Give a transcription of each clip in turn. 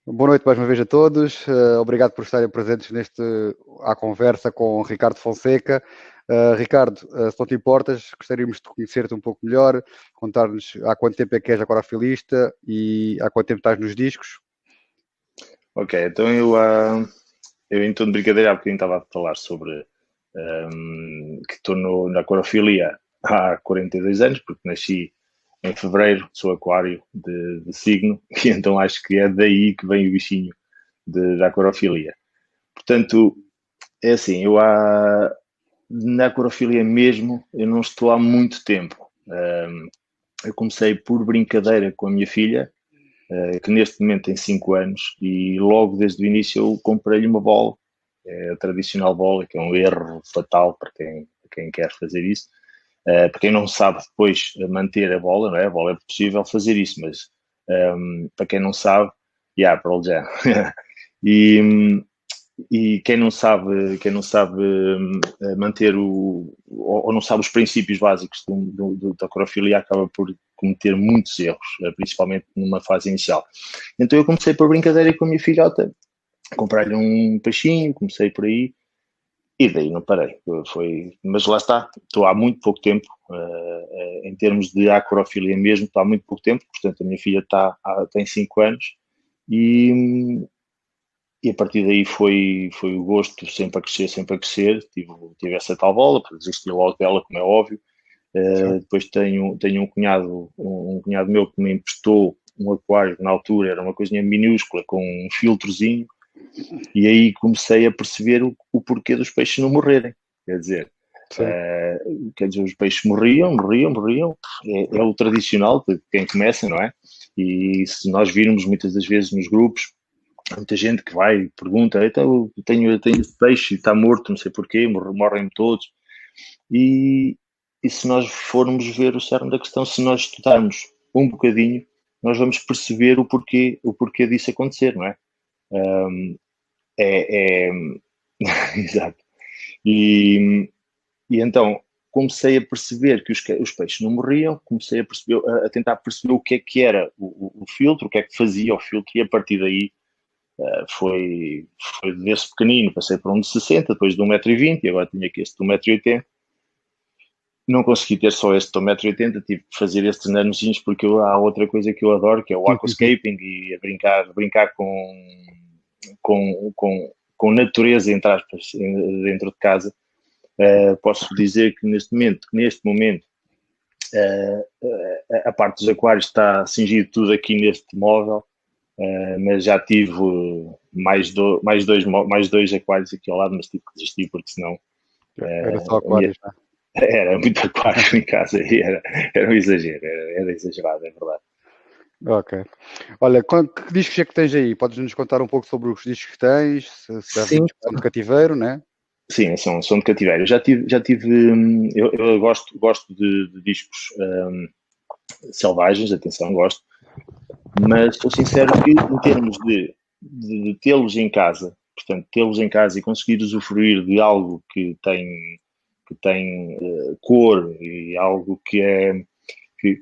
Boa noite mais uma vez a todos. Obrigado por estarem presentes à conversa com o Ricardo Fonseca. Ricardo, se não te importas, gostaríamos de conhecer-te um pouco melhor, contar-nos há quanto tempo é que és acorofilista e há quanto tempo estás nos discos. Ok, então eu em tom de brincadeira há bocadinho estava a falar sobre que estou na aquarofilia há 42 anos, porque nasci em fevereiro, sou aquário de signo, e então acho que é daí que vem o bichinho da aquarofilia. Portanto, é assim, na aquarofilia mesmo, eu não estou há muito tempo. Eu comecei por brincadeira com a minha filha, que neste momento tem 5 anos, e logo desde o início eu comprei-lhe uma bola, a tradicional bola, que é um erro fatal para quem quer fazer isso. Para quem não sabe depois manter a bola, não é? A bola é possível fazer isso, mas para quem não sabe, Pearl Jam. e, e quem não sabe manter ou não sabe os princípios básicos da acrofilia acaba por cometer muitos erros, principalmente numa fase inicial. Então eu comecei por brincadeira com a minha filhota, comprar-lhe um peixinho, comecei por aí, e daí não parei. Mas lá está, estou há muito pouco tempo, em termos de acrofilia mesmo, estou há muito pouco tempo, portanto a minha filha tem 5 anos, e, e a partir daí foi o gosto sempre a crescer, sempre a crescer. Tive essa tal bola, desisti logo dela, como é óbvio. Depois tenho um cunhado meu que me emprestou um aquário que na altura era uma coisinha minúscula com um filtrozinho, e aí comecei a perceber o porquê dos peixes não morrerem. Quer dizer, Sim. os peixes morriam. É o tradicional de quem começa, não é? E se nós virmos muitas das vezes nos grupos, há muita gente que vai e pergunta, então eu tenho esse peixe e está morto, não sei porquê, morrem todos. E se nós formos ver o cerne da questão, se nós estudarmos um bocadinho, nós vamos perceber o porquê disso acontecer, não é? É, é exato. E, e então comecei a perceber que os peixes não morriam, comecei a tentar perceber o que era o filtro, o que é que fazia o filtro, e a partir daí foi desse pequenino, passei para um de 60, depois de 1,20 m, e agora tinha aqui este de 1,80 m. Não consegui ter só este de 1,80 m, tive que fazer estes nanozinhos, porque há outra coisa que eu adoro, que é o aquascaping, e a brincar com natureza, entre aspas, dentro de casa. Posso dizer que neste momento, a parte dos aquários está cingido tudo aqui neste móvel. Mas já tive mais dois aquários aqui ao lado, mas tive que desistir porque senão Era só a minha, aquários, não era muito aquário em casa e era um exagero, era exagerado, é verdade. é? Ok. Olha, que discos é que tens aí? Podes-nos contar um pouco sobre os discos que tens? Se há Sim, discos que são de cativeiro, né? sim, são de cativeiro. Eu gosto de discos selvagens, atenção, gosto, mas estou sincero que em termos de tê-los em casa, portanto, tê-los em casa e conseguir usufruir de algo que tem cor e algo que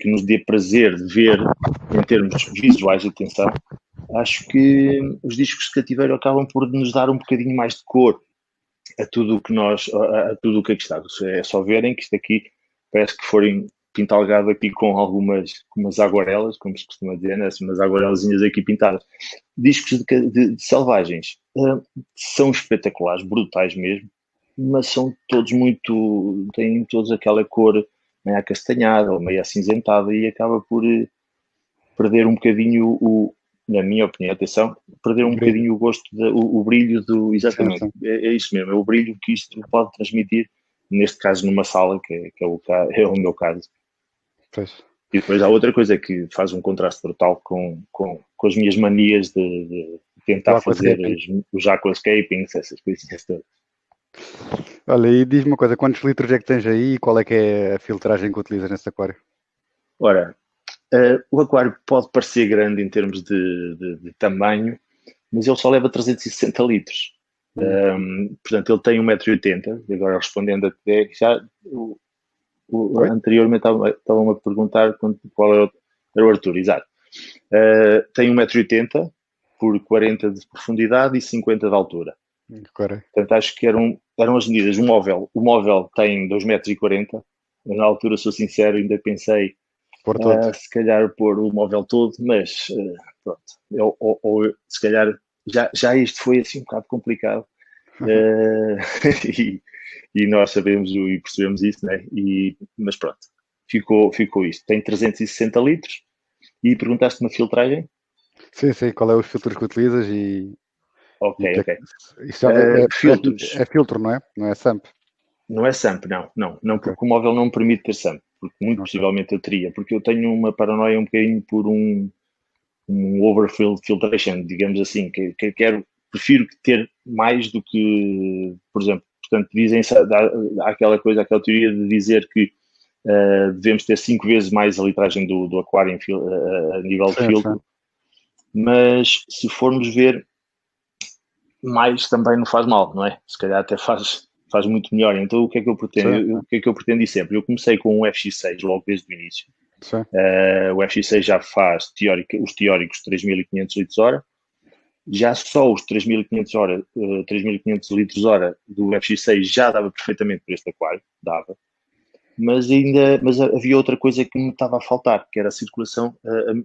nos dê prazer de ver em termos visuais, atenção, acho que os discos de cativeiro acabam por nos dar um bocadinho mais de cor a tudo o que a tudo o que aqui está. É só verem que isto aqui parece que forem pintalgado aqui com umas aguarelas, como se costuma dizer, né? Assim, umas aguarelazinhas aqui pintadas. Discos de selvagens são espetaculares, brutais mesmo, mas são todos têm todos aquela cor meio acastanhada ou meio acinzentada, e acaba por perder um bocadinho na minha opinião, atenção, perder O um brilho. bocadinho o gosto, o brilho Sim, exatamente, sim. é isso mesmo, é o brilho que isto pode transmitir, neste caso numa sala, que é o meu caso. Pois. E depois há outra coisa que faz um contraste brutal com as minhas manias de Do tentar fazer aquascaping. os aquascapings, essas coisinhas todas. Olha, e diz-me uma coisa, quantos litros é que tens aí e qual é que é a filtragem que utilizas nesse aquário? Ora, o aquário pode parecer grande em termos de tamanho, mas ele só leva 360 litros. Hum. Portanto, ele tem 1,80 m, e agora respondendo até, já Oi? anteriormente estavam-me a perguntar qual era o Arthur, exato. Tem 1,80 m, por 40 de profundidade e 50 de altura. Correto. Portanto, acho que eram as medidas. O móvel tem 2,40 m. Na altura, sou sincero, ainda pensei Por todo. se calhar pôr o móvel todo, mas pronto. Se calhar já isto foi assim um bocado complicado. E nós sabemos e percebemos isso, né? Mas pronto, ficou isto. Tem 360 litros e perguntaste uma filtragem? Sim. Qual é os filtros que utilizas Ok, e o que é ok. que... Isso é Filtros. é filtro, não é? Não é SAMP? Não é SAMP, não, Ok. porque o móvel não me permite ter SAMP, porque muito possivelmente eu teria, porque eu tenho uma paranoia um bocadinho por um overfill filtration, digamos assim, que prefiro ter mais do que, por exemplo, portanto, há aquela teoria de dizer que devemos ter 5 vezes mais a litragem do aquário a nível de filtro, Sim. mas se formos ver, mais também não faz mal, não é? Se calhar até faz muito melhor. Então o que é que eu pretendo? O que é que eu pretendi sempre? Eu comecei com um FX6 logo desde o início. Sim. O FX6 já faz os teóricos 3.500 litros hora. Já só os 3.500 litros hora do FX6 já dava perfeitamente para este aquário, dava. Mas havia outra coisa que me estava a faltar, que era a circulação,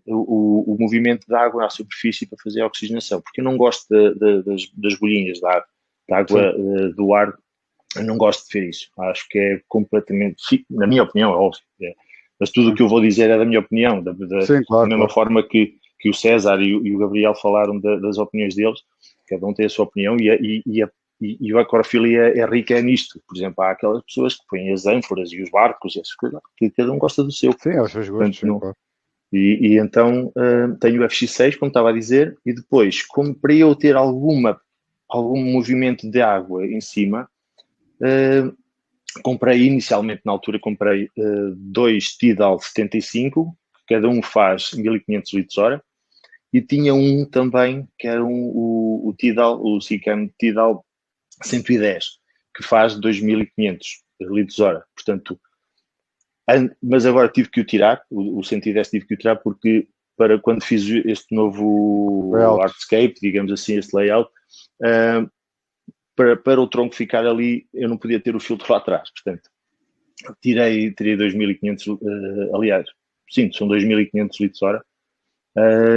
o movimento da água à superfície para fazer a oxigenação, porque eu não gosto das bolhinhas da água do ar, eu não gosto de ver isso. Acho que é completamente, na minha opinião, é óbvio, mas tudo o que eu vou dizer é da minha opinião, Sim, da claro, mesma forma que o César e o Gabriel falaram das opiniões deles, cada um tem a sua opinião e a aquariofilia é rica nisto. Por exemplo, há aquelas pessoas que põem as ânforas e os barcos, essas coisas, que cada um gosta do seu. Sim, aos seus gostos, sim, claro. E então tenho o FX6, como estava a dizer, e depois, como para eu ter algum movimento de água em cima, comprei inicialmente, na altura, dois Tidal 75, que cada um faz 1.500 litros hora, e tinha um também, que era o Tidal, o Sicam Tidal 110, que faz 2.500 litros hora. Portanto, mas agora tive que o tirar, o 110 tive que o tirar porque para quando fiz este novo hardscape, digamos assim, este layout, para o tronco ficar ali, eu não podia ter o filtro lá atrás. Portanto, tirei 2.500, aliás, sim, são 2.500 litros hora.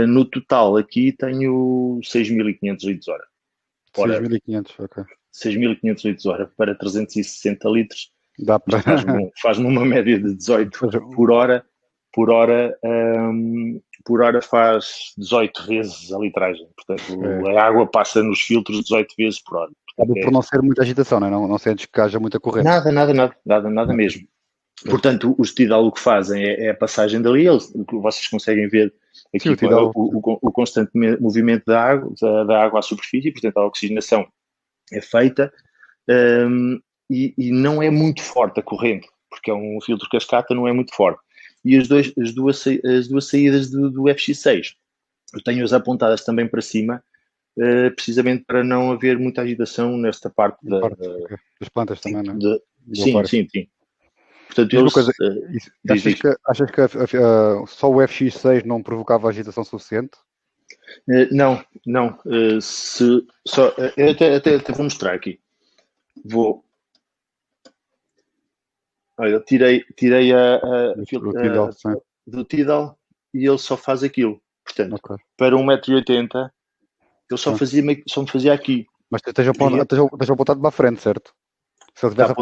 No total, aqui tenho 6.500 litros hora. 6.500, ok. 6.500 litros hora para 360 litros. Dá para... Faz-me uma média de 18 por hora. Por hora faz 18 vezes a litragem. Portanto, a água passa nos filtros 18 vezes por hora. Portanto, por não ser muita agitação, não sentes que haja muita corrente. Nada mesmo. Portanto, os Tidal o que fazem é a passagem dali. Vocês conseguem ver aqui o constante movimento da água à superfície. Portanto, a oxigenação é feita e não é muito forte a corrente, porque é um filtro cascata, não é muito forte. E as duas saídas do FX6, eu tenho-as apontadas também para cima, precisamente para não haver muita agitação nesta parte das plantas também, não é? Sim. Portanto, achas que só o FX6 não provocava agitação suficiente? Não. Eu até vou mostrar aqui. Olha, tirei do Tidal e ele só faz aquilo. Portanto, para 1,80 m, ele só me fazia aqui. Mas estás apontado para a frente, certo? Se ele tivesse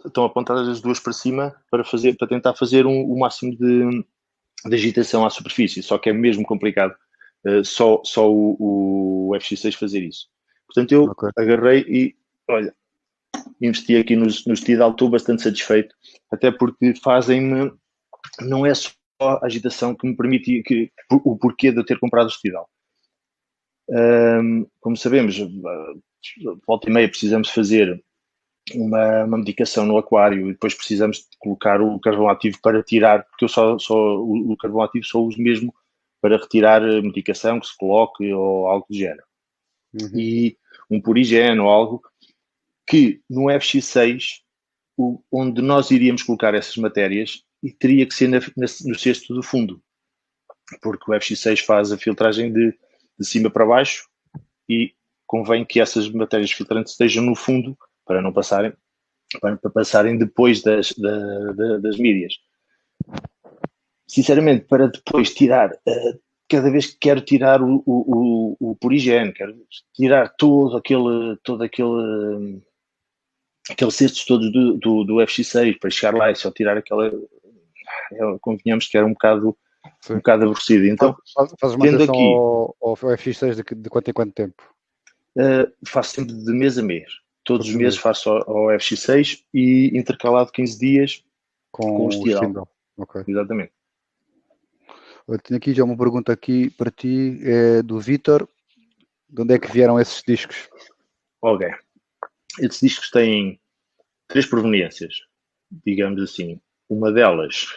estão apontadas as duas para cima para tentar fazer o máximo de agitação à superfície, só que é mesmo complicado só o FX6 fazer isso. Portanto, eu agarrei e, olha, investi aqui nos Tidal, estou bastante satisfeito, até porque fazem-me, não é só a agitação que me permite, o porquê de eu ter comprado os Tidal. Como sabemos, volta e meia precisamos fazer uma medicação no aquário e depois precisamos de colocar o carvão ativo para tirar, porque eu o carvão ativo só uso mesmo para retirar a medicação que se coloque ou algo do género. E um purigeno ou algo que no FX6, onde nós iríamos colocar essas matérias, e teria que ser no cesto do fundo, porque o FX6 faz a filtragem de de cima para baixo e convém que essas matérias filtrantes estejam no fundo para não passarem, para passarem depois das mídias. Sinceramente, para depois tirar, cada vez que quero tirar o Purigene, quero tirar aqueles cestos todos do FX6 para chegar lá e só tirar aquela, convenhamos que era um bocado aborrecido. Então, fazes manutenção aqui, ao FX6 de quanto em quanto tempo? Faço sempre de mês a mês. Todos os meses faço ao FX6 e intercalado 15 dias com o Steel. Okay. Exatamente. Eu tenho aqui já uma pergunta aqui para ti, é do Vítor. De onde é que vieram esses discos? Ok. Esses discos têm 3 proveniências, digamos assim. Uma delas,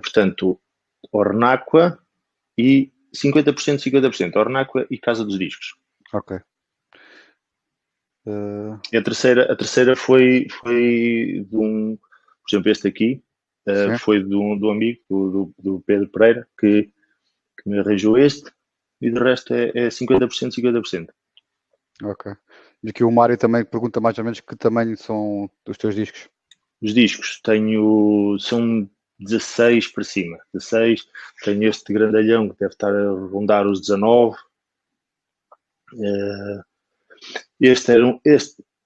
portanto, Ornaqua e 50%, 50%. Ornaqua e Casa dos Discos. Ok. E a terceira foi de um, por exemplo, este aqui, foi de um amigo, do Pedro Pereira, que me arranjou este, e do resto é 50%, 50%. Ok. E aqui o Mário também pergunta mais ou menos que tamanho são os teus discos. Os discos são 16 para cima. 16. Tenho este grandalhão que deve estar a rondar os 19.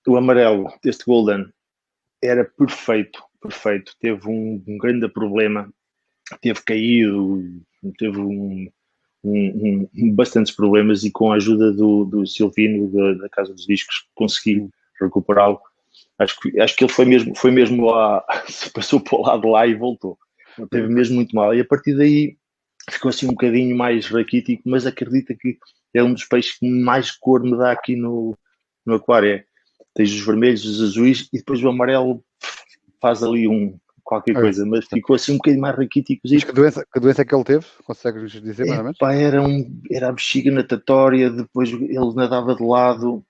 O amarelo, este Golden, era perfeito. Teve um grande problema. Teve caído, teve bastantes problemas e com a ajuda do Silvino da Casa dos Discos consegui recuperá-lo. Acho que ele foi mesmo lá, passou para o lado lá e voltou. Ele teve mesmo muito mal. E a partir daí ficou assim um bocadinho mais raquítico, mas acredita que é um dos peixes que mais cor me dá aqui no aquário. Tens os vermelhos, os azuis e depois o amarelo faz ali qualquer coisa, mas ficou assim um bocadinho mais raquítico. Mas que doença é que ele teve? Consegues dizer mais ou menos? Era a bexiga natatória, depois ele nadava de lado.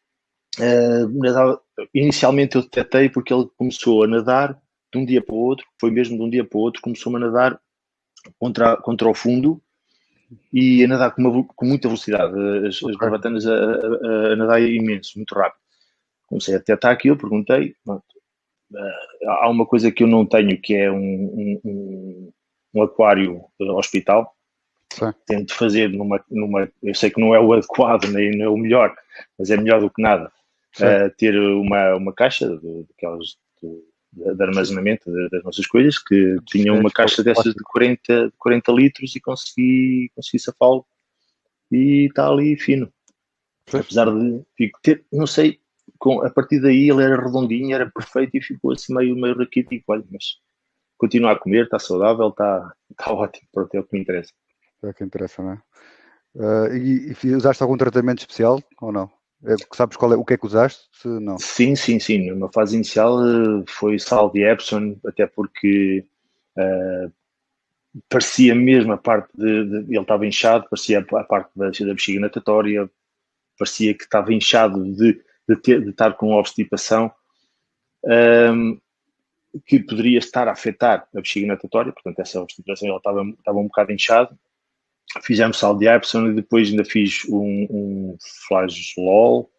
Inicialmente eu detetei porque ele começou a nadar de um dia para o outro, foi mesmo de um dia para o outro, começou a nadar contra o fundo e a nadar com muita velocidade, as barbatanas a nadar imenso, muito rápido. Comecei a detectar aquilo, perguntei, há uma coisa que eu não tenho, que é um aquário hospital. Sim. Tento fazer eu sei que não é o adequado, nem não é o melhor, mas é melhor do que nada. Ter uma caixa de armazenamento das nossas coisas, que tinha uma caixa dessas de 40 litros e consegui safá-lo e está ali fino. Apesar de ter, não sei, a partir daí ele era redondinho, era perfeito e ficou assim meio raquítico, olha, mas continua a comer, está saudável, está ótimo, pronto, é o que me interessa. É o que interessa, não é? E usaste algum tratamento especial ou não? Sabes o que é que usaste? Se não. Sim. Na fase inicial foi sal de Epsom, até porque parecia mesmo a parte ele estava inchado, parecia a parte da bexiga natatória, parecia que estava inchado de estar com obstipação, que poderia estar a afetar a bexiga natatória, portanto essa obstipação ele estava um bocado inchado. Fizemos sal de Epsom e depois ainda fiz um flagelol,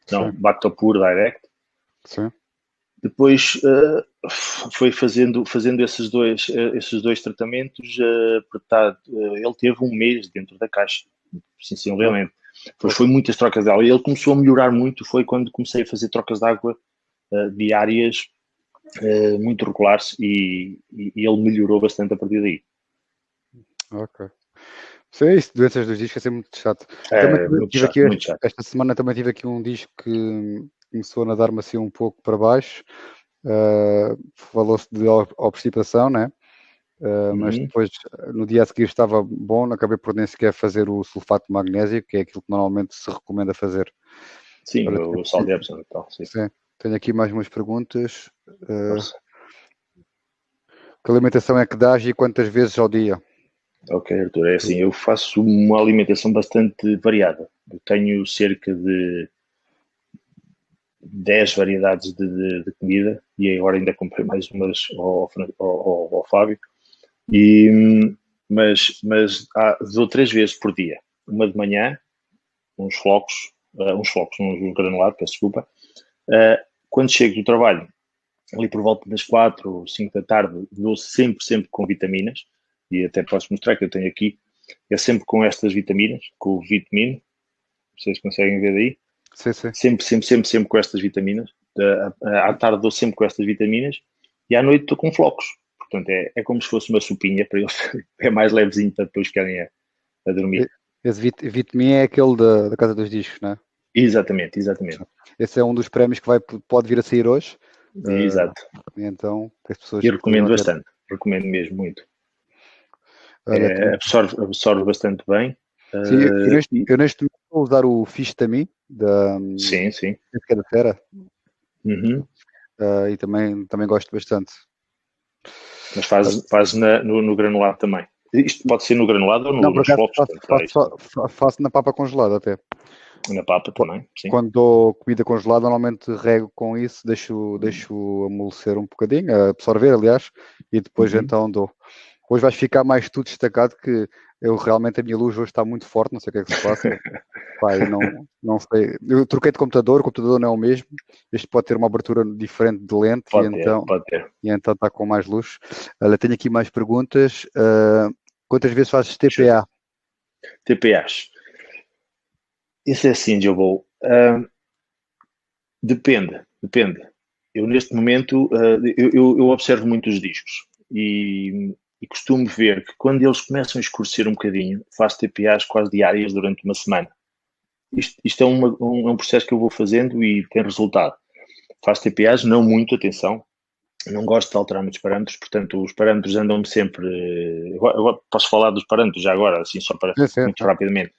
não, Bactopur Direct. Sim. Depois foi fazendo esses dois tratamentos. Ele teve um mês dentro da caixa, sinceramente. Foi muitas trocas de água. Ele começou a melhorar muito, foi quando comecei a fazer trocas de água diárias, muito regulares, e ele melhorou bastante a partir daí. Ok. Sim, isso, doenças dos discos é sempre muito chato. Muito chato. Esta semana também tive aqui um disco que começou a nadar-me assim um pouco para baixo. Falou-se de obstipação, né? Mas depois, no dia a seguir estava bom, acabei por nem sequer fazer o sulfato de magnésio, que é aquilo que normalmente se recomenda fazer. Sim, o sal de Epsom e tal. Sim. Tenho aqui mais umas perguntas. Que alimentação é que dás e quantas vezes ao dia? Ok, Arthur, é assim, eu faço uma alimentação bastante variada. Eu tenho cerca de 10 variedades de comida e agora ainda comprei mais umas ao Fábio. E mas dou 3 vezes por dia. Uma de manhã, uns granulados, peço desculpa. Quando chego do trabalho, ali por volta das 4 ou 5 da tarde, dou sempre com vitaminas, e até posso mostrar que eu tenho aqui, é sempre com estas vitaminas, com o vitamina, vocês conseguem ver aí? Sim. Sempre com estas vitaminas. À tarde dou sempre com estas vitaminas e à noite estou com flocos. Portanto, é como se fosse uma sopinha para eles. É mais levezinho para depois ficarem a dormir. Esse vitamina é aquele da Casa dos Discos, não é? Exatamente. Esse é um dos prémios que pode vir a sair hoje. Exato. Então, as pessoas E recomendo bastante. Recomendo mesmo muito. Absorve bastante bem. Sim, eu neste momento vou usar o Fistami Sim. da Fera. Uhum. E também gosto bastante. Mas faz no granulado também. Isto pode ser no granulado ou nos flocos? Faço na papa congelada até. Na papa também, sim. Quando dou comida congelada, normalmente rego com isso, deixo amolecer um bocadinho, absorver, aliás, e depois então dou. Hoje vais ficar mais tudo destacado, que realmente a minha luz hoje está muito forte, não sei o que é que se passa. Pai, não sei. Eu troquei de computador, o computador não é o mesmo. Este pode ter uma abertura diferente de lente, pode ter. E então está com mais luz. Olha, tenho aqui mais perguntas. Quantas vezes fazes TPA? TPAs. Isso é assim, Jobo. Depende. Eu, neste momento, eu observo muito os discos e costumo ver que quando eles começam a escurecer um bocadinho, faço TPAs quase diárias durante uma semana. Isto é um processo que eu vou fazendo e tem resultado. Faço TPAs, não muito, atenção. Não gosto de alterar muitos parâmetros, portanto, os parâmetros andam-me sempre... Agora posso falar dos parâmetros já agora, assim, só para muito rapidamente.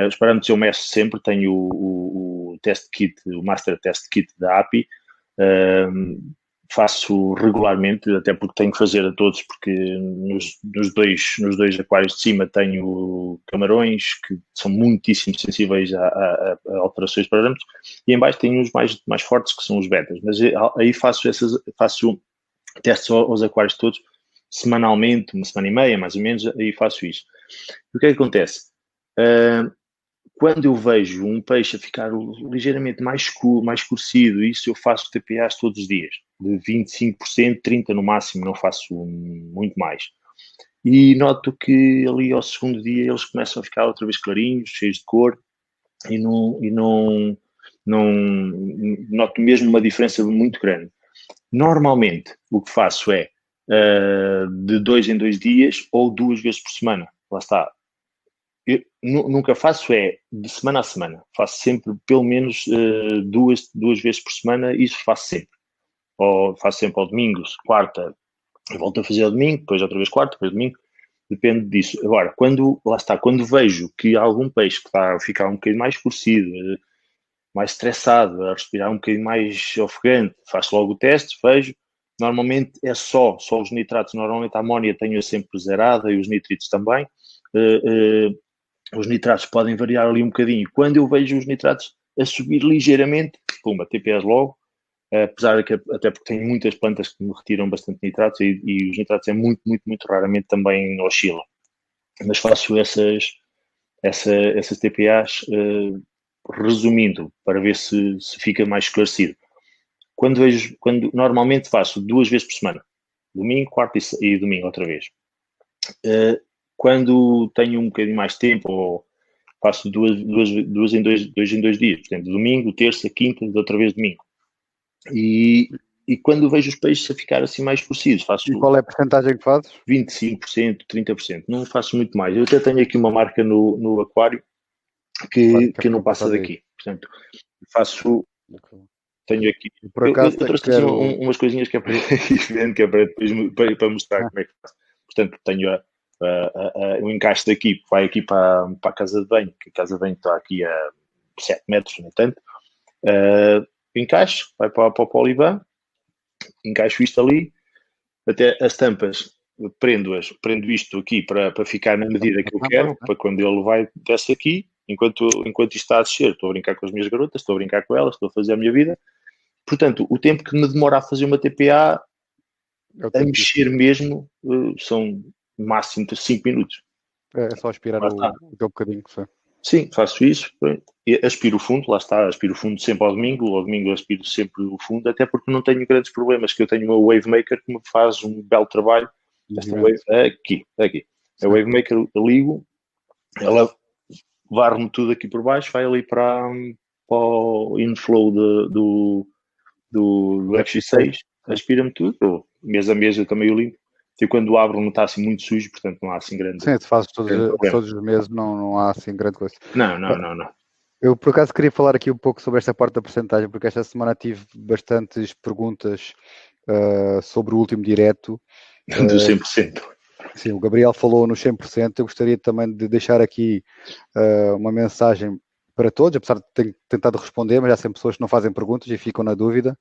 Os parâmetros eu meço sempre, tenho o test kit, o Master Test Kit da API, faço regularmente, até porque tenho que fazer a todos, porque nos dois aquários de cima tenho camarões que são muitíssimo sensíveis a alterações de parâmetros, e em baixo tenho os mais fortes, que são os betas, mas aí faço testes aos aquários todos semanalmente, uma semana e meia mais ou menos, aí faço isso. E o que é que acontece? Quando eu vejo um peixe a ficar ligeiramente mais escurecido, isso eu faço TPAs todos os dias, de 25%, 30% no máximo, não faço muito mais. E noto que ali ao segundo dia eles começam a ficar outra vez clarinhos, cheios de cor, e não noto mesmo uma diferença muito grande. Normalmente, o que faço é de 2 em 2 dias ou 2 vezes por semana. Lá está. Eu nunca faço de semana a semana. Faço sempre pelo menos duas vezes por semana, isso faço sempre. Ou faço sempre ao domingo, quarta, volto a fazer ao domingo, depois outra vez quarta, depois domingo. Depende disso. Agora, quando vejo que algum peixe que está a ficar um bocadinho mais escurecido, mais estressado, a respirar um bocadinho mais ofegante, faço logo o teste, vejo. Normalmente é só os nitratos. Normalmente a amónia tenho sempre zerada e os nitritos também. Os nitratos podem variar ali um bocadinho. Quando eu vejo os nitratos a subir ligeiramente, pumba, TPAs logo. Apesar de que, até porque tenho muitas plantas que me retiram bastante nitratos e os nitratos é muito raramente também oscilam. Mas faço essas TPAs resumindo, para ver se fica mais esclarecido. Quando normalmente faço 2 vezes por semana, domingo, quarta e domingo outra vez. Quando tenho um bocadinho mais tempo, ou faço 2 em 2 dias, portanto, domingo, terça, quinta, outra vez domingo. E quando vejo os peixes a ficar assim mais escurecidos, faço... E qual é a porcentagem que fazes? 25%, 30%. Não faço muito mais. Eu até tenho aqui uma marca no aquário que não passa daqui. Portanto, faço... Tenho aqui... Por acaso, eu trouxe assim umas coisinhas que é para depois para mostrar como é que faço. Portanto, tenho um encaixe daqui, que vai aqui para a casa de banho, que a casa de banho está aqui a 7 metros, no entanto. Encaixe, vai para o Poliban, encaixo isto ali, até as tampas, prendo isto aqui para ficar na medida que eu quero, para quando ele desce aqui, enquanto isto está a descer, estou a brincar com as minhas garotas, estou a brincar com elas, estou a fazer a minha vida. Portanto, o tempo que me demora a fazer uma TPA, a mexer mesmo, são máximo de 5 minutos. É só aspirar o teu bocadinho. Sim, faço isso. E aspiro o fundo, lá está, aspiro o fundo sempre ao domingo aspiro sempre o fundo, até porque não tenho grandes problemas, que eu tenho uma Wavemaker que me faz um belo trabalho. Esta Wave, aqui. A Wavemaker eu ligo, ela varre-me tudo aqui por baixo, vai ali para o inflow do FX6, aspira-me tudo, mês a mês eu também o limpo. E quando abro não está assim muito sujo, portanto não há assim grande. Sim, se fazes todos os meses, não há assim grande coisa. Não. Eu, por acaso, queria falar aqui um pouco sobre esta parte da porcentagem, porque esta semana tive bastantes perguntas sobre o último direto. Do 100%. Sim, o Gabriel falou nos 100%. Eu gostaria também de deixar aqui uma mensagem para todos, apesar de ter tentado responder, mas há sempre pessoas que não fazem perguntas e ficam na dúvida.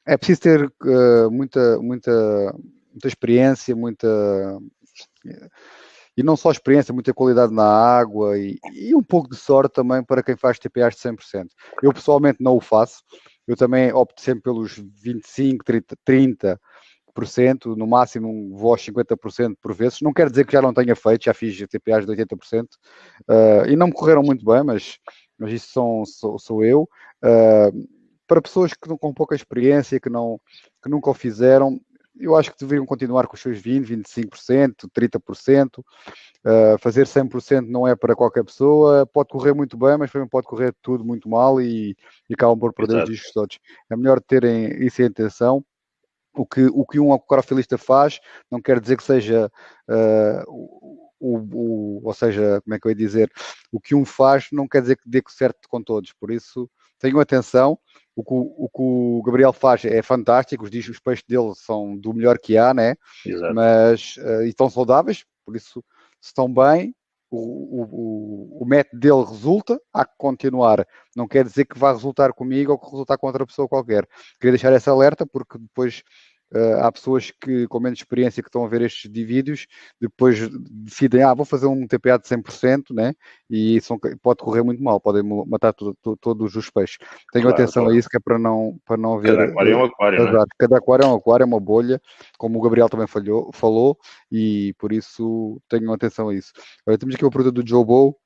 É preciso ter muita experiência, e não só experiência, muita qualidade na água e um pouco de sorte também para quem faz TPAs de 100%. Eu pessoalmente não o faço, eu também opto sempre pelos 25, 30%, no máximo vou aos 50% por vezes. Não quer dizer que já não tenha feito, já fiz TPAs de 80%, e não me correram muito bem, mas isso sou eu. Para pessoas que com pouca experiência, que nunca o fizeram, eu acho que deveriam continuar com os seus 20%, 25%, 30%. Fazer 100% não é para qualquer pessoa, pode correr muito bem, mas também pode correr tudo muito mal e acabam por perder os discos todos. É melhor terem isso em atenção. O que um acrofilista faz não quer dizer que seja ou seja, como é que eu ia dizer, o que um faz não quer dizer que dê certo com todos, por isso tenham atenção. O que o Gabriel faz é fantástico, os peixes dele são do melhor que há, né? Exato. Mas estão saudáveis, por isso se estão bem, o método dele resulta, há que continuar. Não quer dizer que vá resultar comigo ou que resultar com outra pessoa qualquer. Queria deixar essa alerta porque depois há pessoas que com menos experiência que estão a ver estes vídeos, depois decidem, vou fazer um TPA de 100%, né? E isso pode correr muito mal, podem matar todos os peixes. Tenham atenção a isso, que é para não haver... Cada aquário é um aquário, não é? Cada aquário é um aquário, é uma bolha, como o Gabriel também falou, e por isso tenham atenção a isso. Agora temos aqui uma pergunta do Joe Bow.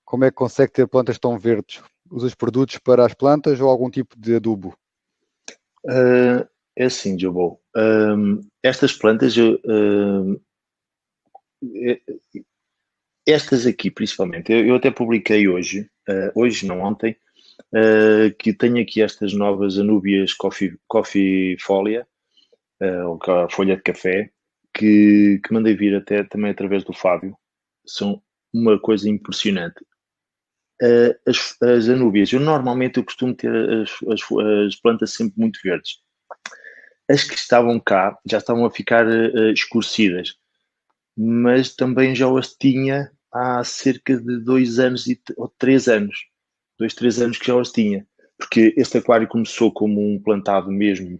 Como é que consegue ter plantas tão verdes? Usas produtos para as plantas ou algum tipo de adubo? É assim, Jobo. Estas plantas, estas aqui principalmente, eu até publiquei hoje não ontem, que tenho aqui estas novas Anubias Coffee Folia, ou a folha de café, que mandei vir até também através do Fábio. São uma coisa impressionante. As Anúbias, eu costumo ter as plantas sempre muito verdes. As que estavam cá já estavam a ficar escurecidas, mas também já as tinha há cerca de 2 anos ou 3 anos. 2, 3 anos que já as tinha. Porque este aquário começou como um plantado mesmo,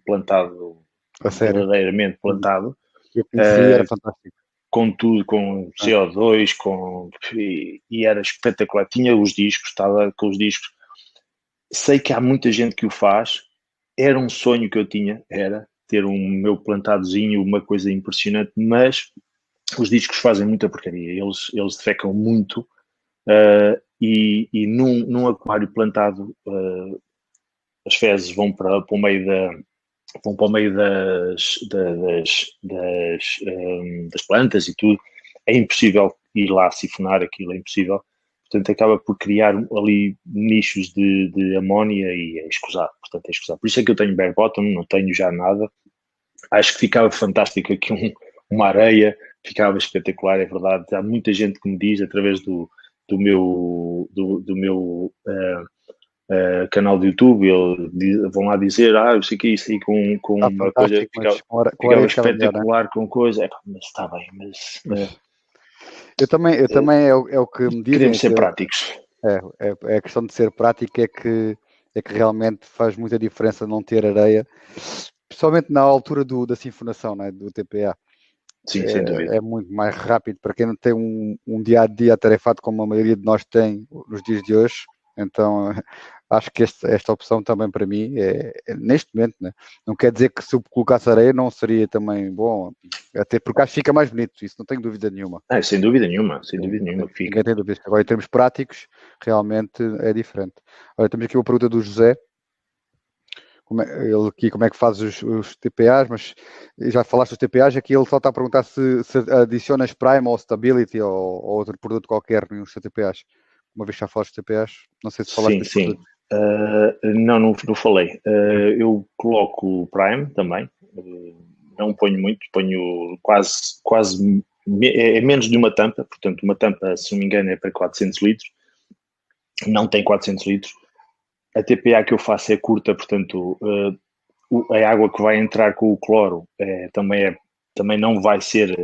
verdadeiramente plantado. Eu conheci, era fantástico. Com tudo, com CO2, e era espetacular. Tinha os discos, estava com os discos. Sei que há muita gente que o faz. Era um sonho que eu tinha, era ter um meu plantadozinho, uma coisa impressionante, mas os discos fazem muita porcaria. Eles defecam muito, e num aquário plantado, as fezes vão para o meio das plantas e tudo. É impossível ir lá sifonar aquilo, é impossível. Portanto, acaba por criar ali nichos de amónia e é escusado. Portanto, é escusado. Por isso é que eu tenho bare bottom, não tenho já nada. Acho que ficava fantástico aqui uma areia, ficava espetacular, é verdade. Há muita gente que me diz, através do meu canal de YouTube, vão lá dizer, eu sei que isso aí com uma coisa ficava espetacular, com coisa. Mas está bem, mas eu também é o que me dizem. Queremos ser práticos. É a questão de ser prático, é que realmente faz muita diferença não ter areia, principalmente na altura da sinfonação, né, do TPA. Sim, sem dúvida. É muito mais rápido para quem não tem um dia a dia atarefado como a maioria de nós tem nos dias de hoje. Então acho que esta opção também para mim neste momento, né? Não quer dizer que se eu colocasse areia não seria também bom, até porque acho que fica mais bonito, isso não tenho dúvida nenhuma. Sem dúvida nenhuma que fica. Ninguém tem dúvidas. Agora, em termos práticos, realmente é diferente. Olha, temos aqui uma pergunta do José. Como é que faz os TPAs, mas já falaste dos TPAs, aqui ele só está a perguntar se adicionas Prime ou Stability ou outro produto qualquer nos TPAs. Uma vez já falaste de TPAs, não sei se falaste dos produtos. Não falei. Eu coloco o Prime também, não ponho muito, ponho quase é menos de uma tampa, portanto uma tampa, se não me engano, é para 400 litros, não tem 400 litros. A TPA que eu faço é curta, portanto a água que vai entrar com o cloro também não vai ser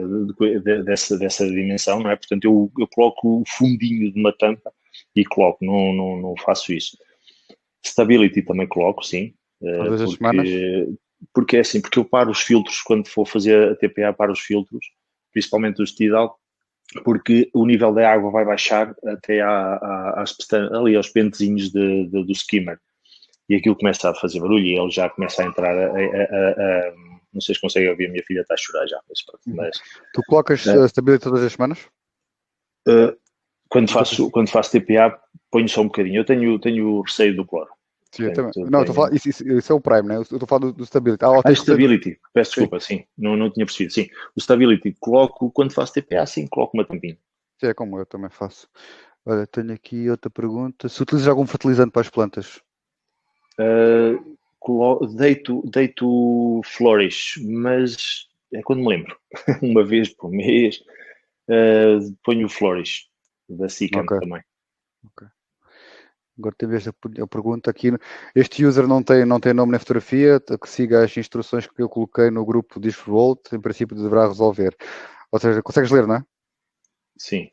dessa dimensão, não é? Portanto eu coloco o fundinho de uma tampa e coloco, não faço isso. Stability também coloco, sim. Todas as semanas? Porque é assim, porque eu paro os filtros quando for fazer a TPA, paro os filtros, principalmente os Tidal, porque o nível da água vai baixar até ali aos pentezinhos do skimmer. E aquilo começa a fazer barulho e ele já começa a entrar não sei se conseguem ouvir, a minha filha está a chorar já. Mas tu colocas Stability todas as semanas? Quando faço TPA, ponho só um bocadinho. Eu tenho receio do cloro. Sim, não, estou a falar, isso é o Prime, né? Eu estou a falar do Stability. Stability, peço desculpa, sim, não tinha percebido. Sim, o Stability coloco, quando faço TPA, sim, coloco uma tampinha. Sim, é como eu também faço. Olha, tenho aqui outra pergunta. Se utilizas algum fertilizante para as plantas? Deito Flourish, mas é quando me lembro. Uma vez por mês ponho o Flourish da Sicam também. Okay. Agora teve esta pergunta aqui. Este user não tem nome na fotografia, que siga as instruções que eu coloquei no grupo Discworld, em princípio deverá resolver. Ou seja, consegues ler, não é? Sim.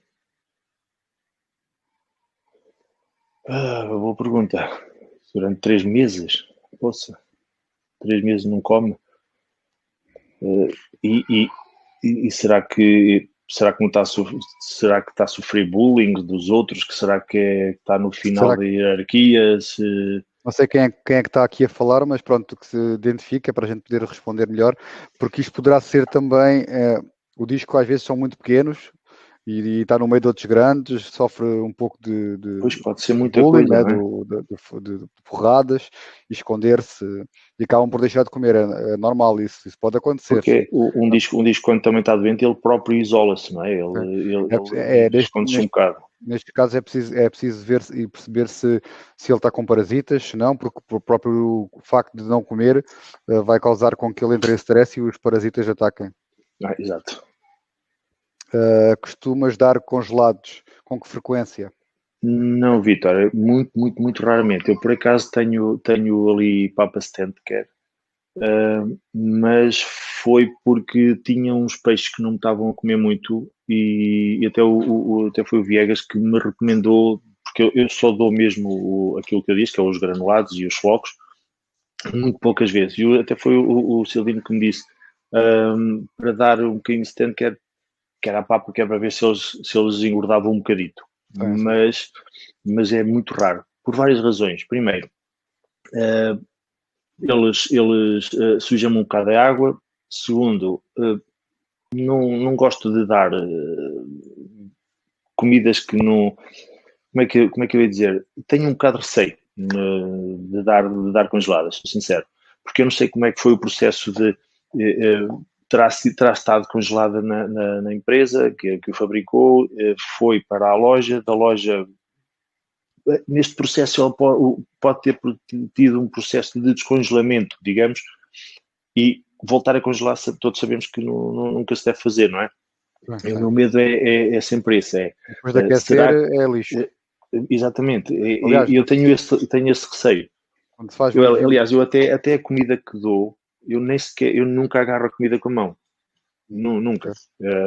Boa pergunta. Durante 3 meses? Poxa, 3 meses não come? E será que não está será que está a sofrer bullying dos outros? Que será que está no final da hierarquia? Não sei quem é que está aqui a falar, mas pronto, que se identifica para a gente poder responder melhor, porque isto poderá ser também, o disco às vezes são muito pequenos e está no meio de outros grandes, sofre um pouco de pois pode ser muita bullying, coisa, né, de porradas, e esconder-se, e acabam por deixar de comer. É normal isso pode acontecer. Porque um disco quando também está doente, ele próprio isola-se, não é? Ele esconde-se um bocado. Neste caso é preciso ver e perceber se ele está com parasitas, se não, porque o próprio facto de não comer vai causar com que ele entre em stress e os parasitas ataquem. Exato. Costumas dar congelados? Com que frequência? Não, Vitor, muito, muito, muito raramente. Eu, por acaso, tenho ali Papa Stand Care, mas foi porque tinha uns peixes que não me estavam a comer muito e até, até foi o Viegas que me recomendou, porque eu só dou mesmo aquilo que eu disse, que é os granulados e os flocos, muito poucas vezes. E até foi o Silvino que me disse para dar um bocadinho de stand care, que era a papa, que é para ver se eles engordavam um bocadito. Mas é muito raro, por várias razões. Primeiro, eles sujam um bocado a água. Segundo, não gosto de dar comidas que não... Como é que eu ia dizer? Tenho um bocado de receio de dar congeladas, sou sincero. Porque eu não sei como é que foi o processo de... terá estado congelada na empresa que o fabricou, foi para a loja, da loja... Neste processo ele pode ter tido um processo de descongelamento, digamos, e voltar a congelar, todos sabemos que nunca se deve fazer, não é? O meu medo é sempre esse. Depois de aquecer é lixo. Exatamente. E eu tenho esse receio. Quando faz aliás, eu até a comida que dou, eu nunca agarro a comida com a mão. Nunca.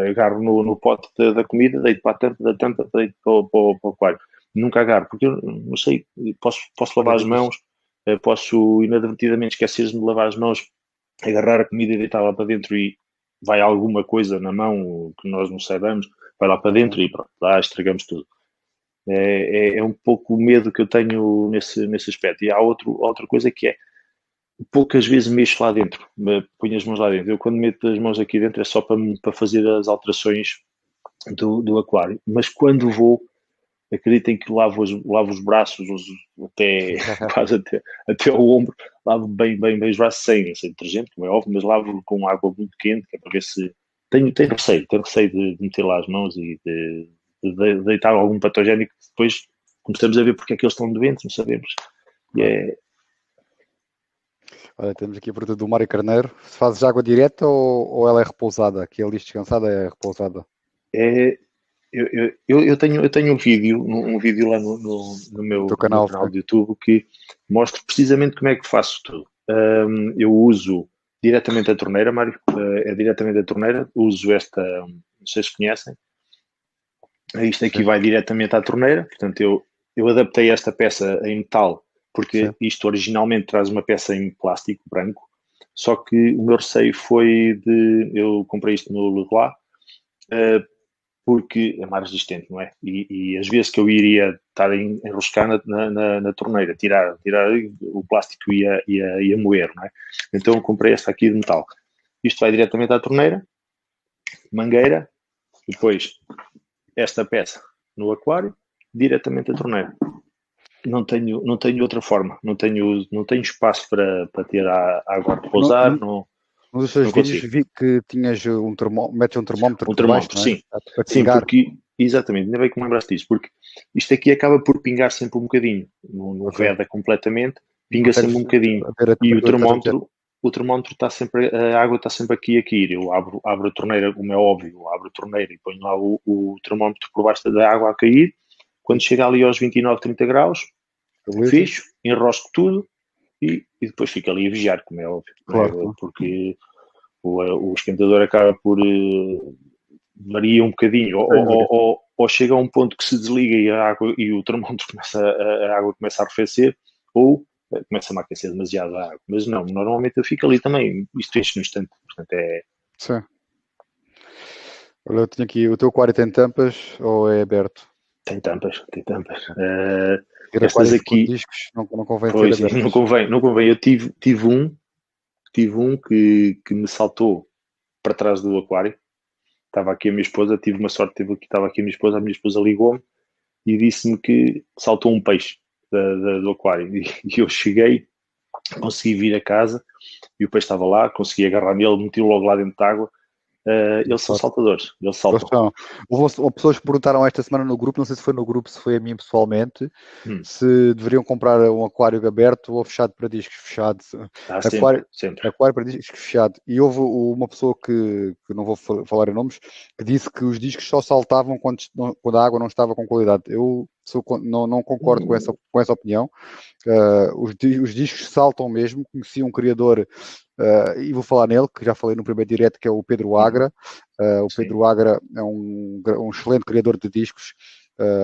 Agarro no pote da comida, deito para a tampa, da tampa deito para o aquário. Nunca agarro, porque eu não sei, posso lavar as mãos, posso inadvertidamente esquecer-me de lavar as mãos, agarrar a comida e deitar lá para dentro e vai alguma coisa na mão que nós não saibamos, vai lá para dentro e pronto, lá estragamos tudo. É um pouco o medo que eu tenho nesse aspecto. E há outra coisa que é, poucas vezes mexo lá dentro, ponho as mãos lá dentro. Eu quando meto as mãos aqui dentro é só para fazer as alterações do aquário. Mas quando vou, acreditem que lavo os braços até quase até o ombro, lavo bem os braços sem detergente, como é óbvio, mas lavo com água muito quente, que é para ver se. Tenho receio de meter lá as mãos e de deitar algum patogénico que depois começamos a ver porque é que eles estão doentes, não sabemos. E Olha, temos aqui a pergunta do Mário Carneiro. Se fazes água direta ou ela é repousada? Aqui a lista descansada é repousada. é, eu tenho um vídeo lá no No teu meu canal, canal de YouTube que mostra precisamente como é que faço tudo. Eu uso diretamente a torneira, Mário, é diretamente a torneira, uso esta, não sei se conhecem, isto aqui sim, vai diretamente à torneira, portanto eu adaptei esta peça em metal, porque sim. isto originalmente traz uma peça em plástico branco, só que o meu receio foi eu comprei isto no Leroy, porque é mais resistente, não é? E às vezes que eu iria estar a enroscar na torneira, tirar o plástico ia moer, não é? Então eu comprei esta aqui de metal. Isto vai diretamente à torneira, mangueira, depois esta peça no aquário, diretamente à torneira. Não tenho outra forma, não tenho espaço para ter a água a repousar, não, Num dos teus não vídeos consigo. vi que tinhas metes um termómetro Um por baixo, termómetro, não é? sim. Para Sim, pingar. porque, exatamente, ainda bem que me lembraste disso, porque isto aqui acaba por pingar sempre um bocadinho. Não Ok. veda completamente, E pinga sempre consegues um bocadinho. ver a E temperatura que estás a meter. o termómetro está sempre, a água está sempre aqui a cair. Eu abro a torneira, como é óbvio, abro a torneira e ponho lá o termómetro por baixo da água a cair. Quando chega ali aos 29, 30 graus, Estabilizas? fecho, enrosco tudo e depois fico ali a vigiar, como é óbvio, não é? Claro, claro. Porque o esquentador acaba por varia um bocadinho, Sim, varia. ou chega a um ponto que se desliga e a água e o termómetro a água começa a arrefecer, ou começa a aquecer demasiado a água. Mas não, normalmente eu fico ali também, isto enche no instante, portanto Sim. Olha, eu tinha aqui, o teu aquário tem tampas ou é aberto? tem tampas, tem tampas. Ter Estas aquários com aqui, discos não convém ser pois, não abertas. convém, não convém. Eu tive um que me saltou para trás do aquário. Estava aqui a minha esposa, tive uma sorte, estava aqui a minha esposa ligou-me e disse-me que saltou um peixe do aquário. E eu cheguei, consegui vir a casa e o peixe estava lá, consegui agarrar nele, meti-o logo lá dentro de água. Eles são Sorte. saltadores, eles Eles saltam. são. Houve pessoas que perguntaram esta semana no grupo, não sei se foi no grupo, se foi a mim pessoalmente, se deveriam comprar um aquário aberto ou fechado para discos fechado. Sempre, Aquário, sempre. aquário para discos fechado. E houve uma pessoa que não vou falar em nomes, que disse que os discos só saltavam quando a água não estava com qualidade. Eu não concordo com essa opinião. Os discos saltam mesmo. Conheci um criador, e vou falar nele, que já falei no primeiro direto, que é o Pedro Agra. O Sim. Pedro Agra é um excelente criador de discos.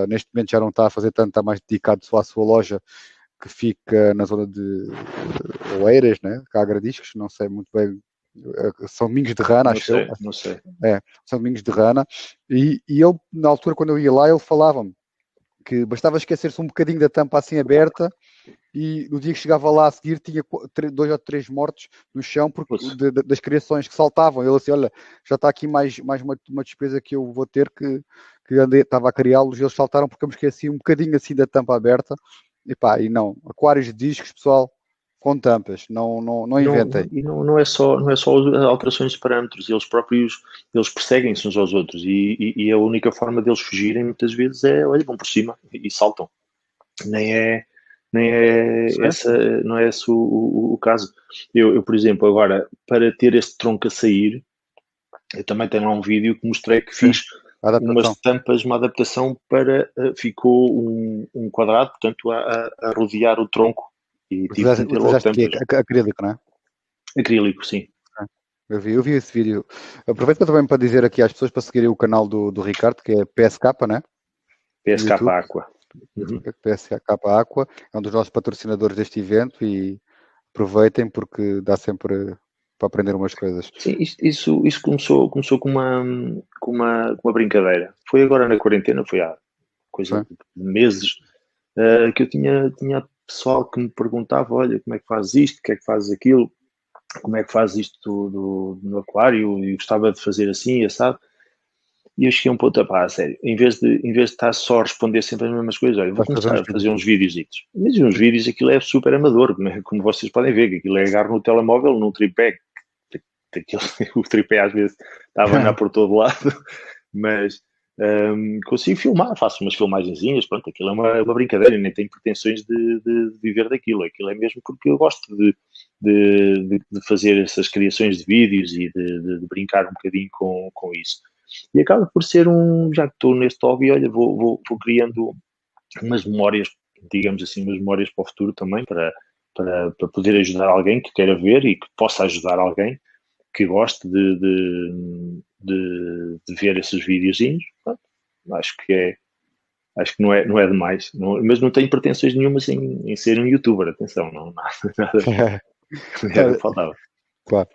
Neste momento já não está a fazer tanto, está mais dedicado só à sua loja, que fica na zona de Oeiras, né? Agra Discos, não sei muito bem. São Domingos de Rana, Não acho eu. sei, não sei. São Domingos de Rana. E ele, na altura, quando eu ia lá, ele falava-me que bastava esquecer-se um bocadinho da tampa assim aberta e no dia que chegava lá a seguir tinha 2 ou 3 mortos no chão das criações que saltavam. Ele assim, olha, já está aqui mais uma despesa que eu vou ter, que estava a criá-los e eles saltaram porque eu me esqueci um bocadinho assim da tampa aberta. E não, aquários de discos, pessoal, com tampas, não inventem. Não é só as alterações de parâmetros, eles próprios eles perseguem-se uns aos outros e a única forma deles fugirem muitas vezes é, olha, vão por cima e saltam. Nem é, não é esse o caso. Eu, por exemplo, agora, para ter este tronco a sair, eu também tenho lá um vídeo que mostrei que Sim, fiz adaptação. uma adaptação para, ficou um quadrado, portanto, a rodear o tronco e tive que meter logo Utilizaste aqui tampas. acrílico, não é? Acrílico, sim. Eu vi esse vídeo. Aproveito também para dizer aqui às pessoas para seguirem o canal do Ricardo, que é PSK, né? No PSK YouTube. Aqua. Uhum. PSK Aqua, é um dos nossos patrocinadores deste evento e aproveitem porque dá sempre para aprender umas coisas. Sim, começou com uma brincadeira. Foi agora na quarentena, foi há coisa de meses, que eu tinha pessoal que me perguntava, olha, como é que fazes isto, o que é que fazes aquilo, como é que fazes isto no aquário, e gostava de fazer assim, assado. E eu cheguei a um ponto, pá, a sério, em vez de estar só a responder sempre as mesmas coisas, olha, vou começar a fazer uns vídeos. Mas uns vídeos, aquilo é super amador, como vocês podem ver, que aquilo é agarro no telemóvel, num tripé, o tripé às vezes estava a andar por todo lado, mas consigo filmar, faço umas filmagenzinhas, pronto, aquilo é uma brincadeira, nem tenho pretensões de viver daquilo, aquilo é mesmo porque eu gosto de fazer essas criações de vídeos e de brincar um bocadinho com isso. E acaba por ser já que estou neste hobby, olha, vou criando umas memórias, digamos assim, umas memórias para o futuro também, para poder ajudar alguém que queira ver e que possa ajudar alguém que goste de ver esses videozinhos. Acho que não é demais, mas não tenho pretensões nenhumas em ser um youtuber, atenção, não, nada era o que faltava. Claro.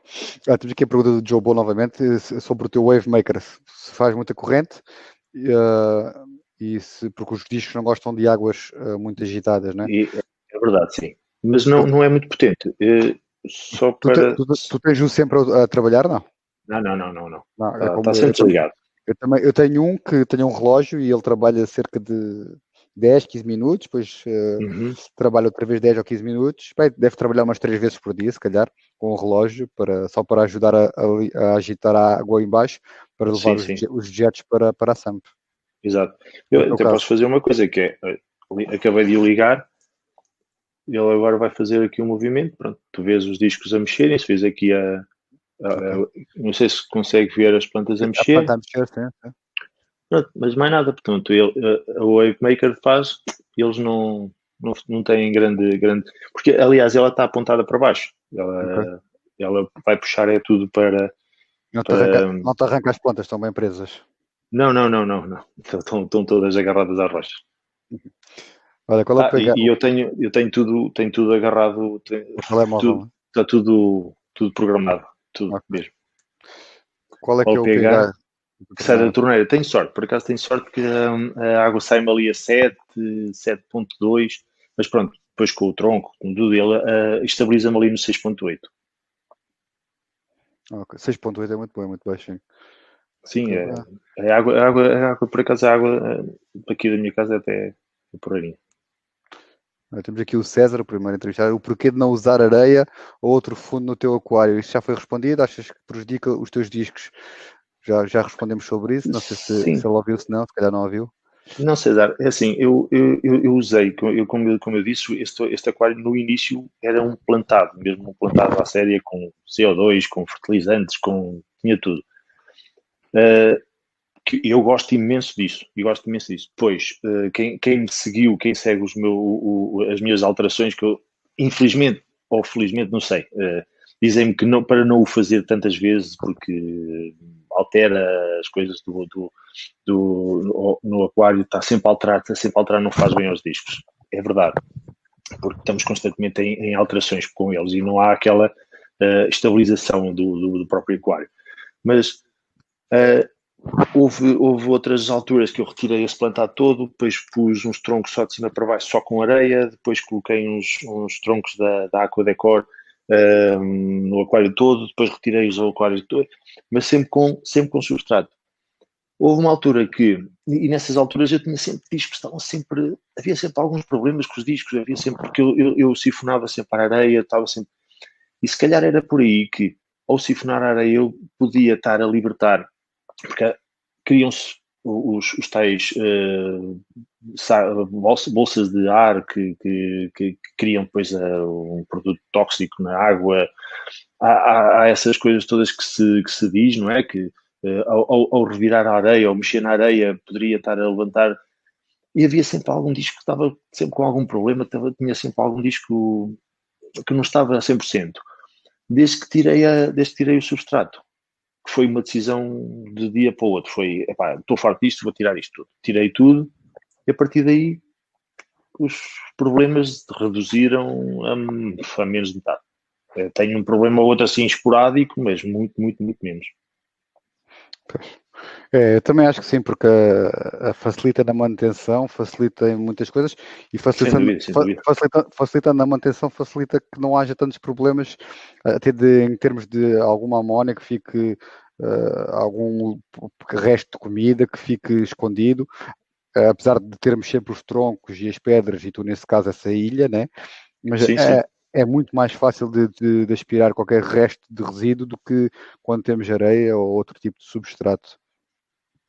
Temos aqui a pergunta do Joe Bow novamente sobre o teu Wavemaker. Se faz muita corrente porque os discos não gostam de águas muito agitadas, né? É verdade, sim. Mas não é muito potente. Só para... Tu tens-o sempre a trabalhar, não? Não. Está sempre ligado. Eu tenho um que tem um relógio e ele trabalha cerca de 10, 15 minutos, depois trabalha outra vez 10 ou 15 minutos. Bem, deve trabalhar umas 3 vezes por dia, se calhar, com o relógio, só para ajudar a agitar a água em baixo, para levar os jets para a SAMP. Exato. Eu até posso fazer uma coisa, que é, acabei de o ligar, ele agora vai fazer aqui um movimento, pronto, tu vês os discos a mexerem, se vês aqui não sei se consegue ver as plantas a mexer. A planta a mexer, sim. Pronto, mas mais nada, portanto, a Wavemaker faz, eles não têm grande... Porque, aliás, ela está apontada para baixo. Ela vai puxar tudo para... Não te arranca as plantas, estão bem presas. Não. Estão todas agarradas às rochas. Olha, qual é e eu tenho tudo agarrado, está tudo programado, tudo mesmo. Qual é que é o pH? Que sai da torneira. Tenho sorte, por acaso tenho sorte que a água sai-me ali a 7.2, mas pronto, depois com o tronco, com tudo, ele estabiliza-me ali no 6.8. Ok, 6.8 é muito bom, é muito baixinho. Sim, a água, por acaso a água aqui da minha casa até é porreirinha. Temos aqui o César, o primeiro entrevistado. O porquê de não usar areia ou outro fundo no teu aquário? Isso já foi respondido? Achas que prejudica os teus discos? Já respondemos sobre isso. Não sei se ele ouviu, se não, se calhar não ouviu. Não, César, é assim, eu usei, como eu disse, este aquário no início era um plantado, mesmo um plantado à séria, com CO2, com fertilizantes, tinha tudo. Que eu gosto imenso disso, Pois, quem me seguiu, quem segue as minhas alterações, que eu, infelizmente ou felizmente, não sei, dizem-me que para não o fazer tantas vezes, porque altera as coisas no aquário, está sempre a alterar, não faz bem aos discos. É verdade, porque estamos constantemente em alterações com eles e não há aquela estabilização do próprio aquário. Mas houve outras alturas que eu retirei esse plantado todo, depois pus uns troncos só de cima para baixo, só com areia, depois coloquei uns troncos da Aquadecor no aquário todo, depois retirei-os ao aquário todo, mas sempre com substrato. Houve uma altura e nessas alturas eu tinha sempre discos, havia sempre alguns problemas com os discos, porque eu sifonava sempre a areia, estava sempre, e se calhar era por aí que, ao sifonar a areia, eu podia estar a libertar, porque criam-se os tais bolsas de ar que criam depois um produto tóxico na água. Há essas coisas todas que se diz, não é? Que ao revirar a areia, ou mexer na areia, poderia estar a levantar. E havia sempre algum disco que estava sempre com algum problema, tinha sempre algum disco que não estava a 100%. Desde que tirei o substrato, que foi uma decisão de dia para o outro. Foi, estou farto disto, vou tirar isto tudo. Tirei tudo e a partir daí os problemas reduziram a menos de metade. Tenho um problema ou outro assim esporádico, mas muito, muito, muito menos. Eu também acho que sim, porque facilita na manutenção, facilita em muitas coisas e Sem dúvida, sem dúvida. facilita na manutenção, facilita que não haja tantos problemas, até em termos de alguma amónia que fique, algum resto de comida que fique escondido, apesar de termos sempre os troncos e as pedras, e tu nesse caso essa ilha, né? Mas Sim, sim. é muito mais fácil de aspirar qualquer resto de resíduo do que quando temos areia ou outro tipo de substrato.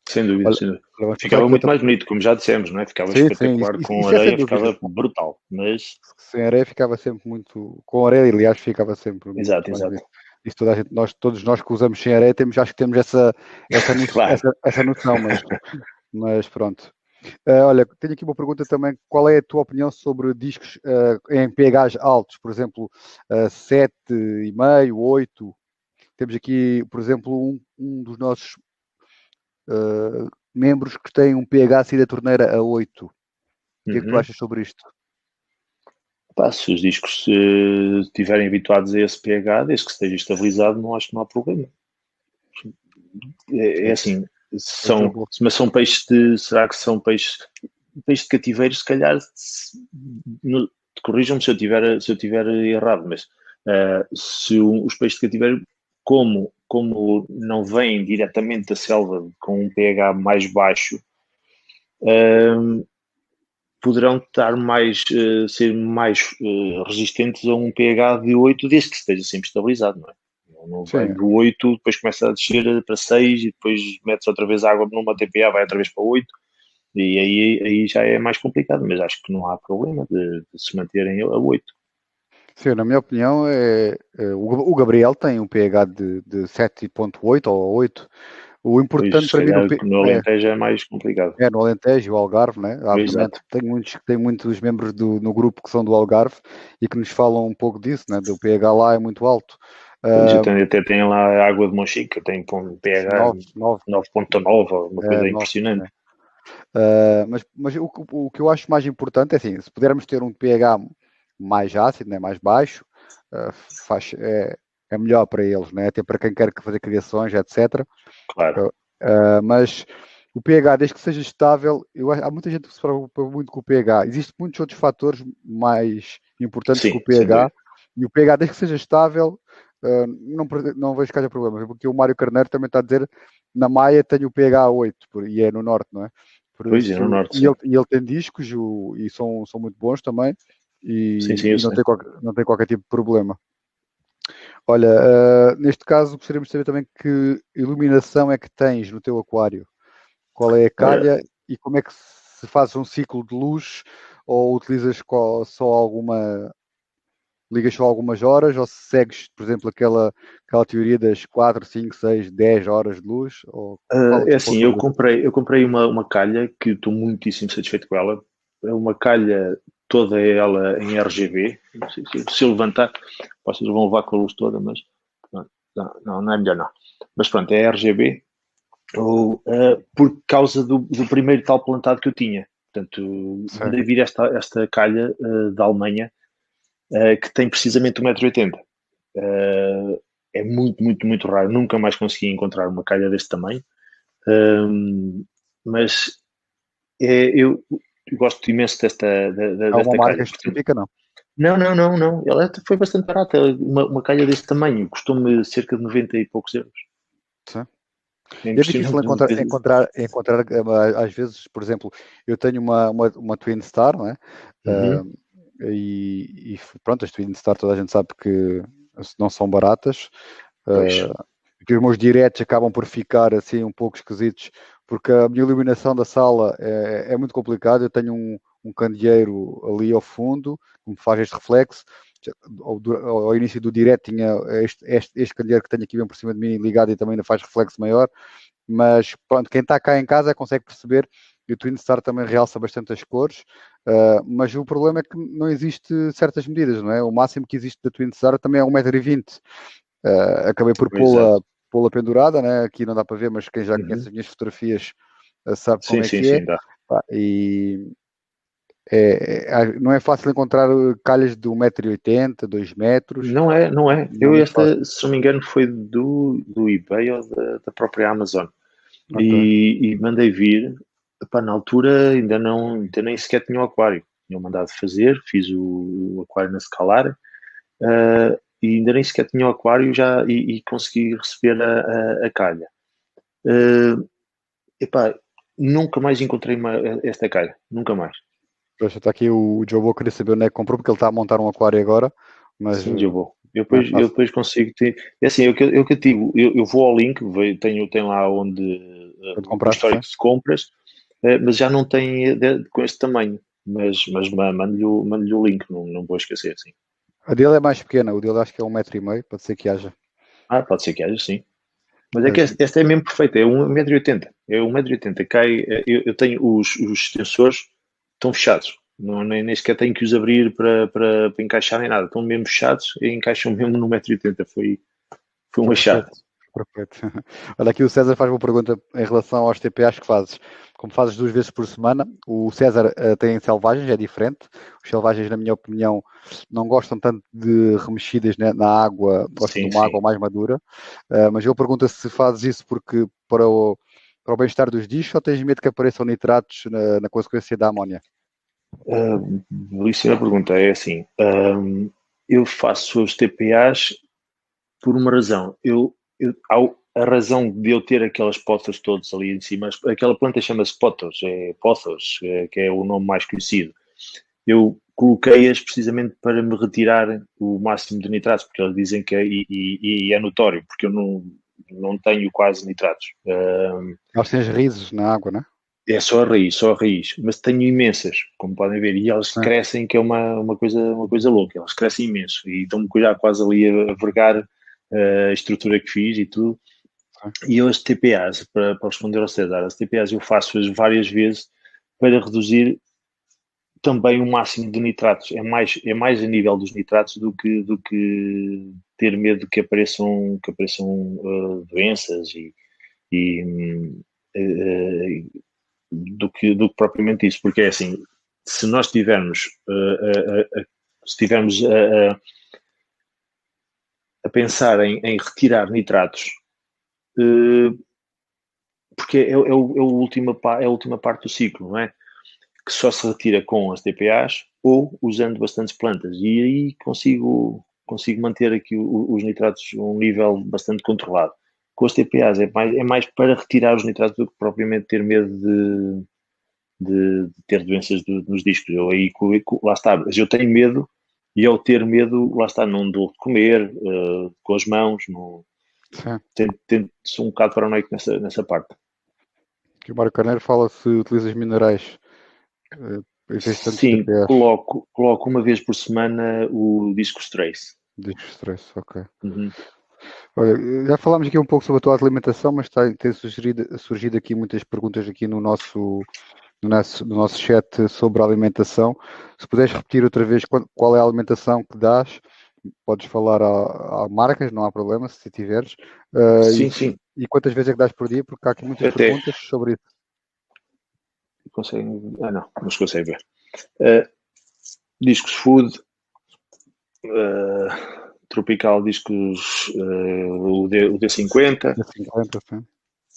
Sem dúvida, Olha, sem dúvida. vamos passar Ficava aqui muito outra. mais bonito, como já dissemos, não é? Ficava Sim, sim, espetacular com isso é sem areia, dúvida. ficava brutal. Mas, Sem areia ficava sempre muito. Com areia, aliás, ficava sempre muito exato, mais bonito. exato. Isso toda a gente, todos nós que usamos sem areia, acho que temos Claro. essa noção, mas pronto. Olha, tenho aqui uma pergunta também. Qual é a tua opinião sobre discos em pHs altos, por exemplo, 7,5, 8? Temos aqui, por exemplo, um dos nossos membros que tem um pH assim da torneira a 8. O que é que tu Uhum. achas sobre isto? Pá, se os discos estiverem habituados a esse pH, desde que esteja estabilizado, não acho que não há problema. É Sim. assim, Por exemplo, mas são peixes de, será que são peixes de cativeiro? Se calhar, corrijam-me se eu tiver errado, mas se os peixes de cativeiro, como não vêm diretamente da selva com um pH mais baixo, poderão estar ser mais resistentes a um pH de 8 desde que esteja sempre estabilizado, não é? Não vai sim, do 8, depois começa a descer para 6 e depois metes outra vez água numa TPA, vai outra vez para 8 e aí já é mais complicado, mas acho que não há problema de se manterem a 8. sim, na minha opinião, o Gabriel tem um pH de 7,8 ou 8. O Pois, importante se para mim calhar no Alentejo é mais complicado. no Alentejo e o Algarve, né? Obviamente, Exato. tem muitos membros no grupo que são do Algarve e que nos falam um pouco disso, né? Do pH lá é muito alto. Pois, eu Uh, até tenho lá a água de Monchique, eu tenho um pH 9, 9, 9.9, uma coisa 9. impressionante. Mas o que eu acho mais importante é assim, se pudermos ter um pH mais ácido, né, mais baixo, é melhor para eles, né, até para quem quer fazer criações, etc. Claro. Mas o pH, desde que seja estável, há muita gente que se preocupa muito com o pH. Existem muitos outros fatores mais importantes que o Sim, sem pH, dúvida. e o pH, desde que seja estável, não vejo que haja problema, porque o Mário Carneiro também está a dizer na Maia tem o pH 8, e é no norte, não é? Por Pois é, no isso, norte, sim. e ele tem discos e são muito bons também, Sim, sim, eu e sei. não tem qualquer tipo de problema. Olha, neste caso gostaríamos de saber também que iluminação é que tens no teu aquário. Qual é a Ora, calha e como é que se faz um ciclo de luz, ou utilizas só alguma, ligas só algumas horas, ou se segues, por exemplo, aquela teoria das 4, 5, 6, 10 horas de luz, ou é fala-nos um pouco assim, eu sobre isso. comprei, eu comprei uma calha que estou muitíssimo satisfeito com ela. É uma calha toda ela em RGB. Não sei se eu levantar, vocês vão levar com a luz toda, mas não é melhor não. Mas pronto, é RGB por causa do primeiro tal plantado que eu tinha. Portanto, Sim. mandei vir esta calha da Alemanha que tem precisamente 1,80 m. É muito, muito, muito raro. Nunca mais consegui encontrar uma calha deste tamanho. Mas eu gosto imenso Há uma desta marca calha. Portanto, específica, não? não. Ela foi bastante barata. Uma calha deste tamanho custou-me cerca de 90 e poucos euros. Sim. É É difícil impressionante. Uma coisa. às vezes, por exemplo, eu tenho uma Twin Star, não é? Uhum. E pronto, as Twin Star toda a gente sabe que não são baratas, Pois. que os meus directs acabam por ficar assim um pouco esquisitos, porque a minha iluminação da sala é muito complicada. Eu tenho um candeeiro ali ao fundo que me faz este reflexo. Ao início do direct tinha este candeeiro que tenho aqui bem por cima de mim ligado e também ainda faz reflexo maior, mas pronto, quem está cá em casa consegue perceber. E o Twin Star também realça bastante as cores, mas o problema é que não existe certas medidas, não é? O máximo que existe da Twin Star também é 1,20 m. Acabei por Exato. pô-la pendurada, né? Aqui não dá para ver, mas quem já conhece Uhum. as minhas fotografias sabe como Sim, é sim, que é. sim, dá. Pá, e não é fácil encontrar calhas de 1,80 m, 2 metros. Não é, não é. Não é Eu muito fácil. esta, se não me engano, foi do eBay ou da própria Amazon. Ok. e mandei vir. Epá, na altura ainda nem sequer tinha o aquário. Tinham mandado fazer, fiz o aquário na Scalar, e ainda nem sequer tinha o aquário e consegui receber a calha. Epá, nunca mais encontrei esta calha, nunca mais. Pois, está aqui o Joe Boa, queria saber onde é que comprou, porque ele está a montar um aquário agora, mas Sim, eu vou. não é Eu fácil. depois consigo ter. É assim, eu que digo, eu vou ao link, tem lá onde Quando o compraste, sim. histórico de compras, mas já não tem com este tamanho. Mas mando-lhe o link, não vou esquecer, sim. A dele é mais pequena, o dele acho que é 1,5 m, pode ser que haja. Pode ser que haja, sim. Mas é que Mas, esta é mesmo perfeita, é 1,80 m. É 1,80 m. Eu tenho os extensores, estão fechados. Não, nem sequer tenho que os abrir para encaixar nem nada. Estão mesmo fechados e encaixam mesmo no 1,80 m. Foi um achado. perfeito, perfeito. Olha, aqui o César faz uma pergunta em relação aos TPAs que fazes. Como fazes 2 vezes por semana, o César tem selvagens, é diferente. Os selvagens, na minha opinião, não gostam tanto de remexidas na água, gostam de Sim, uma água sim. mais madura. Mas ele pergunta se fazes isso porque para o bem-estar dos discos ou tens medo que apareçam nitratos na consequência da amónia? Belíssima pergunta. É assim, eu faço os TPAs por uma razão. A razão de eu ter aquelas poças todas ali em cima, aquela planta chama-se pothos, que é o nome mais conhecido. Eu coloquei-as precisamente para me retirar o máximo de nitratos, porque eles dizem que e é notório, porque eu não tenho quase nitratos. Elas têm as raízes na água, não é? É só a raiz, mas tenho imensas, como podem ver, e elas Sim. crescem, que é uma coisa louca, elas crescem imenso, e estão-me já quase ali a vergar a estrutura que fiz e tudo. Sim. E eu as TPAs, para responder ao César, as TPAs eu faço-as várias vezes para reduzir também o máximo de nitratos. É mais a nível dos nitratos do que ter medo que apareçam doenças e do que propriamente isso, porque é assim, se nós tivermos se estivermos a pensar em retirar nitratos, porque é a última parte do ciclo, não é? Que só se retira com as TPAs ou usando bastantes plantas. E aí consigo manter aqui os nitratos a um nível bastante controlado. Com as TPAs é mais para retirar os nitratos do que propriamente ter medo de ter doenças nos discos. Eu aí, lá está, mas eu tenho medo e ao ter medo, lá está, não dou de comer com as mãos, não, Sim. sou um bocado paranoico nessa parte. Que o Mário Carneiro fala se utilizas minerais em vez de tantos Sim, TPAs. coloco uma vez por semana o Discos Trace. Discos stress, ok. Uhum. Olha, já falámos aqui um pouco sobre a tua alimentação, mas tem surgido aqui muitas perguntas aqui no nosso chat sobre a alimentação. Se puderes repetir outra vez qual é a alimentação que dás, podes falar a marcas, não há problema, se tiveres. Sim, sim. E quantas vezes é que dás por dia? Porque há aqui muitas Até perguntas sobre isso. conseguem. Não se consegue ver. Discos Food, Tropical Discos, o D50, 50, sim.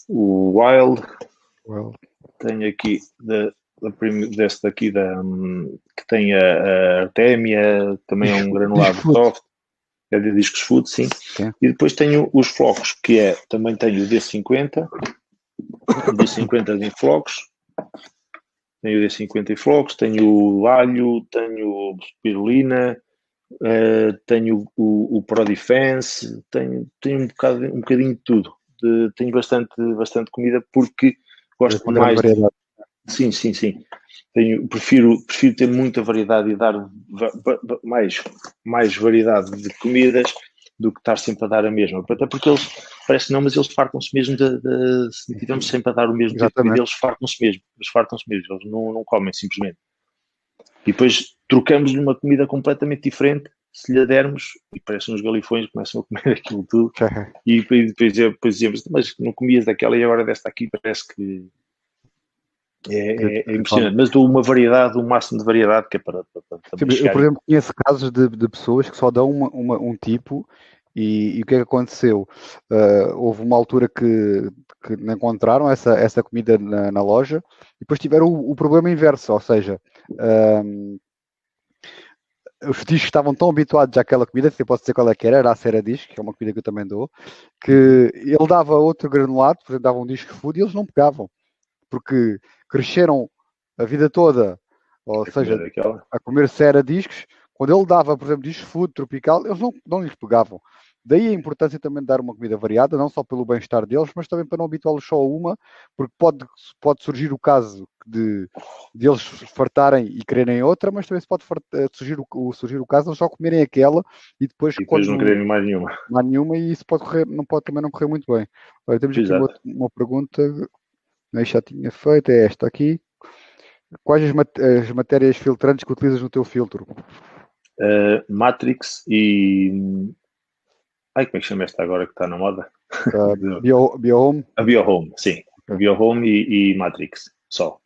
o Wild. Well, Tenho aqui deste daqui que tem a Artemia, também é um granulado Disfoot. soft, é de Discos Food, sim. Sim. E depois tenho os flocos, também tenho o D50, o D50 em flocos, tenho o D50 em flocos, tenho o alho, tenho o spirulina, tenho o Pro Defense, tenho um bocadinho de tudo. Tenho bastante comida porque É gosto uma grande mais de. variedade. Sim, sim, sim. Prefiro ter muita variedade e dar mais variedade de comidas do que estar sempre a dar a mesma. Até porque eles, parece que não, mas eles fartam-se mesmo se estivermos sempre a dar o mesmo tipo de comida, Exatamente. eles fartam-se mesmo. Eles não comem simplesmente. E depois trocamos numa comida completamente diferente, se lhe dermos, e parecem uns galifões, começam a comer aquilo tudo, e depois dizemos, mas não comias daquela e agora desta aqui, parece que é impressionante. Mas dou uma variedade, um máximo de variedade, que é para Sim, também eu, chegar por em. exemplo, conheço casos de pessoas que só dão um tipo E o que é que aconteceu? Houve uma altura que não encontraram essa comida na loja e depois tiveram o problema inverso, ou seja, os discos estavam tão habituados àquela comida, se eu posso dizer qual é que era a cera disco, que é uma comida que eu também dou, que ele dava outro granulado, por exemplo, dava um disco food e eles não pegavam, porque cresceram a vida toda, ou seja, a comer cera discos. Quando ele dava, por exemplo, disco food tropical, eles não lhes pegavam. Daí a importância também de dar uma comida variada, não só pelo bem-estar deles, mas também para não habituá-los só a uma, porque pode surgir o caso de eles fartarem e quererem outra, mas também se pode surgir o caso de eles só comerem aquela e depois não quererem mais nenhuma. Mais nenhuma, e isso também não correr muito bem. Olha, temos aqui uma pergunta, eu já tinha feito, é esta aqui. Quais as matérias filtrantes que utilizas no teu filtro? Matrix e... como é que chama esta agora que está na moda? Biohome? A Biohome, sim. A Biohome e Matrix, só.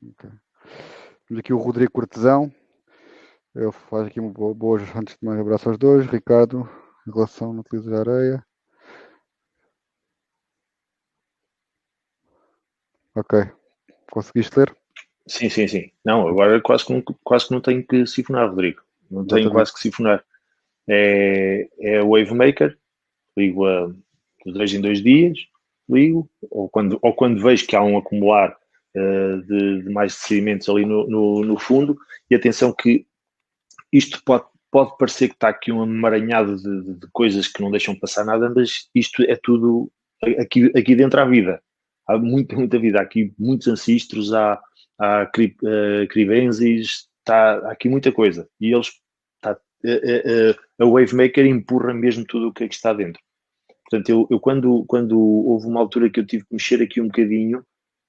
Okay. Temos aqui o Rodrigo Cortesão. Eu faço aqui boas antes de mais abraço aos dois. Ricardo, em relação ao utilizo da areia. Ok. Conseguiste ler? Sim. Não, agora quase que não tenho que sifonar, Rodrigo. Não tenho quase que sifonar. É o Wavemaker, ligo de 2 em 2 dias, ligo, ou quando vejo que há um acumular de mais sedimentos ali no fundo, e atenção que isto pode parecer que está aqui um emaranhado de coisas que não deixam passar nada, mas isto é tudo, aqui dentro há vida, há muita vida, há aqui muitos ancestros, há cribensis, há aqui muita coisa, e eles, a Wavemaker empurra mesmo tudo o que está dentro. Portanto, eu quando houve uma altura que eu tive que mexer aqui um bocadinho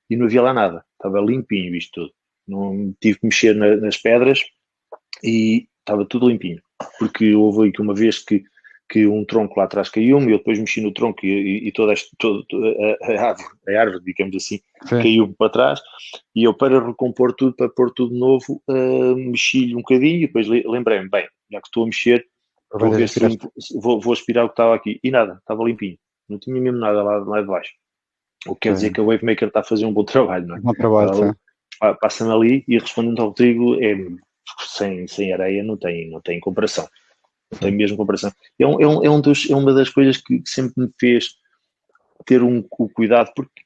e não havia lá nada, estava limpinho isto tudo, não tive que mexer nas pedras e estava tudo limpinho, porque houve aqui uma vez que um tronco lá atrás caiu-me, eu depois mexi no tronco e toda a árvore, digamos assim, sim, caiu para trás, e eu, para recompor tudo, para pôr tudo novo, mexi-lhe um bocadinho e depois lembrei-me, bem, já que estou a mexer, vou ver se vou aspirar o que estava aqui, e nada, estava limpinho, não tinha mesmo nada lá de baixo. O que quer dizer que a Wavemaker está a fazer um bom trabalho, não é? Bom trabalho, passa-me ali e, respondendo ao Rodrigo, sem areia não tem comparação. Não tem mesmo comparação. É uma das coisas que sempre me fez ter o cuidado, porque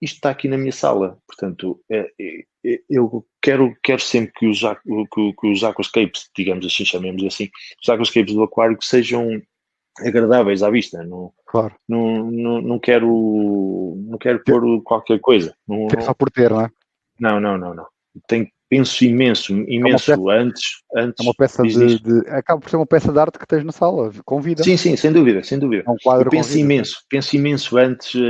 isto está aqui na minha sala. Portanto, eu quero sempre que os aquascapes, digamos assim, chamemos assim, os aquascapes do aquário, que sejam agradáveis à vista. Claro. Não quero pôr qualquer coisa. Só por ter, não é? Não. Penso imenso antes. É uma peça acaba por ser uma peça de arte que tens na sala, com vida. Sim, sem dúvida. É um quadro, eu penso imenso antes,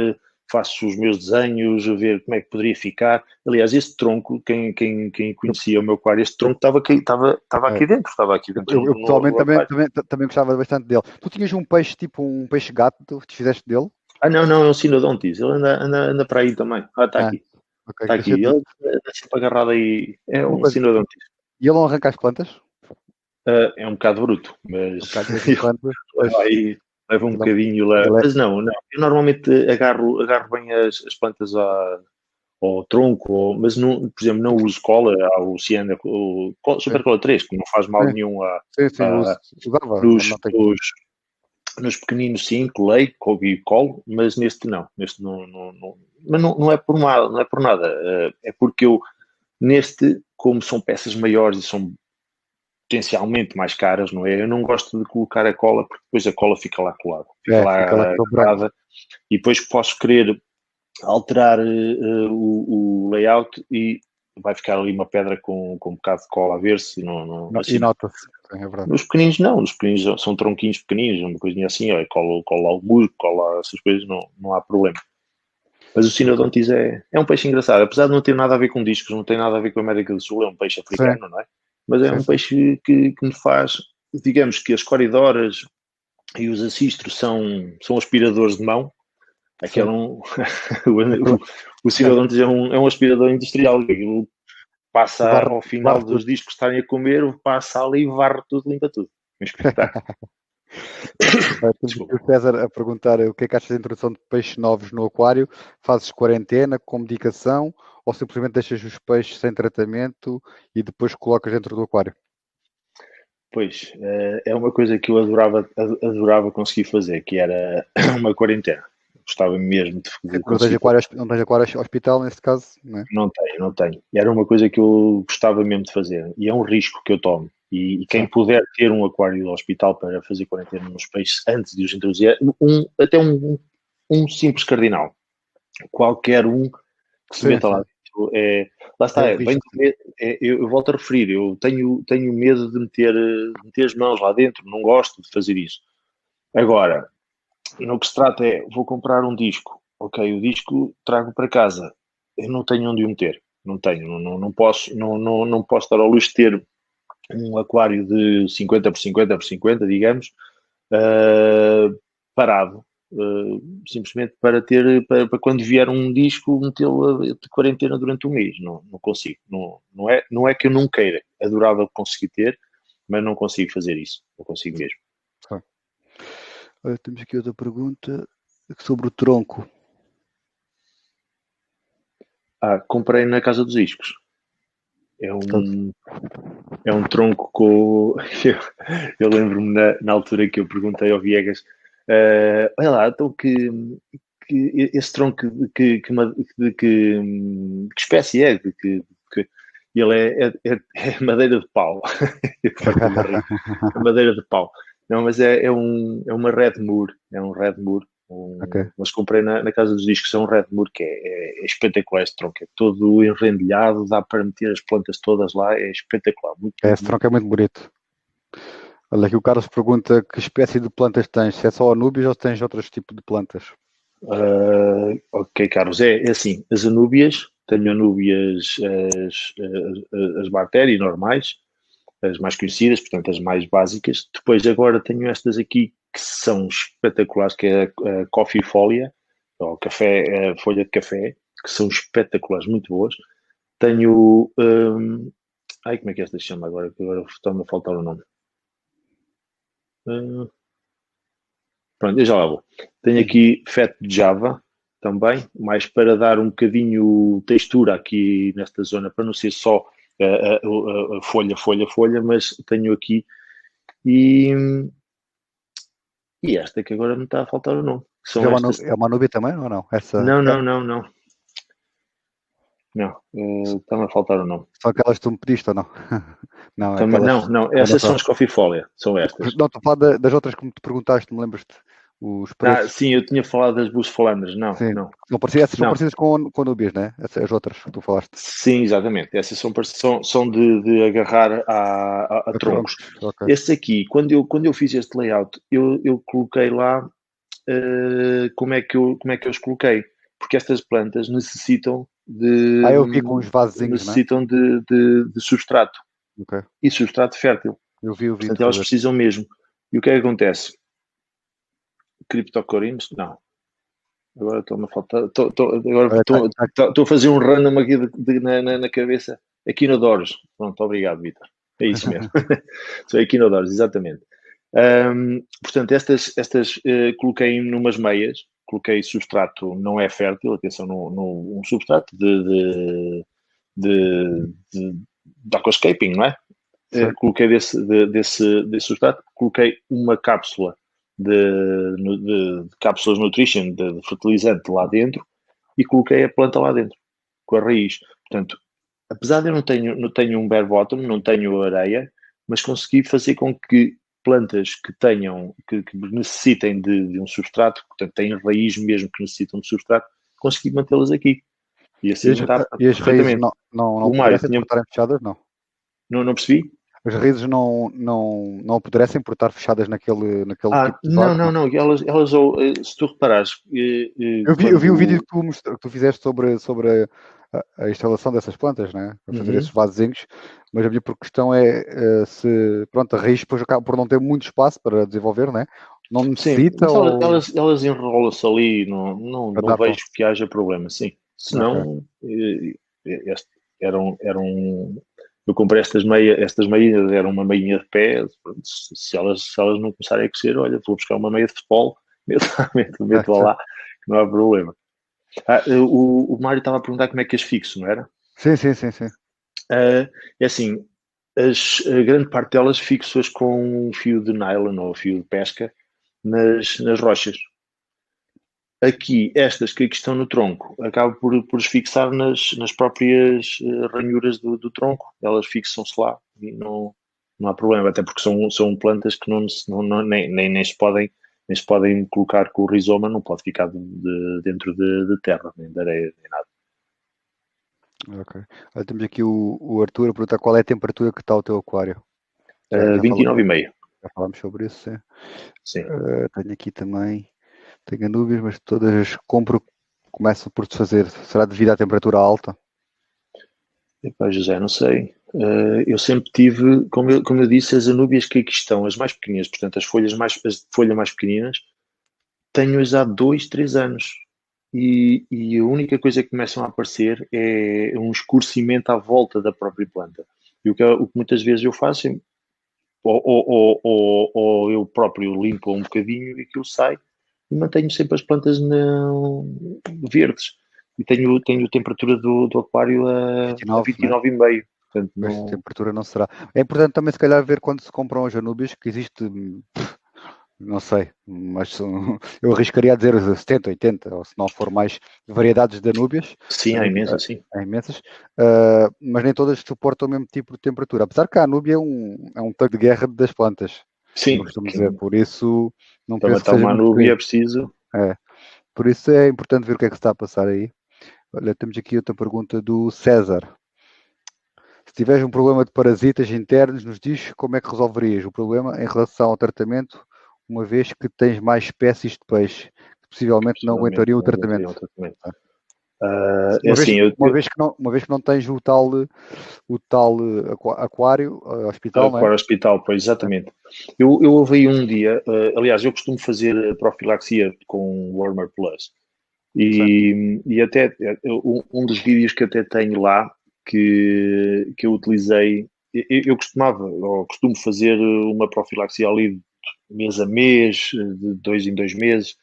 faço os meus desenhos, ver como é que poderia ficar. Aliás, este tronco, quem conhecia o meu aquário, este tronco estava aqui dentro. Eu pessoalmente também gostava bastante dele. Tu tinhas um peixe, tipo um peixe gato, tu te fizeste dele? Não, é um Sinodontis. Ele anda para aí também. Está aqui. Okay, está aqui. Ele está sempre agarrado aí. É um Sinodontis. E ele não arranca as plantas? É um bocado bruto, mas leva um bocadinho lá. Mas não, eu normalmente agarro bem as plantas ao tronco, mas não, por exemplo, não uso cola, ao Cianda, Super Cola 3, que não faz mal nenhum nos pequeninos, sim, colei, e colo, mas neste não. Mas não é por nada, é porque eu, neste, como são peças maiores e são potencialmente mais caras, não é? Eu não gosto de colocar a cola, porque depois a cola fica lá colada, fica lá agarrada, e depois posso querer alterar o layout e vai ficar ali uma pedra com um bocado de cola a ver-se. E nota-se. É verdade. Nos pequeninos não, nos pequeninos são tronquinhos pequeninos, uma coisinha assim, cola o musgo, cola essas coisas, não há problema. Mas o Sinodontis é um peixe engraçado, apesar de não ter nada a ver com discos, não tem nada a ver com a América do Sul, é um peixe africano, não é? Mas é um peixe que me faz, digamos que as coridoras e os acistros são aspiradores de mão. O Sinodontis é um aspirador industrial, aquilo passa ao final dos discos estarem a comer, passa ali e varre tudo, limpa tudo. Um espetáculo. Temos aqui o César a perguntar o que é que achas da introdução de peixes novos no aquário? Fazes quarentena com medicação ou simplesmente deixas os peixes sem tratamento e depois colocas dentro do aquário? Pois, é uma coisa que eu adorava conseguir fazer, que era uma quarentena. Gostava mesmo de Não tens conseguir fazer. aquário, não tens aquário hospital neste caso, não é? Não tenho. E era uma coisa que eu gostava mesmo de fazer. E é um risco que eu tomo. E quem Sim. puder ter um aquário do hospital para fazer quarentena nos peixes antes de os introduzir, até um simples cardinal, qualquer um que se Sim, meta lá sim. dentro, lá É está, um risco. eu volto a referir, eu tenho medo de meter as mãos lá dentro, não gosto de fazer isso. Agora, no que se trata vou comprar um disco, ok, o disco trago para casa, eu não tenho onde o meter, não tenho, não posso, não posso dar ao luxo de ter um aquário de 50 por 50 por 50, digamos, parado, simplesmente para quando vier um disco metê-lo de quarentena durante um mês, não consigo, não é que eu não queira, adorava conseguir ter, mas não consigo fazer isso, não consigo mesmo. Olha, temos aqui outra pergunta sobre o tronco. Comprei na Casa dos Discos. É Portanto, um tronco com. Eu lembro-me na altura que eu perguntei ao Viegas: olha lá, então que esse tronco que espécie é? E ele é madeira de pau. Eu farto-me a rir. É madeira de pau. Não, mas é uma Redmoor. É um Redmoor. ok. Mas comprei na Casa dos Discos, é um Redmoor que é espetacular esse tronco. É todo enrendilhado, dá para meter as plantas todas lá. É espetacular. Muito, Esse muito, tronco é muito bonito. Olha, aqui o Carlos pergunta que espécie de plantas tens, se é só anúbias ou se tens outros tipos de plantas? Ok, Carlos, é assim, as anúbias, tenho anúbias, as Barteri normais, as mais conhecidas, portanto as mais básicas. Depois agora tenho estas aqui que são espetaculares, que é a Coffee Folia, ou café, folha de café, que são espetaculares, muito boas. Tenho, como é que esta se chama agora? Que agora está-me a faltar o nome. Pronto, eu já lá vou. Tenho aqui Fat Java também, mais para dar um bocadinho textura aqui nesta zona, para não ser só a folha, mas tenho aqui e, e esta que agora me está a faltar o nome. Que Mas são estas. é uma anúbia também ou não? Essa Não, pequena? está-me a faltar o nome. São aquelas que tu me pediste ou não? Não, Também, aquelas. não, essas são as Coffee Folia, são estas. Não, estou a falar das outras que me perguntaste, me lembras-te? Os preços. Sim, eu tinha falado das Bucefalandras, não, Sim, não. essas são Não, parecidas com anúbias, né? As outras que tu falaste. sim, exatamente. Essas são de agarrar a A troncos. troncos, ok. Este aqui, quando eu fiz este layout, eu coloquei lá como é que eu os coloquei. Porque estas plantas necessitam Eu vi com os vasinhos, né? de substrato. Ok. E substrato fértil. Eu vi o vídeo Portanto, elas fazer. precisam mesmo. E o que é que acontece? Criptocorinos? Não. Agora estou-me a faltar. Agora estou a fazer um random aqui na cabeça. Equinodores. Pronto, obrigado, Vitor. É isso mesmo. São equinodores, exatamente. Portanto, estas coloquei numas meias. Coloquei substrato não é fértil, atenção, um substrato de aquascaping, não é? Coloquei desse substrato, coloquei uma cápsula de cápsulas nutrition, de fertilizante lá dentro, e coloquei a planta lá dentro, com a raiz. Portanto, apesar de eu não tenho um bare bottom, não tenho areia, mas consegui fazer com que plantas que necessitem de um substrato, portanto, têm raiz mesmo que necessitam de substrato, consegui mantê-las aqui. E assim está E as raízes perfeitamente. não O Mário, apodrecem por estarem fechadas? Não. não percebi? As raízes não apodrecem por estar fechadas naquele tipo de vaso? Não. Não. Elas, se tu reparares, Eu vi o vídeo quando. que tu fizeste sobre a instalação dessas plantas, né? A fazer esses vasinhos, mas a minha questão é se, pronto, a raiz depois acaba por não ter muito espaço para desenvolver, né? Não Sim, necessita mas ou elas enrolam-se ali, não adaptam? vejo que haja problema, sim. Ok. Senão, este era um eu comprei estas meias, eram uma meinha de pé, se elas não começarem a crescer, olha, vou buscar uma meia de futebol, meto lá, que não há problema. O Mário estava a perguntar como é que as fixo, não era? Sim, sim, sim, sim. É assim, a grande parte delas fixo-as com um fio de nylon ou fio de pesca nas rochas. Aqui, estas que aqui estão no tronco, acabo por as fixar nas próprias ranhuras do tronco, elas fixam-se lá e não há problema, até porque são plantas que nem se podem colocar com o rizoma, não pode ficar dentro de terra, nem de areia, nem nada. Ok. Olha, temos aqui o Arthur a perguntar qual é a temperatura que está o teu aquário. Já 29,5. Já falámos sobre isso, sim. Sim. Tenho aqui também, tenho anúbias, mas todas as que compro começam por desfazer. Será devido à temperatura alta? Epá, José, não sei. Eu sempre tive, como eu disse, as anúbias que aqui estão, as mais pequeninas, portanto, as folhas mais pequeninas, tenho-as há 2, 3 anos. E a única coisa que começam a aparecer é um escurecimento à volta da própria planta. E o que muitas vezes eu faço é, ou eu próprio limpo um bocadinho e aquilo sai e mantenho sempre as plantas verdes. E tenho a temperatura do aquário a 29, né? 29,5. Portanto, Mas a temperatura não será. É importante também, se calhar, ver quando se compram as anúbias, que existe, não sei, mas eu arriscaria a dizer 70, 80, ou se não for mais, variedades de anúbias. sim, há imensas, sim. Há imensas, mas nem todas suportam o mesmo tipo de temperatura. Apesar que a anúbia é um tanque de guerra das plantas, Sim, como costumo dizer, por isso não para penso que matar seja uma muito anúbia frio. é preciso. Por isso é importante ver o que é que se está a passar aí. Olha, temos aqui outra pergunta do César. Se tiveres um problema de parasitas internos nos discos, como é que resolverias o problema em relação ao tratamento, uma vez que tens mais espécies de peixe que possivelmente não aguentariam o tratamento? É assim, Uma vez que não tens o tal aquário, hospital, não é? para o hospital, pois, exatamente. Eu houve aí um dia, aliás, eu costumo fazer profilaxia com o Warmer Plus. E até um dos vídeos que até tenho lá que eu utilizei, eu costumo fazer uma profilaxia ali de mês a mês, de 2 em 2 meses,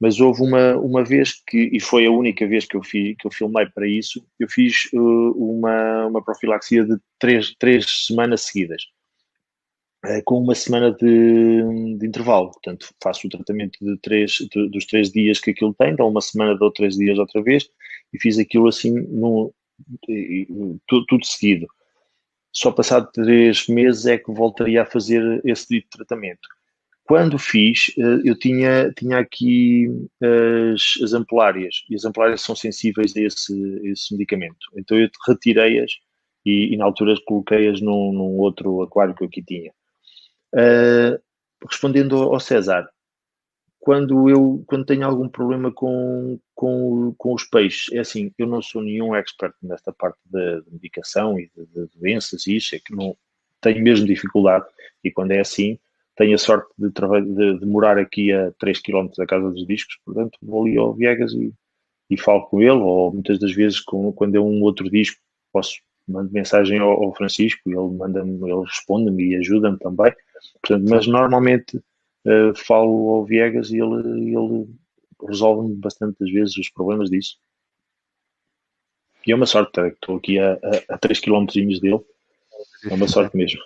mas houve uma vez e foi a única vez que eu filmei para isso, eu fiz uma profilaxia de três semanas seguidas, com uma semana de intervalo. Portanto, faço o tratamento dos 3 dias que aquilo tem, então uma semana dou 3 dias outra vez, e fiz aquilo assim, tudo seguido. Só passado 3 meses é que voltaria a fazer esse tipo de tratamento. Quando fiz, eu tinha aqui as ampulárias, e as ampulárias são sensíveis a esse medicamento. Então eu retirei-as e na altura coloquei-as num outro aquário que eu aqui tinha. Respondendo ao César, quando tenho algum problema com os peixes, é assim, eu não sou nenhum expert nesta parte de medicação e de doenças e isso, é que não tenho mesmo dificuldade, e quando é assim, tenho a sorte de morar aqui a 3 km da Casa dos Discos, portanto vou ali ao Viegas e falo com ele, ou muitas das vezes quando é um outro disco, mando mensagem ao Francisco e ele responde-me e ajuda-me também. Portanto, mas normalmente falo ao Viegas e ele resolve-me bastante das vezes os problemas disso. E é uma sorte, que estou aqui a 3 km dele. É uma sorte mesmo.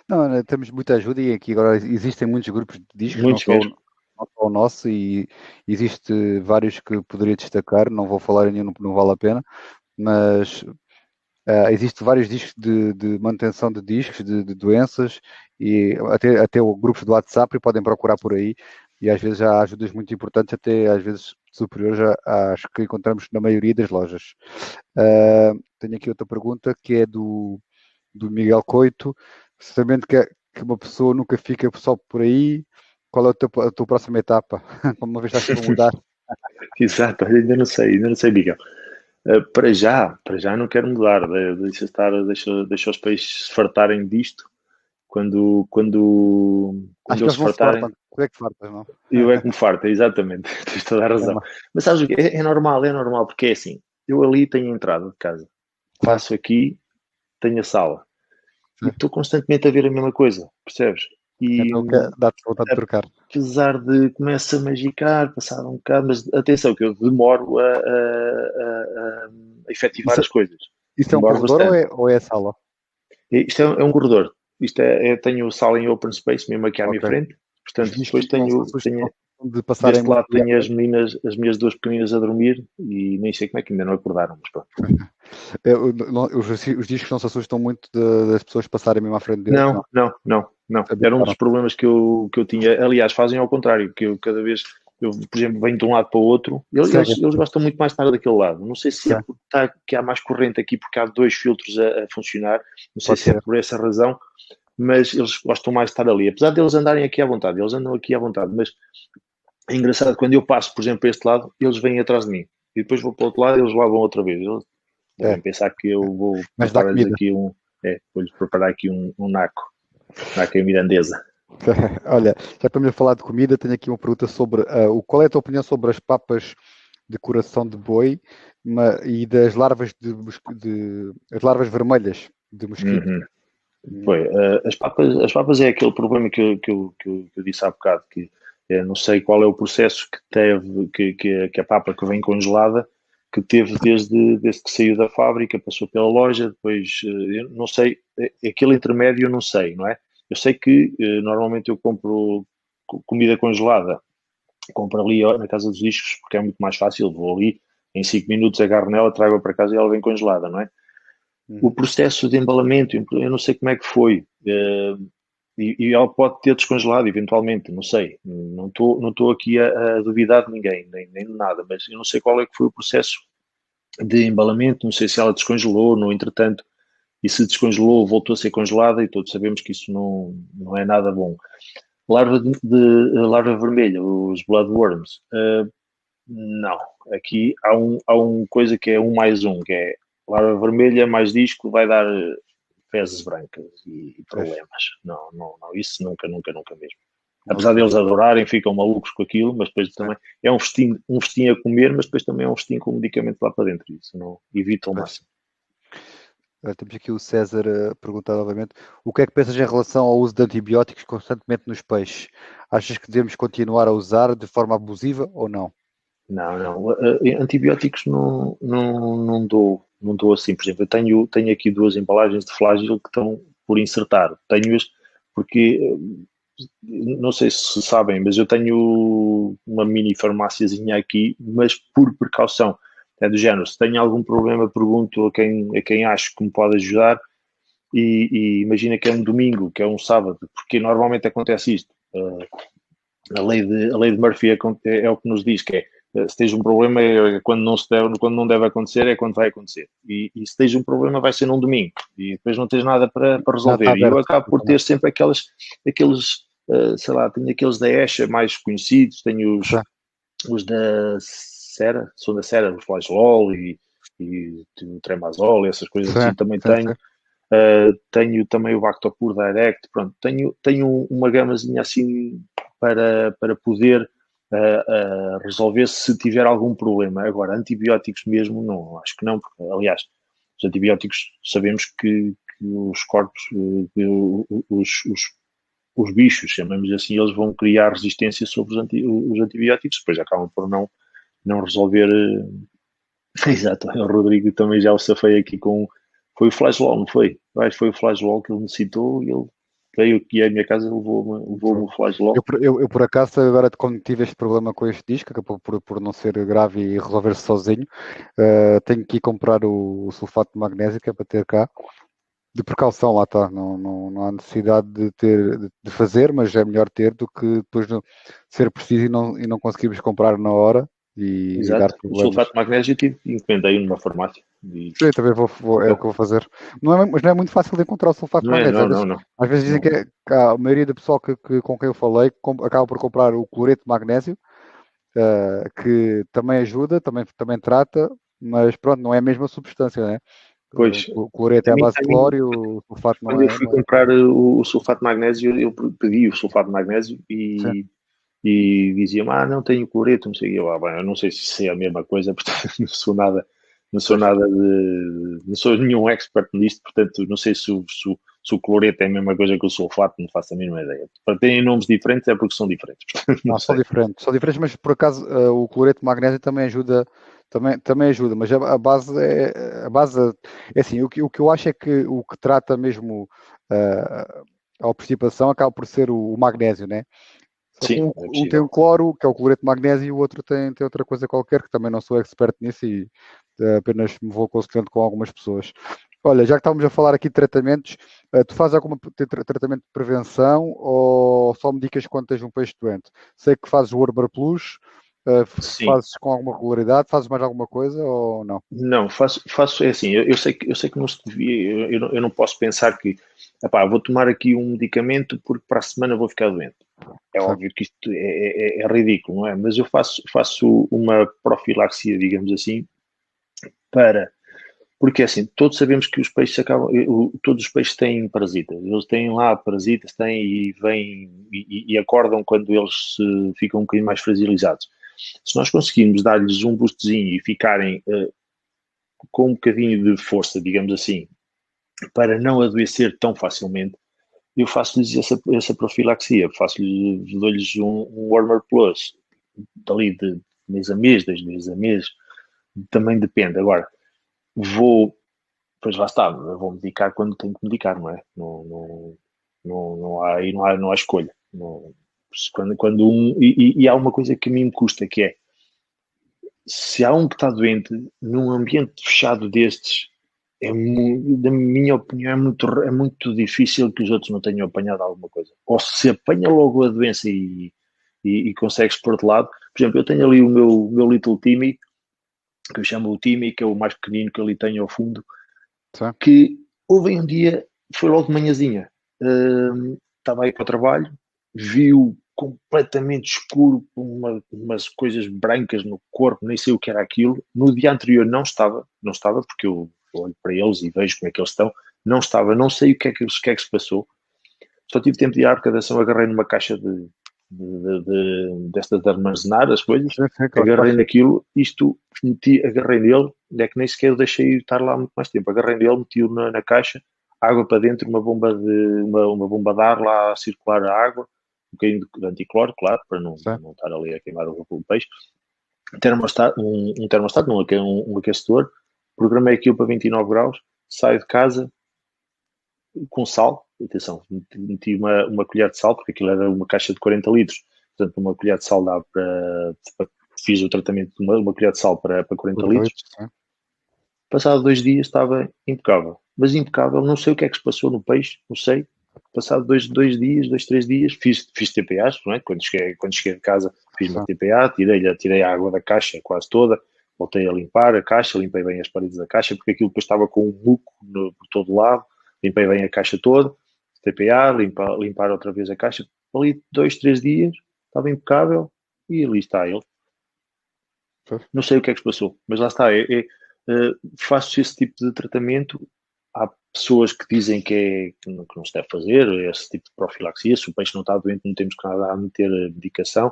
Não, temos muita ajuda e aqui agora existem muitos grupos de discos, Muitos mesmo. não só o nosso, e existe vários que poderia destacar, não vou falar em nenhum, não vale a pena, mas existem vários discos de manutenção de discos, de doenças, e até grupos do WhatsApp, e podem procurar por aí, e às vezes há ajudas muito importantes, até às vezes superiores às que encontramos na maioria das lojas. Tenho aqui outra pergunta, que é do Miguel Coito, sabendo que uma pessoa nunca fica só por aí, qual é a tua próxima etapa? Uma vez estás para mudar? Exato, ainda não sei, Miguel. Para já não quero mudar, deixa os peixes se fartarem disto. Quando Acho que eles eles se não se fartarem, fartam. Tu é que fartas, não? eu é que me farto, exatamente, tens toda a razão. Mas sabes o que é normal, porque é assim, eu ali tenho a entrada de casa, passo aqui, tenho a sala. Sim. E estou constantemente a ver a mesma coisa, percebes? E Então dá-te vontade de trocar. apesar de começa a magicar, passado um bocado, mas atenção que eu demoro a efetivar Isso, as coisas. isso é um Demoro corredor ou bastante. é a sala? Isto é um corredor. Isto tenho sala em open space, mesmo aqui à minha Ok. frente. Os Portanto, discos depois não se tenho assustam de passarem deste muito lado ali à tenho as frente. meninas, as minhas duas pequeninas a dormir e nem sei como é que ainda não acordaram, mas pronto. Os discos não se assustam muito das pessoas passarem mesmo à frente deles, não. Não. Se Era um dos habituaram. problemas que eu tinha. Aliás, fazem ao contrário, que eu cada vez, eu, por exemplo, venho de um lado para o outro, Seguem. eles gostam muito mais de estar daquele lado. Não sei se é Sim, porque que há mais corrente aqui, porque há dois filtros a funcionar, não sei pode se é ser. por essa razão, mas eles gostam mais de estar ali. Apesar de eles andarem aqui à vontade, eles andam aqui à vontade, mas é engraçado, quando eu passo, por exemplo, para este lado, eles vêm atrás de mim. E depois vou para o outro lado e eles lá vão outra vez. Eles É, devem pensar que eu vou mas dá preparar-lhes comida. aqui vou-lhes preparar aqui um naco em mirandesa. Olha, já para me falar de comida, tenho aqui uma pergunta sobre qual é a tua opinião sobre as papas de coração de boi e das larvas as larvas vermelhas de mosquito. Uhum. Foi. As papas é aquele problema que eu disse há bocado, que não sei qual é o processo que teve, que a papa que vem congelada, que teve desde que saiu da fábrica, passou pela loja, depois, eu não sei, aquele intermédio eu não sei, não é? Eu sei que normalmente eu compro comida congelada, compro ali na casa dos discos, porque é muito mais fácil, vou ali, em 5 minutos agarro nela, trago-a para casa e ela vem congelada, não é? O Uhum. processo de embalamento, eu não sei como é que foi. E ela pode ter descongelado eventualmente, não sei. Não estou aqui a duvidar de ninguém, nem de nada, mas eu não sei qual é que foi o processo de embalamento, não sei se ela descongelou, no entretanto, e se descongelou, voltou a ser congelada, e todos sabemos que isso não é nada bom. Larva vermelha, os bloodworms, não. Aqui há um coisa que é 1 mais 1, que é larva vermelha mais disco vai dar fezes brancas e Pois. problemas. Não, isso nunca mesmo. Apesar deles adorarem, ficam malucos com aquilo, mas depois Sim, também é um festim a comer, mas depois também é um festim com medicamento lá para dentro. Isso não evita ao pois. máximo. Temos aqui o César a perguntar novamente o que é que pensas em relação ao uso de antibióticos constantemente nos peixes? Achas que devemos continuar a usar de forma abusiva ou não? Não. Antibióticos não dou assim. Por exemplo, eu tenho aqui 2 embalagens de flágil que estão por insertar. Tenho-as porque, não sei se sabem, mas eu tenho uma mini farmáciazinha aqui, mas por precaução. É do género, se tenho algum problema, pergunto a quem acho que me pode ajudar e imagina que é um domingo, que é um sábado, porque normalmente acontece isto. A lei de Murphy é o que nos diz que se tens um problema quando não deve acontecer é quando vai acontecer. E se tens um problema vai ser num domingo e depois não tens nada para Já está resolver. E eu aberto. acabo por ter sempre aqueles, sei lá, tenho aqueles da Esha mais conhecidos, tenho Sim, os da Cera, são da Cera, o Flagelol e o Tremazol, essas coisas sim, assim também sim, tenho. sim. Tenho também o Bactopur Direct, pronto, tenho uma gamazinha assim para poder resolver se tiver algum problema. Agora, antibióticos mesmo, não, acho que não, porque, aliás, os antibióticos sabemos que os corpos, os bichos, chamamos assim, eles vão criar resistência sobre os antibióticos, depois acabam por não resolver. Exato, o Rodrigo também já o safei aqui com. Foi o Flagelol, não foi? Foi o Flagelol que ele me citou e ele veio aqui à minha casa e levou-me o Eu, Flagelol. por acaso, agora quando tive este problema com este disco, acabou por não ser grave e resolver-se sozinho, tenho que ir comprar o sulfato de magnésio, que é para ter cá, de precaução, lá está. Não há necessidade de fazer, mas é melhor ter do que depois ser preciso e não conseguirmos comprar na hora e dar Exato. O problemas. sulfato de magnésio encomendei numa farmácia. Sim, também é o que Então, vou fazer. Mas não é muito fácil de encontrar o sulfato de não é? magnésio. Não, Às vezes, não, não. às vezes dizem Não. que a maioria do pessoal com quem eu falei acaba por comprar o cloreto de magnésio, que também ajuda, também trata, mas pronto, não é a mesma substância, né? Pois, O cloreto a é a mim, base de cloro e o sulfato não quando eu é, fui não é. comprar o sulfato de magnésio, eu pedi o sulfato de magnésio Sim. e dizia-me, não tenho cloreto, não sei o quê. Eu não sei se é a mesma coisa, portanto não sou nada, não sou nada de. Não sou nenhum expert nisto, portanto, não sei se o cloreto é a mesma coisa que o sulfato, não faço a mínima ideia. Para terem nomes diferentes é porque são diferentes, portanto, não Não, sei. são diferentes, mas por acaso o cloreto de magnésio também ajuda, também ajuda, mas a base é assim, o que eu acho é que o que trata mesmo a obstipação acaba por ser o magnésio, né? Só que Sim, é um tem possível. um cloro, que é o cloreto de magnésio, e o outro tem outra coisa qualquer, que também não sou expert nisso e apenas me vou aconselhando com algumas pessoas. Olha, já que estávamos a falar aqui de tratamentos, tu fazes algum tratamento de prevenção ou só medicas quando tens um peixe doente? Sei que fazes o Orbar Plus, Sim. fazes com alguma regularidade, fazes mais alguma coisa ou não? Não, faço é assim, eu sei que não se devia, eu não posso pensar que, epá, vou tomar aqui um medicamento porque para a semana vou ficar doente. É Sim, óbvio que isto é ridículo, não é? Mas eu faço uma profilaxia, digamos assim, para, porque assim, todos sabemos que os peixes acabam, todos os peixes têm parasitas, eles têm lá parasitas, têm e vêm e acordam quando eles ficam um bocadinho mais fragilizados. Se nós conseguirmos dar-lhes um boostzinho e ficarem com um bocadinho de força, digamos assim, para não adoecer tão facilmente, eu faço-lhes essa profilaxia, dou-lhes um Warmer Plus, dali de mês a mês, 2 meses a mês, também depende. Agora, vou, pois lá está, eu vou medicar quando tenho que medicar, não é? Não há escolha. Não, quando e há uma coisa que a mim me custa, que é, se há um que está doente, num ambiente fechado destes, da minha opinião, é muito difícil que os outros não tenham apanhado alguma coisa. Ou se apanha logo a doença e consegues pôr de lado. Por exemplo, eu tenho ali o meu Little Timmy, que eu chamo o Timmy, que é o mais pequenino que ali tenho ao fundo, sim. que houve um dia, foi logo de manhãzinha, estava aí para o trabalho, viu completamente escuro, com umas coisas brancas no corpo, nem sei o que era aquilo. No dia anterior não estava, porque eu olho para eles e vejo como é que eles estão. Não estava, não sei o que é que se passou. Só tive tempo de ir à arrecadação, agarrei numa caixa destas de armazenar as coisas, Sim, sim, aquelas agarrei caixas. naquilo, agarrei nele, é que nem sequer o deixei estar lá muito mais tempo. Agarrei nele, meti-o na caixa, água para dentro, uma bomba de ar lá a circular a água, um bocadinho de anticloro, claro, para não, Sim. não estar ali a queimar o peixe. Um termostato, não, um aquecedor, programei aquilo para 29 graus, saio de casa com sal, atenção, meti uma colher de sal, porque aquilo era uma caixa de 40 litros, portanto uma colher de sal dá fiz o tratamento de uma colher de sal para 40 litros. Sim. Passado 2 dias estava impecável, mas impecável, não sei o que é que se passou no peixe, não sei. Passado 2 dias, 3 dias, fiz TPAs, não é? Quando cheguei de casa, fiz uma Sim. TPA, tirei a água da caixa quase toda, voltei a limpar a caixa, limpei bem as paredes da caixa, porque aquilo depois estava com um muco por todo lado, limpei bem a caixa toda, TPA, limpar outra vez a caixa. Ali 2, 3 dias, estava impecável e ali está ele. Pois. Não sei o que é que se passou, mas lá está. Faço esse tipo de tratamento. Há pessoas que dizem que não se deve fazer esse tipo de profilaxia. Se o peixe não está doente, não temos que nada a meter medicação.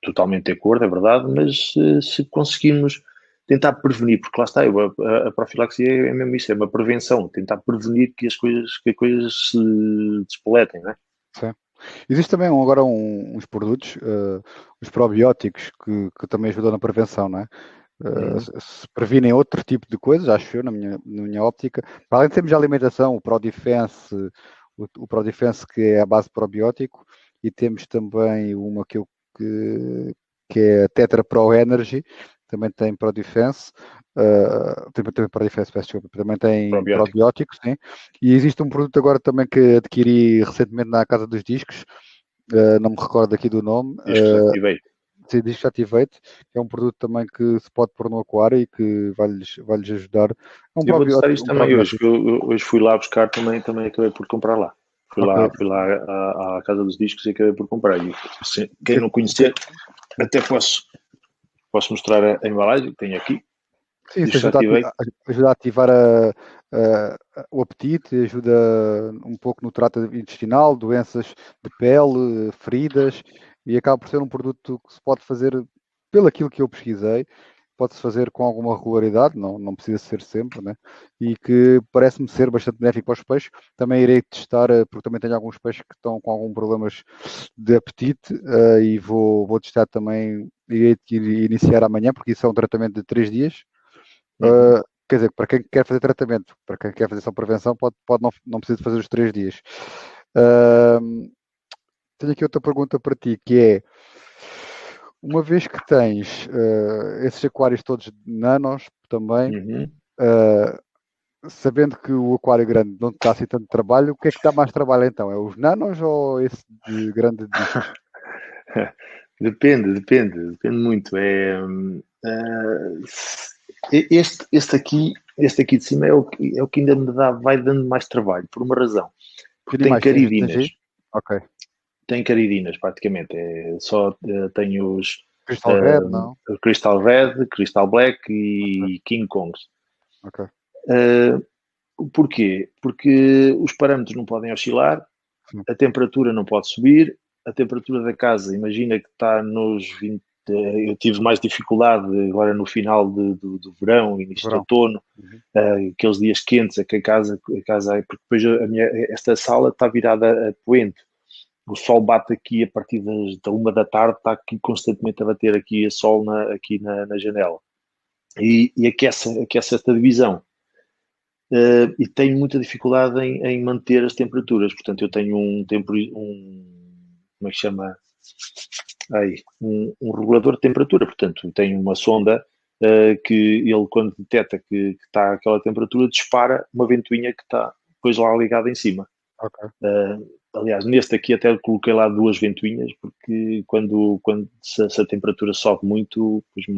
Totalmente de acordo, é verdade, mas se conseguirmos tentar prevenir, porque lá está, a profilaxia é mesmo isso, é uma prevenção, tentar prevenir que as coisas se despoletem, não é? Sim. Existe também agora uns produtos, os probióticos, que também ajudam na prevenção, não é? Uhum. Se previnem outro tipo de coisas, acho eu, na minha óptica. Para além de termos de alimentação, o ProDefense que é a base de probiótico, e temos também uma que é a Tetra Pro Energy, também tem ProDefense, tem ProDefense, peço desculpa, também tem Probiótico. probióticos, sim. E existe um produto agora também que adquiri recentemente na Casa dos Discos, não me recordo aqui do nome, Diz que desativei. Disc Activate, que é um produto também que se pode pôr no aquário e que vai-lhes ajudar. É um Eu vou testar probiótico. isto também hoje, que eu hoje fui lá buscar também acabei por comprar lá. Fui Ok. lá, fui lá à Casa dos Discos e acabei por comprar. E quem Que- não conhecer, até posso mostrar a embalagem que tenho aqui. Sim, isso Diz que desativei. ajuda a ativar o apetite, ajuda um pouco no trato intestinal, doenças de pele, feridas, e acaba por ser um produto que se pode fazer, pelo aquilo que eu pesquisei, pode-se fazer com alguma regularidade, não precisa ser sempre, né? E que parece-me ser bastante benéfico para os peixes. Também irei testar, porque também tenho alguns peixes que estão com alguns problemas de apetite, e vou testar também, irei iniciar amanhã, porque isso é um tratamento de 3 dias. Quer dizer, para quem quer fazer tratamento, para quem quer fazer só prevenção, pode não precisa fazer os 3 dias. Tenho aqui outra pergunta para ti, que é, uma vez que tens esses aquários todos de nanos também, sabendo que o aquário grande não te dá assim tanto trabalho, o que é que dá mais trabalho então? É os nanos ou esse de grande de discos? Depende muito. Este aqui de cima é o que ainda vai dando mais trabalho, por uma razão. Que Porque tem animais tens caridinas. aí? Ok. Tem caridinas, praticamente. Tenho os Crystal Red, não? Crystal Red, Crystal Black Ok. e King Kongs. Ok. Porquê? Porque os parâmetros não podem oscilar, Sim. a temperatura não pode subir, a temperatura da casa, imagina que está nos 20. Eu tive mais dificuldade agora no final do verão, início de Verão. outono, aqueles dias quentes, porque depois esta sala está virada a poente. O sol bate aqui a partir da 1 da tarde, está aqui constantemente a bater aqui a sol aqui na janela. E aquece esta divisão. E tenho muita dificuldade em manter as temperaturas. Portanto, eu tenho como é que chama? Um regulador de temperatura. Portanto, tenho uma sonda que ele, quando detecta que está aquela temperatura, dispara uma ventoinha que está depois lá ligada em cima. Ok. Aliás, neste aqui até coloquei lá 2 ventoinhas, porque se a temperatura sobe muito, depois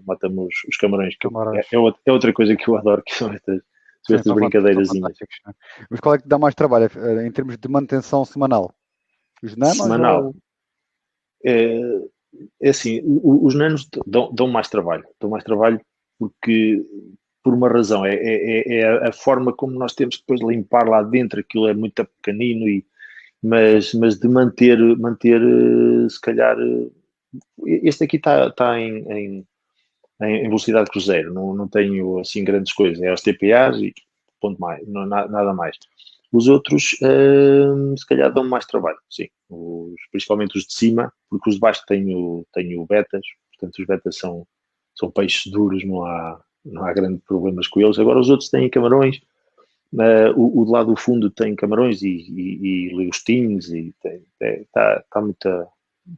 mata-me os camarões. Camarões. É outra coisa que eu adoro, que são Sim, estas são brincadeirazinhas. fantásticos, né? Mas qual é que te dá mais trabalho em termos de manutenção semanal? Os nanos Semanal. ou... É assim, os nanos dão mais trabalho. Dão mais trabalho porque, por uma razão, é a forma como nós temos depois de limpar lá dentro, aquilo é muito pequenino, mas de manter, se calhar, este aqui está em velocidade cruzeiro, não tenho assim grandes coisas, é os TPAs e ponto mais, não, nada mais. Os outros, se calhar, dão mais trabalho, sim. Principalmente os de cima, porque os de baixo tenho betas, portanto, os betas são peixes duros, não há grandes problemas com eles. Agora, os outros têm camarões, o de lá do fundo tem camarões e lagostinhos, e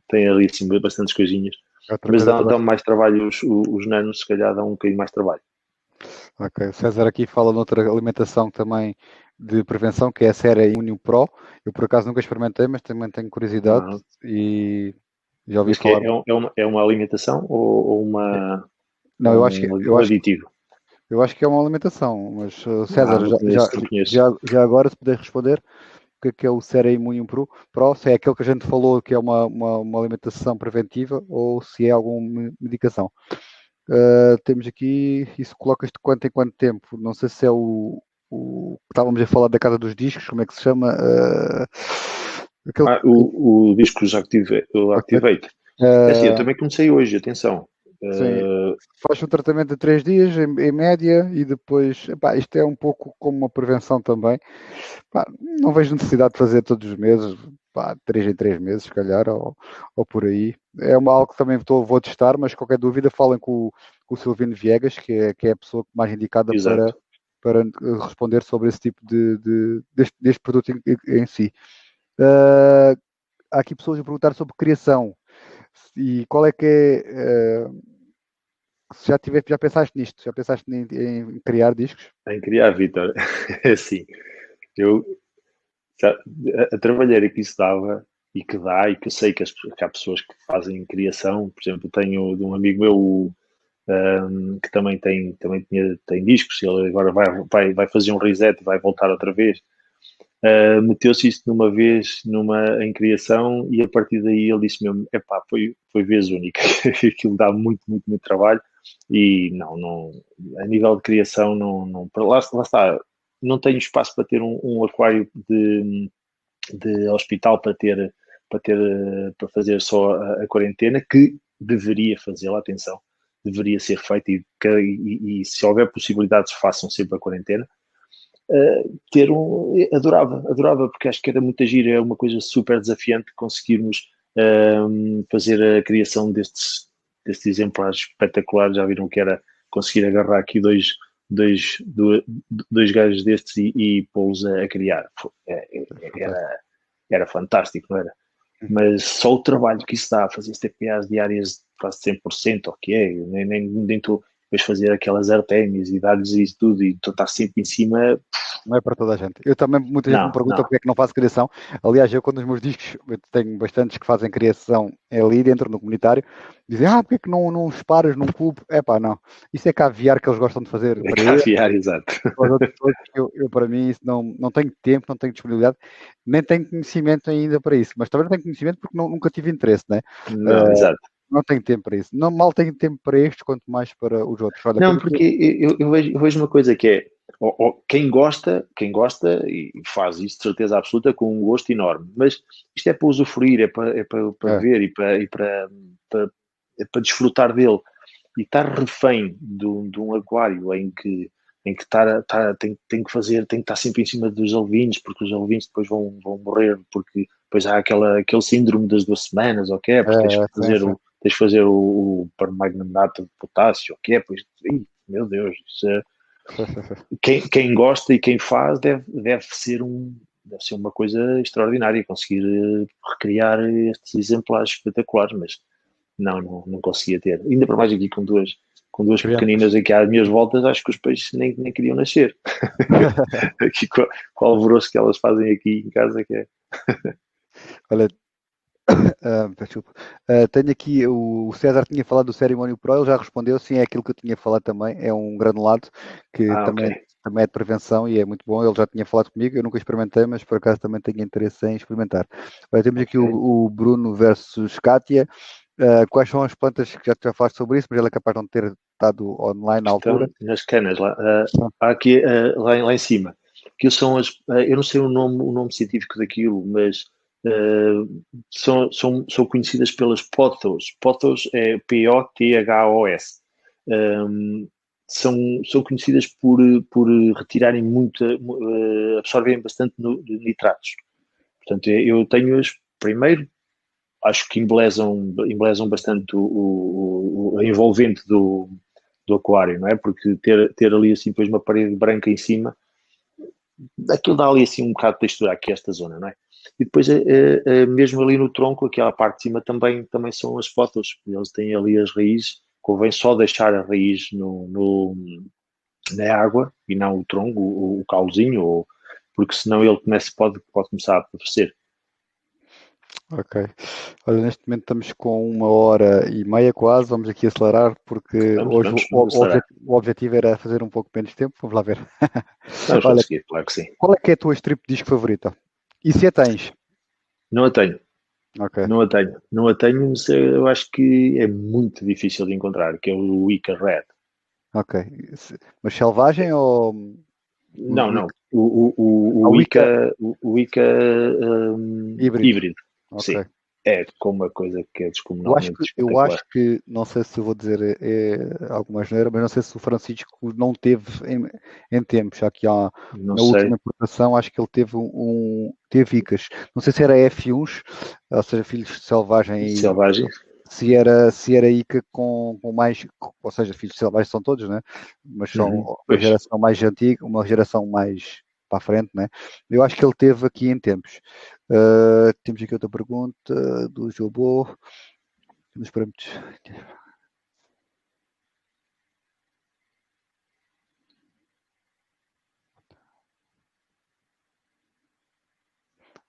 tem ali assim, bastantes coisinhas. É outra Mas coisa que dão gosto. mais trabalho, os nanos, se calhar, dão um bocadinho mais trabalho. Ok. O César aqui fala noutra alimentação também de prevenção, que é a série Immunio Pro. Eu, por acaso, nunca experimentei, mas também tenho curiosidade Uhum. e já ouvi Mas que falar. é uma alimentação ou Não, um aditivo? eu acho que é uma alimentação, mas César, Não conheço, não conheço. já agora, se puder responder, o que é o Cera Immunio Pro, se é aquele que a gente falou que é uma alimentação preventiva ou se é alguma medicação. Temos aqui, isso colocas de quanto em quanto tempo? Não sei se é estávamos a falar da Casa dos Discos, como é que se chama? Aquele, O disco o ok. Activate. É assim, eu também comecei hoje, atenção. Sim, faz um tratamento de 3 dias em média e depois, epá, isto é um pouco como uma prevenção também. Pá, não vejo necessidade de fazer todos os meses, pá, 3 em 3 meses, se calhar, ou por aí. É algo que também vou testar, mas qualquer dúvida falem com o Silvino Viegas, que é a pessoa mais indicada Exato. para responder sobre esse tipo deste produto em si. Uh, Há aqui pessoas a perguntar sobre criação. E qual é que é. Se já pensaste nisto? Já pensaste em criar discos? Em criar, Vitor. É assim, eu a trabalheira que isso dava e que dá, e que eu sei que há pessoas que fazem criação, por exemplo, tenho de um amigo meu que também tem discos, ele agora vai fazer um reset e vai voltar outra vez. Meteu-se isto numa vez em criação e a partir daí ele disse mesmo, epá, foi vez única, aquilo dá muito, muito, muito trabalho e não a nível de criação lá está, não tenho espaço para ter um aquário de hospital para fazer só a quarentena, que deveria fazê-la, atenção, deveria ser feito e se houver possibilidades, façam sempre a quarentena. Adorava, porque acho que era muito giro, é uma coisa super desafiante conseguirmos fazer a criação destes exemplares espetaculares. Já viram que era conseguir agarrar aqui dois gajos destes e pô-los a criar. Era fantástico, não era? Mas só o trabalho que isso dá, fazer TPAs diárias quase 100%, ok, nem estou depois fazer aquelas artémias e dar-lhes isso tudo e estar sempre em cima. Não é para toda a gente. Eu também, muita gente me pergunta porque é que não faço criação. Aliás, eu quando os meus discos, eu tenho bastantes que fazem criação ali dentro no comunitário, dizem, porque é que não os paras num cubo? Não. Isso é caviar que eles gostam de fazer. É caviar, exato. Eu, para mim, isso não tenho tempo, não tenho disponibilidade, nem tenho conhecimento ainda para isso. Mas também não tenho conhecimento porque nunca tive interesse, né? Não, exato. Não tenho tempo para isso. Mal tenho tempo para estes, quanto mais para os outros. Olha, não, porque eu vejo uma coisa que é, quem gosta e faz isso de certeza absoluta com um gosto enorme, mas isto é para usufruir, é para ver e para desfrutar dele. E estar refém de um aquário em que tem que estar sempre em cima dos alevinhos, porque os alevinhos depois vão morrer, porque depois há aquele síndrome das 2 semanas, ok? Porque tens de fazer o permanganato de potássio, ok? Pois, meu Deus, isso é... quem gosta e quem faz deve ser uma coisa extraordinária, conseguir recriar estes exemplares espetaculares, mas não conseguia ter. Ainda para mais aqui com duas pequeninas aqui às minhas voltas, acho que os peixes nem queriam nascer. Aqui com o alvoroço que elas fazem aqui em casa que é. Olha, desculpa. Tenho aqui, o César tinha falado do Cerimônio Pro, ele já respondeu, sim, é aquilo que eu tinha falado também, é um granulado que também é de prevenção e é muito bom, ele já tinha falado comigo, eu nunca experimentei, mas por acaso também tenho interesse em experimentar. Temos aqui o Bruno versus Kátia. Quais são as plantas que já falaste sobre isso, mas ele é capaz de não ter estado online na altura? Nas canas, aqui, lá em cima. Aquilo são eu não sei o nome científico daquilo, mas são conhecidas pelas pothos. Pothos é P-O-T-H-O-S. São conhecidas por retirarem absorvem bastante nitratos. Portanto, eu tenho-as primeiro, acho que embelezam bastante o envolvente do aquário, não é? Porque ter ali assim depois uma parede branca em cima, aquilo dá ali assim um bocado de textura aqui esta zona, não é? E depois mesmo ali no tronco, aquela parte de cima também são as fotos, eles têm ali as raízes, convém só deixar a raiz na água e não o tronco, o caulezinho, porque senão ele pode começar a apodrecer. Ok. Olha, neste momento estamos com 1h30 quase, vamos aqui acelerar porque hoje o objetivo era fazer um pouco menos tempo, vamos lá ver. Vamos conseguir, claro que sim. Qual é que é a tua strip disc favorita? E se a tens? Não a tenho. Okay. Não a tenho, mas eu acho que é muito difícil de encontrar, que é o Ica Red. Ok. Mas selvagem ou... Não. O Ica híbrido. Okay. Sim. É como uma coisa que é descomunalmente eu acho que, não sei se eu vou dizer alguma asneira, mas não sei se o Francisco não teve em tempos, já que há na última importação, acho que ele teve Icas. Não sei se era F1s, ou seja, filhos de selvagem. Se era Ica com mais, ou seja, filhos de selvagem são todos, né? Mas são uma geração mais antiga, uma geração mais para a frente, né? Eu acho que ele teve aqui em tempos. Temos aqui outra pergunta do Jobô. Temos parâmetros.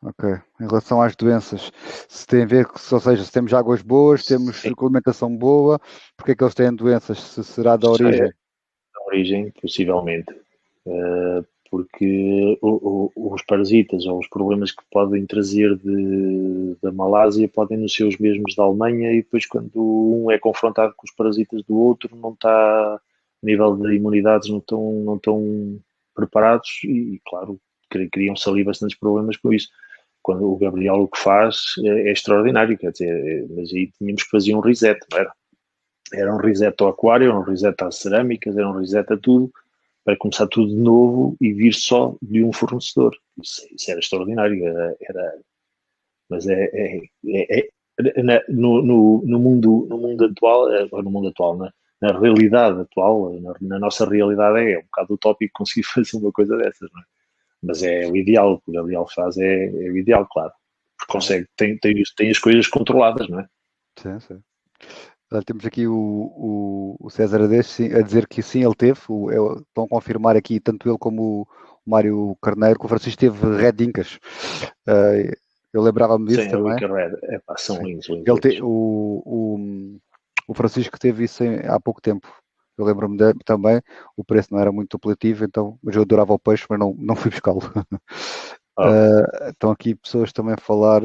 Ok. Em relação às doenças, se tem a ver, ou seja, se temos águas boas, temos alimentação boa, porque é que eles têm doenças? Se será da origem? Da origem, possivelmente. Porque os parasitas ou os problemas que podem trazer da Malásia podem não ser os mesmos da Alemanha e depois quando um é confrontado com os parasitas do outro não está, a nível de imunidades não estão preparados e claro, criam-se ali bastantes problemas com isso. Quando o Gabriel o que faz é extraordinário, quer dizer, mas aí tínhamos que fazer um reset, não era? era um reset ao aquário, era um reset às cerâmicas, era um reset a tudo, para começar tudo de novo e vir só de um fornecedor. Isso era extraordinário, mas no mundo atual, no mundo atual, na realidade atual, na nossa realidade é um bocado utópico conseguir fazer uma coisa dessas, não é? Mas é o ideal, o que o Gabriel faz é o ideal, claro. Porque consegue, tem as coisas controladas, não é? Sim, sim. Temos aqui o César Ades a dizer que sim, ele teve. Estão a confirmar aqui, tanto ele como o Mário Carneiro, que o Francisco teve Red Incas. Eu lembrava-me disso Sim, também. o Red, são lindos. O Francisco teve isso há pouco tempo. Eu lembro-me também, o preço não era muito apelativo, então, mas eu adorava o peixe, mas não fui buscá-lo. Estão aqui pessoas também a falar,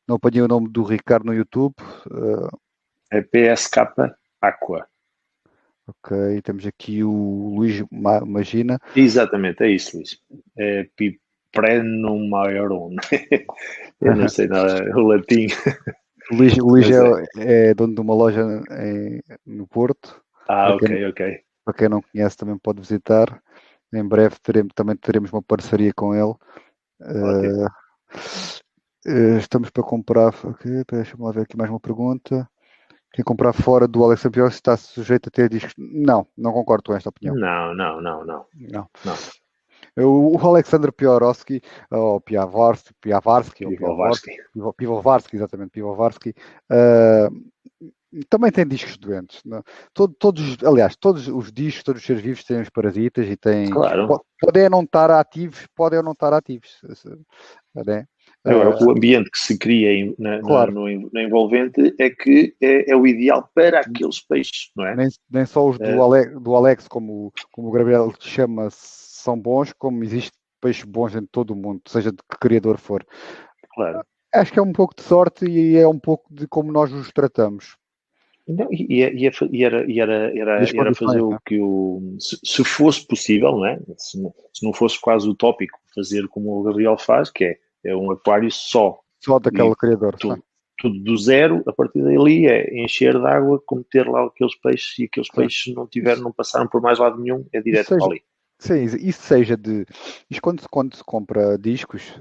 não apanhei o nome do Ricardo no YouTube. É PSK Aqua. Ok, temos aqui o Luís Magina. Exatamente, é isso, Luís. É Piprenom Maiorum. Eu não sei nada, o latim. O Luís é dono de uma loja no Porto. Ok. Para quem não conhece, também pode visitar. Em breve também teremos uma parceria com ele. Estamos para comprar. Okay, deixa-me lá ver aqui mais uma pergunta. Quem comprar fora do Alex Ampios está sujeito a ter discos? Não concordo com esta opinião. Não. O Alexander Piorowski, ou Piavarsky, exatamente, Pivovarsky, também tem discos doentes. Aliás, todos os discos, todos os seres vivos têm os parasitas e têm. Claro. Podem não estar ativos, né? Agora, o ambiente que se cria na envolvente é que é o ideal para aqueles peixes, não é? Nem só os do Alex, como o Gabriel chama, são bons, como existe peixes bons em todo o mundo, seja de que criador for. Claro. Acho que é um pouco de sorte e é um pouco de como nós os tratamos. Não, era fazer o que se fosse possível, não é? Se não fosse quase utópico fazer como o Gabriel faz, que é um aquário só daquele criador. Tudo do zero, a partir dali é encher de água, como ter lá aqueles peixes, e aqueles peixes não passaram por mais lado nenhum, é direto para ali. Sim, isso seja de. Isto quando se compra discos,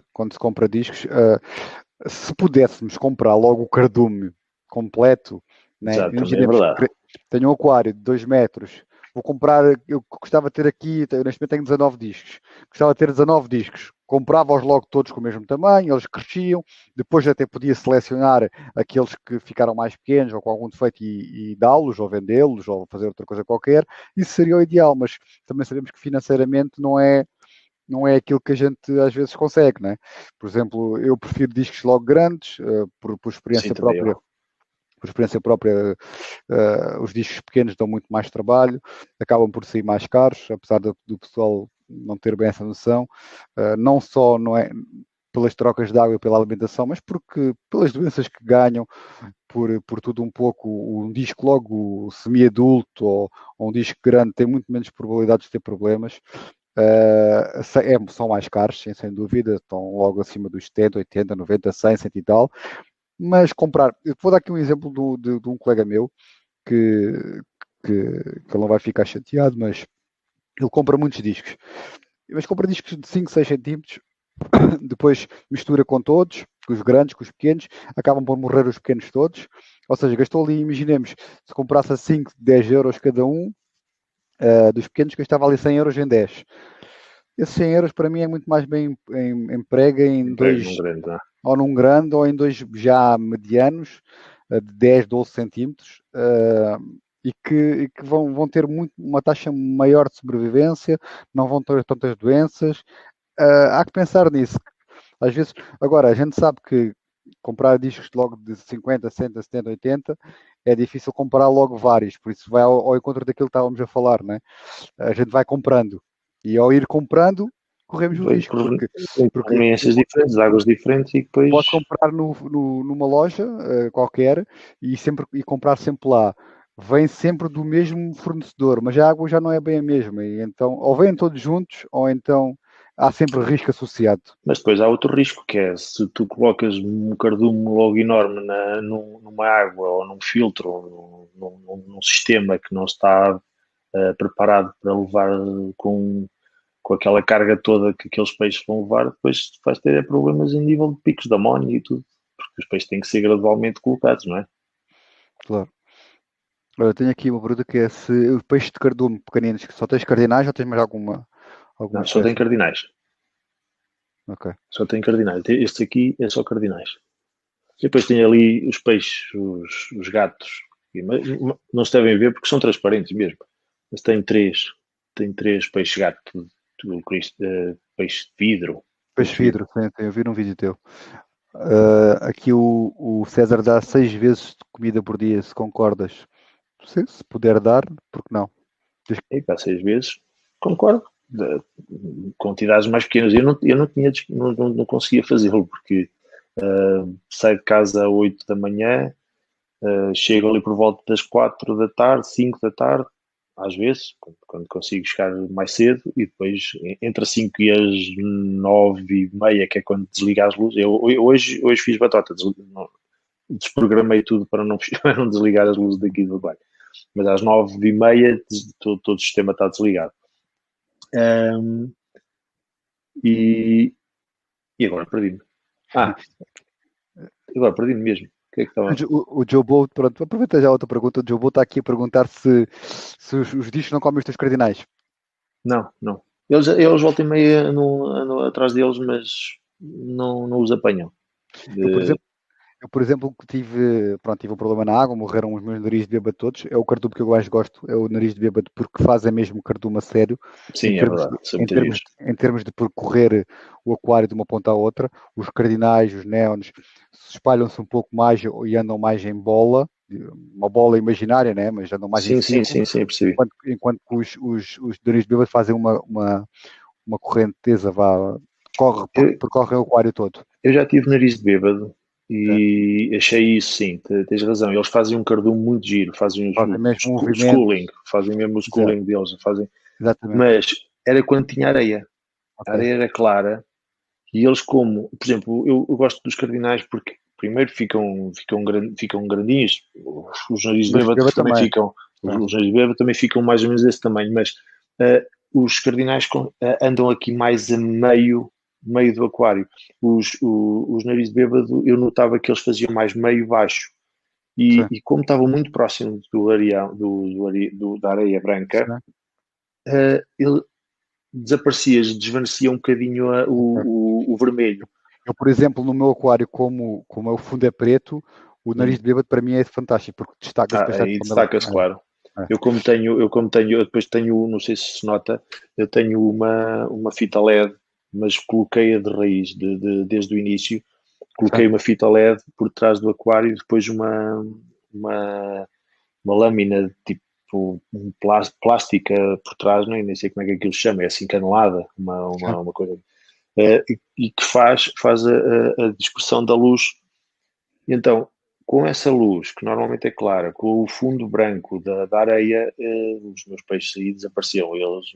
se pudéssemos comprar logo o cardume completo, né? Imaginemos que tenho um aquário de 2 metros, vou comprar, eu gostava de ter aqui, neste momento tenho 19 discos, gostava de ter 19 discos, comprava-os logo todos com o mesmo tamanho, eles cresciam, depois até podia selecionar aqueles que ficaram mais pequenos ou com algum defeito e dá-los, ou vendê-los, ou fazer outra coisa qualquer, isso seria o ideal, mas também sabemos que financeiramente não é aquilo que a gente às vezes consegue, né? Por exemplo, eu prefiro discos logo grandes, por experiência própria. Por experiência própria, os discos pequenos dão muito mais trabalho, acabam por sair mais caros, apesar do pessoal não ter bem essa noção. Não só não é pelas trocas de água e pela alimentação, mas porque pelas doenças que ganham, por tudo um pouco. Um disco logo semi-adulto ou um disco grande tem muito menos probabilidades de ter problemas. São mais caros, sem dúvida, estão logo acima dos 70, 80, 90, 100, 100 e tal. Mas comprar, eu vou dar aqui um exemplo de um colega meu que ele não vai ficar chateado, mas ele compra muitos discos. Mas compra discos de 5, 6 centímetros, depois mistura com todos, com os grandes, com os pequenos, acabam por morrer os pequenos todos. Ou seja, gastou ali, imaginemos, se comprasse a 5, 10 euros cada um, dos pequenos gastava ali 100 euros em 10. Esses 100 euros para mim é muito mais bem emprega em dois, ou num grande ou em dois já medianos, de 10, 12 centímetros, e que vão ter uma taxa maior de sobrevivência, não vão ter tantas doenças. Há que pensar nisso. Às vezes, agora, a gente sabe que comprar discos logo de 50, 60, 70, 80 é difícil comprar logo vários, por isso vai ao encontro daquilo que estávamos a falar, né? A gente vai comprando e ao ir comprando corremos o risco, porque diferentes, águas diferentes, e depois pode comprar numa loja qualquer e comprar sempre lá. Vem sempre do mesmo fornecedor, mas a água já não é bem a mesma, e então ou vêm todos juntos ou então há sempre risco associado. Mas depois há outro risco, que é se tu colocas um cardume logo enorme numa água ou num filtro, ou num sistema que não está preparado para levar com aquela carga toda que aqueles peixes vão levar, depois vais ter problemas em nível de picos de amónia e tudo, porque os peixes têm que ser gradualmente colocados, não é? Claro. Eu tenho aqui uma pergunta que é se o peixe de cardume pequeninos, que só tens cardinais ou tens mais alguma Não, só tem espécie? cardinais. Ok. Só tem cardinais. Este aqui é só cardinais. E depois tem ali os peixes, os gatos. Não se devem ver porque são transparentes mesmo. Mas tem três peixes gato, peixe de vidro. Peixe vidro, sim, eu vi num vídeo teu. Aqui o César dá 6 vezes de comida por dia, se concordas. Se puder dar, porque não? E para 6 vezes, concordo. Quantidades mais pequenas. Eu não conseguia fazê-lo porque saio de casa às 8 da manhã, chego ali por volta das 4 da tarde, 5 da tarde, às vezes, quando consigo chegar mais cedo, e depois entre as 5 e as 9 e meia, que é quando desliga as luzes. Eu hoje fiz batota, desprogramei tudo para não, para não desligar as luzes daqui do banho. Mas às 9 e meia todo o sistema está desligado. E agora perdi-me. Agora perdi-me mesmo. O que é que estava? O Joe Bolt, pronto, aproveita já outra pergunta. O Joe Bolt está aqui a perguntar se os bichos não comem os teus cardinais. Não. Eles voltam e meia atrás deles, mas não os apanham. Eu, por exemplo, tive um problema na água, morreram os meus narizes de bêbado todos. É o cardume que eu mais gosto, é o nariz de bêbado, porque fazem mesmo cardume a sério. Sim, é verdade. Em termos de percorrer o aquário de uma ponta à outra, os cardinais, os neons, espalham-se um pouco mais e andam mais em bola, uma bola imaginária, né? Mas andam mais em círculo. Sim, percebi. Enquanto que os narizes de bêbado fazem uma correnteza, percorrem o aquário todo. Eu já tive nariz de bêbado e achei isso, sim, tens razão. Eles fazem um cardume muito giro, fazem mesmo o schooling, fazem mesmo o schooling deles, Exatamente. Mas era quando tinha areia. A areia era clara e eles como, por exemplo, eu gosto dos cardinais porque primeiro ficam grandinhos, os narizes de bêbado também ficam, os narizes de bêbado também ficam mais ou menos desse tamanho, mas os cardinais andam aqui mais a meio do aquário. Os narizes de bêbado, eu notava que eles faziam mais meio baixo. E como estavam muito próximos da areia branca, ele desvanecia um bocadinho o vermelho. Eu, por exemplo, no meu aquário, como o fundo é preto, o nariz de bêbado para mim é fantástico, porque destaca-se bastante. Aí destaca-se, claro. Eu como tenho, eu depois tenho, não sei se nota, eu tenho uma fita LED, mas coloquei-a de raiz desde o início. Coloquei uma fita LED por trás do aquário e depois uma lâmina tipo plástica por trás, nem sei como é que aquilo se chama, é assim canelada, uma coisa. E que faz a dispersão da luz. E então, com essa luz, que normalmente é clara, com o fundo branco da areia, os meus peixes aí desapareceram. Eles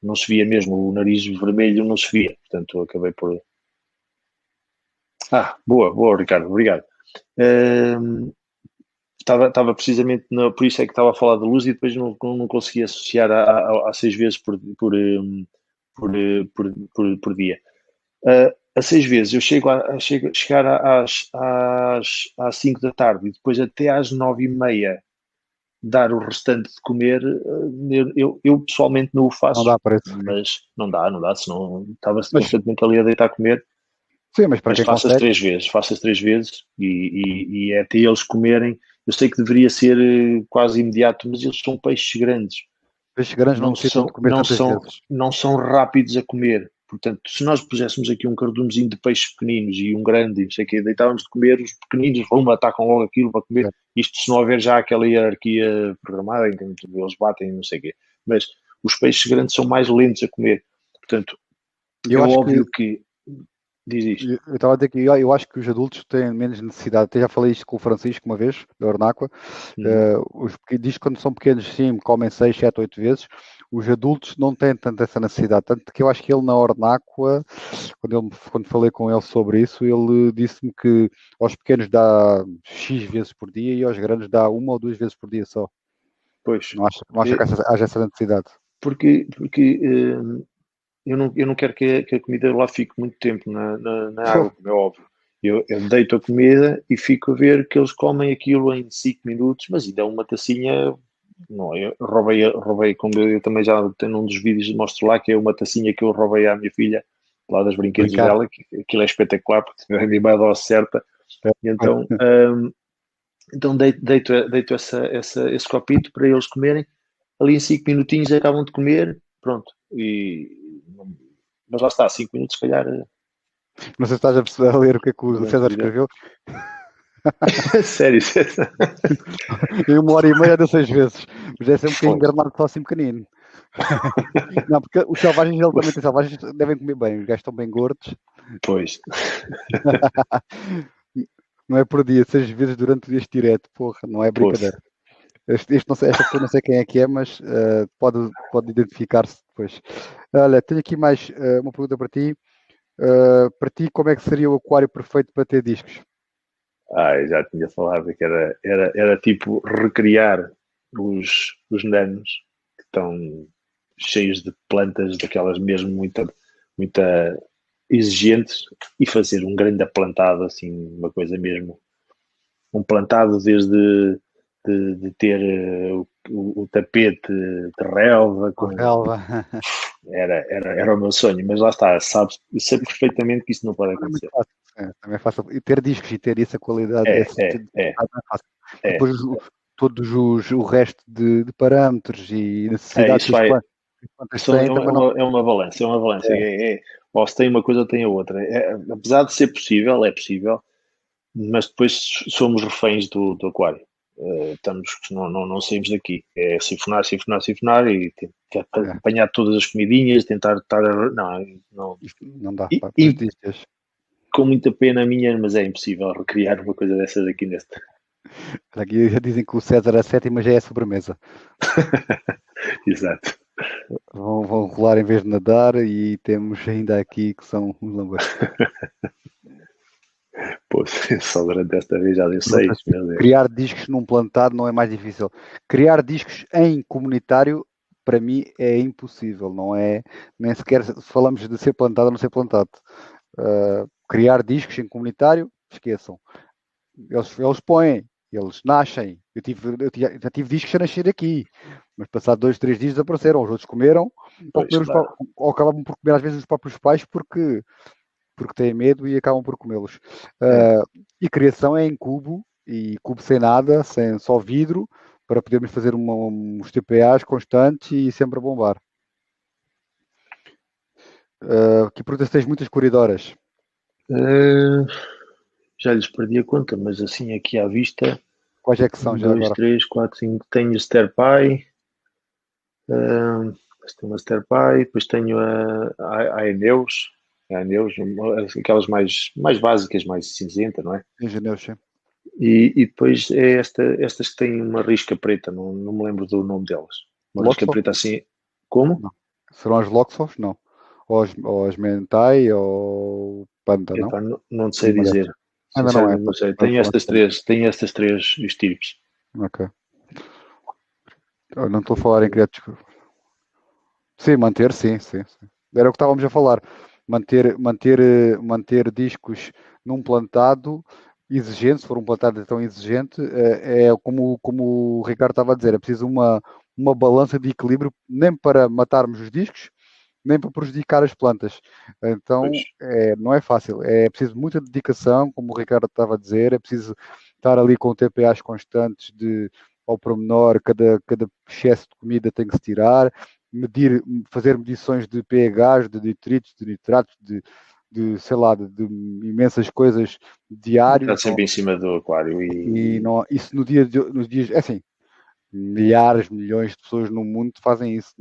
não se via mesmo, o nariz vermelho não se via. Portanto, eu acabei por... Boa, Ricardo, obrigado. Estava precisamente, por isso é que estava a falar da luz e depois não conseguia associar a 6 vezes por dia. A 6 vezes eu chegar às 5 da tarde e depois até às 9 e meia dar o restante de comer, eu pessoalmente não o faço. Não dá para isso. Mas não dá, senão estava-se constantemente ali a deitar a comer. Sim, mas para quem faço as 3 vezes e é até eles comerem. Eu sei que deveria ser quase imediato, mas eles são peixes grandes. Peixes grandes não são rápidos a comer. Portanto, se nós puséssemos aqui um cardumezinho de peixes pequeninos e um grande, não sei o quê, deitávamos de comer, os pequeninos atacam logo aquilo para comer. Isto se não houver já aquela hierarquia programada em que eles batem, não sei o quê. Mas os peixes grandes são mais lentos a comer. Portanto, é óbvio que diz isto. Eu estava a dizer que eu acho que os adultos têm menos necessidade. Até já falei isto com o Francisco uma vez, da Ornáqua. Diz que quando são pequenos, sim, comem 6, 7, 8 vezes. os adultos não têm tanto essa necessidade. Tanto que eu acho que ele na Ornáqua, quando falei com ele sobre isso, ele disse-me que aos pequenos dá X vezes por dia e aos grandes dá 1 ou 2 vezes por dia só. Pois, Não acha que haja essa necessidade? porque eu não quero que a comida lá fique muito tempo na água, como é óbvio. Eu deito a comida e fico a ver que eles comem aquilo em 5 minutos, mas ainda é uma tacinha. Não, eu roubei, como eu também já tenho um dos vídeos, mostro lá que é uma tacinha que eu roubei à minha filha, lá das brinquedos Brincar. dela, que aquilo é espetacular, porque a minha dose certa. E então deito esse copito para eles comerem. Ali em 5 minutinhos acabam de comer, pronto. Mas lá está, 5 minutos, se calhar. Não sei se estás a perceber a ler o que é que o Durante o César dia. escreveu. Sério, Em 1 hora e meia de 6 vezes. Mas deve ser um bocadinho Pois. gramado só assim pequenino. Não, porque os selvagens, ele também tem selvagens, devem comer bem. Os gajos estão bem gordos. Pois. Não é por dia, 6 vezes durante o dia direto. Porra, não é brincadeira. Não sei, esta pessoa não sei quem é, mas pode identificar-se depois. Olha, tenho aqui mais uma pergunta para ti. Para ti, como é que seria o aquário perfeito para ter discos? Eu já tinha falado que era tipo recriar os nanos que estão cheios de plantas, daquelas mesmo muita exigentes, e fazer um grande plantado, assim, uma coisa mesmo. Um plantado desde de ter o tapete de relva, Relva. era o meu sonho, mas lá está, sei perfeitamente que isso não pode Também é muito acontecer. fácil. Também é fácil. E ter discos e ter essa qualidade É, esse, é, é, não é fácil. é. Depois todos o resto de parâmetros e necessidades Isso que as vai. plantas Isso é têm também não. uma balança, é uma balança. É, Ou se tem uma coisa, ou tem a outra. Apesar de ser possível, é possível, mas depois somos reféns do aquário. Não saímos daqui. É sifonar e tentar apanhar todas as comidinhas, tentar estar. Não. isto não dá E, para os e dias. com muita pena minha, mas é impossível recriar uma coisa dessas aqui neste. Aqui já dizem que o César a sétima já é a sobremesa. Exato. Vão rolar em vez de nadar e temos ainda aqui que são os lambas. Pô, só durante esta vez já deu 6, meu Deus. Criar discos num plantado não é mais difícil. Criar discos em comunitário, para mim, é impossível. Não é, nem sequer se falamos de ser plantado ou não ser plantado. Criar discos em comunitário, esqueçam. Eles põem, eles nascem. Já tive discos a nascer aqui, mas passado 2, 3 dias desapareceram. Os outros comeram ou acabavam por comer às vezes os próprios pais porque têm medo e acabam por comê-los. E criação é em cubo, e cubo sem nada, sem só vidro, para podermos fazer uns TPAs constantes e sempre a bombar. Que pergunta se tens muitas corridoras? Já lhes perdi a conta, mas assim aqui à vista. Quais é que são 1, já 2, agora? 3, 4, 5. Tenho o Sterpai. Tenho uma Sterpai. Depois tenho a Eneus. Aquelas mais básicas, mais cinzenta, não é? Engenheiros, sim. E depois é estas que têm uma risca preta, não me lembro do nome delas. Uma risca Loxof? preta assim. Como? Não. Serão as Loxof? Não. Ou as Mentai ou Panda, não? Epá, não sei Nenhuma dizer. dessas. Ainda não é. Sinceramente não sei. Estamos a falar Tenho estas três estirpes. Ok. Eu não estou a falar em criar. Sim, manter, sim. Era o que estávamos a falar. Manter discos num plantado exigente, se for um plantado tão exigente, é como o Ricardo estava a dizer, é preciso uma balança de equilíbrio, nem para matarmos os discos, nem para prejudicar as plantas. Então, não é fácil. É preciso muita dedicação, como o Ricardo estava a dizer, é preciso estar ali com TPAs constantes ao pormenor, cada excesso de comida tem que se tirar, fazer medições de pHs, de nitritos, de nitratos, sei lá, de imensas coisas diários. Está sempre em cima do aquário Isso nos dias, é assim, milhares, milhões de pessoas no mundo fazem isso.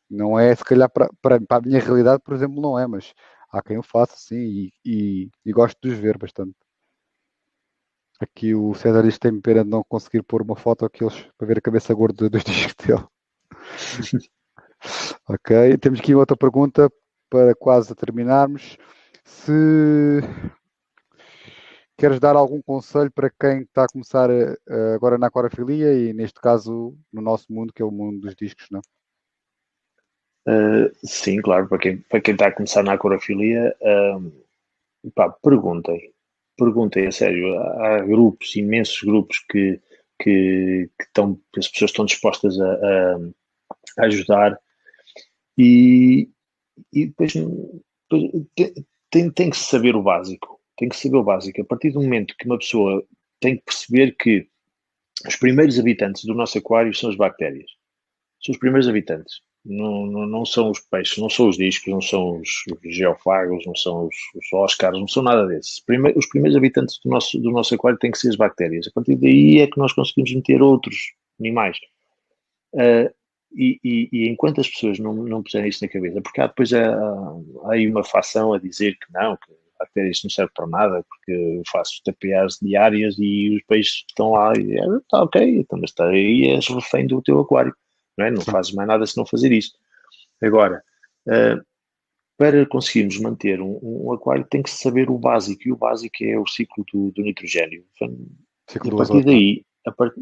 Não é, se calhar, para a minha realidade, por exemplo, não é, mas há quem o faça, sim, e gosto de os ver bastante. Aqui o César diz que tem pena de não conseguir pôr uma foto para ver a cabeça gorda dos discos dele. Ok, temos aqui outra pergunta para quase terminarmos. Se queres dar algum conselho para quem está a começar agora na aquariofilia e neste caso no nosso mundo, que é o mundo dos discos, não? Sim, claro, para quem está a começar na aquariofilia, pá, perguntem, a sério. Há grupos, imensos grupos que as pessoas estão dispostas a ajudar e depois, tem que se saber o básico. Tem que saber o básico. A partir do momento que uma pessoa tem que perceber que os primeiros habitantes do nosso aquário são as bactérias. São os primeiros habitantes. Não são os peixes, não são os discos, não são os geofagos, não são os Oscars, não são nada desses. Os primeiros habitantes do nosso aquário têm que ser as bactérias. A partir daí é que nós conseguimos meter outros animais. E enquanto as pessoas não puserem isso na cabeça, porque depois há aí uma facção a dizer que não, que bactérias não serve para nada, porque eu faço TPAs diárias e os peixes estão lá e está ok, então, mas está aí, és refém do teu aquário, não é? Não fazes mais nada se não fazer isso. Agora, para conseguirmos manter um aquário tem que se saber o básico, e o básico é o ciclo do nitrogênio. Ciclo E a do partir azoto, não? daí,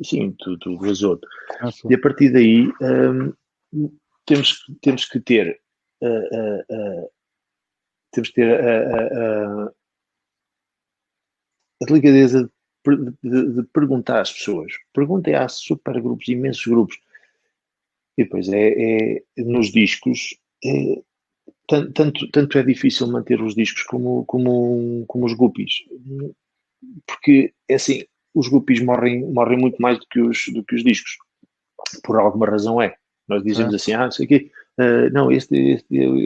sim, do azoto. Sim. E a partir daí temos que ter temos que ter a delicadeza de perguntar às pessoas. Perguntem a supergrupos, imensos grupos. E depois nos discos, tanto é difícil manter os discos como os guppies. Porque, é assim, os guppies morrem muito mais do que os discos. Por alguma razão é. Nós dizemos assim, não sei o quê, não, eu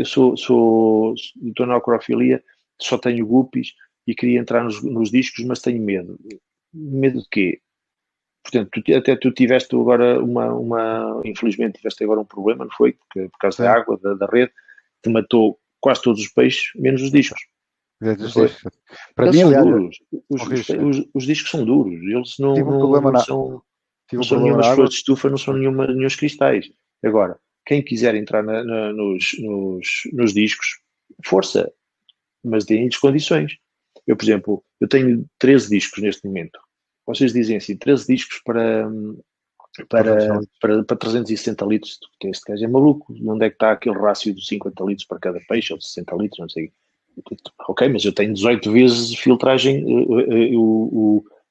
estou na acrofilia, só tenho guppies e queria entrar nos discos, mas tenho medo. Medo de quê? Portanto, até tu tiveste agora infelizmente tiveste agora um problema, não foi? Porque, por causa Sim. da água, da rede, te matou quase todos os peixes, menos os discos. Não foi? Para Eles mim, são aliás, duros. Risco. Os discos são duros. Eles Tive um problema tive não um são problema nenhumas na flores água. de estufa, não são nenhuns cristais. Agora, quem quiser entrar nos discos, força, mas deem lhes condições. Eu, por exemplo, eu tenho 13 discos neste momento. Vocês dizem assim, 13 discos para 360 litros, porque este gajo é maluco. Onde é que está aquele rácio de 50 litros para cada peixe, ou de 60 litros, não sei. Ok, mas eu tenho 18 vezes filtragem,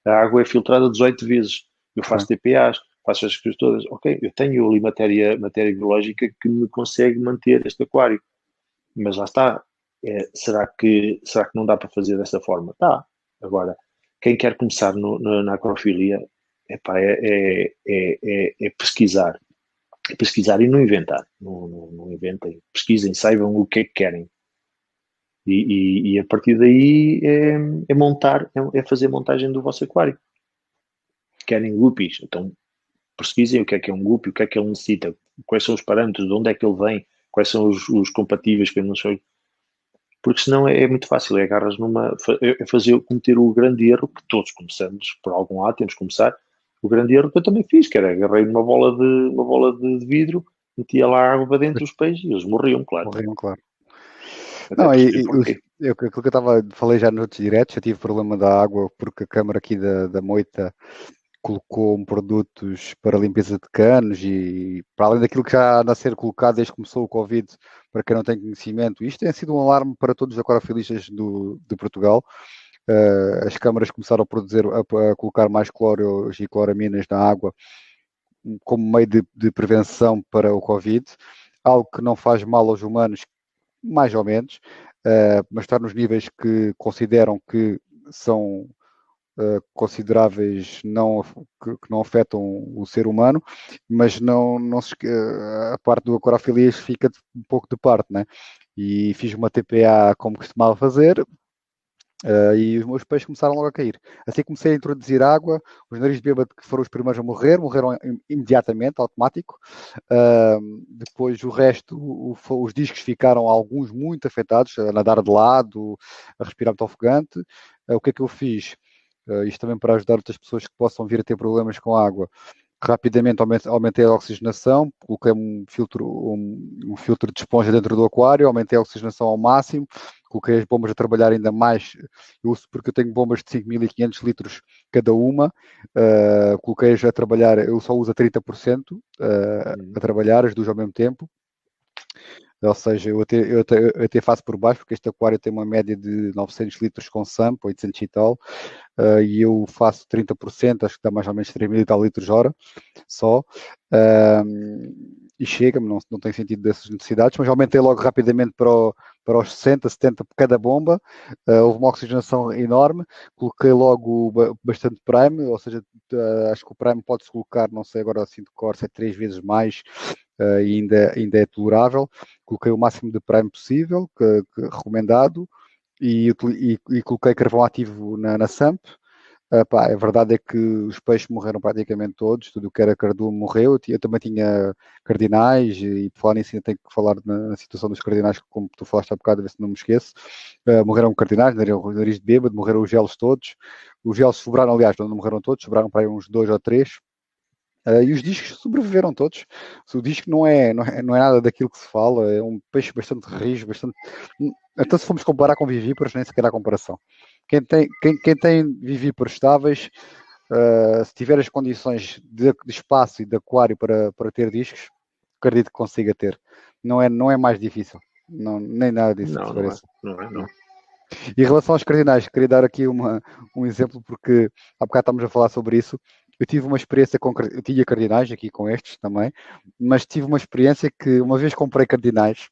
a água é filtrada 18 vezes. Eu faço TPAs, faço as coisas todas. Ok, eu tenho ali matéria biológica que me consegue manter este aquário. Mas lá está. Será que não dá para fazer dessa forma? Dá. Agora, quem quer começar na acrofilia, é pesquisar. Pesquisar e não inventar. Não inventem. Pesquisem, saibam o que é que querem. E a partir daí é fazer montagem do vosso aquário. Querem guppies, então pesquisem o que é um guppy, o que é que ele necessita, quais são os parâmetros, de onde é que ele vem, quais são os compatíveis que eu não sei. Porque senão é muito fácil, agarras cometer o grande erro que todos começamos, por algum lado temos que começar, o grande erro que eu também fiz, que era agarrei uma bola de vidro, metia lá água para dentro dos peixes e eles morriam, claro. Morriam, claro. Até percebi porquê. Aquilo que eu falei já nos diretos, eu tive problema da água porque a câmara aqui da Moita colocou produtos para limpeza de canos e para além daquilo que já anda a ser colocado desde que começou o Covid, para quem não tem conhecimento, isto tem sido um alarme para todos os aquariofilistas de Portugal. As câmaras começaram a colocar mais cloros e cloraminas na água como meio de prevenção para o Covid, algo que não faz mal aos humanos, mais ou menos, mas está nos níveis que consideram que são consideráveis que não afetam o ser humano, mas a parte do aquariofilia fica um pouco de parte, né? E fiz uma TPA como costumava fazer, e os meus peixes começaram logo a cair. Assim comecei a introduzir água, os narizes de bêbado que foram os primeiros a morreram imediatamente, automático. Depois o resto, os discos ficaram alguns muito afetados, a nadar de lado, a respirar muito ofegante. O que é que eu fiz? Isto também para ajudar outras pessoas que possam vir a ter problemas com a água. rapidamente aumentei a oxigenação, coloquei um filtro de esponja dentro do aquário, aumentei a oxigenação ao máximo, coloquei as bombas a trabalhar ainda mais, porque eu tenho bombas de 5.500 litros cada uma, coloquei-as a trabalhar, eu só uso a 30% a trabalhar, as duas ao mesmo tempo. Ou seja, eu até faço por baixo, porque este aquário tem uma média de 900 litros com SAMP, 800 e tal, e eu faço 30%, acho que dá mais ou menos 3.000 e tal litros hora, só, e chega-me, não tem sentido dessas necessidades, mas aumentei logo rapidamente para os 60, 70 por cada bomba, houve uma oxigenação enorme, coloquei logo bastante Prime, ou seja, acho que o Prime pode-se colocar, não sei agora assim de cor, se é 3 vezes mais, e ainda é tolerável. Coloquei o máximo de Prime possível, que recomendado, e coloquei carvão ativo na SAMP. A verdade é que os peixes morreram praticamente todos, tudo o que era cardume morreu. Eu também tinha cardinais, e por falar nisso ainda tenho que falar na situação dos cardinais, como tu falaste há bocado, a ver se não me esqueço. Morreram cardinais, nariz de bêbado, morreram os gelos todos. Os gelos sobraram, aliás, não morreram todos, sobraram para aí uns 2 ou 3. E os discos sobreviveram todos. O disco não é nada daquilo que se fala, é um peixe bastante rijo, bastante. Então, se formos comparar com vivíparos, nem sequer há comparação. Quem tem vivíparos estáveis, se tiver as condições de espaço e de aquário para ter discos, acredito que consiga ter. Não é mais difícil. Não, nem nada disso que se pareça. Não. E em relação aos cardinais, queria dar aqui um exemplo, porque há bocado estamos a falar sobre isso. Eu tive uma experiência eu tinha cardinais aqui com estes também, mas tive uma experiência que uma vez comprei cardinais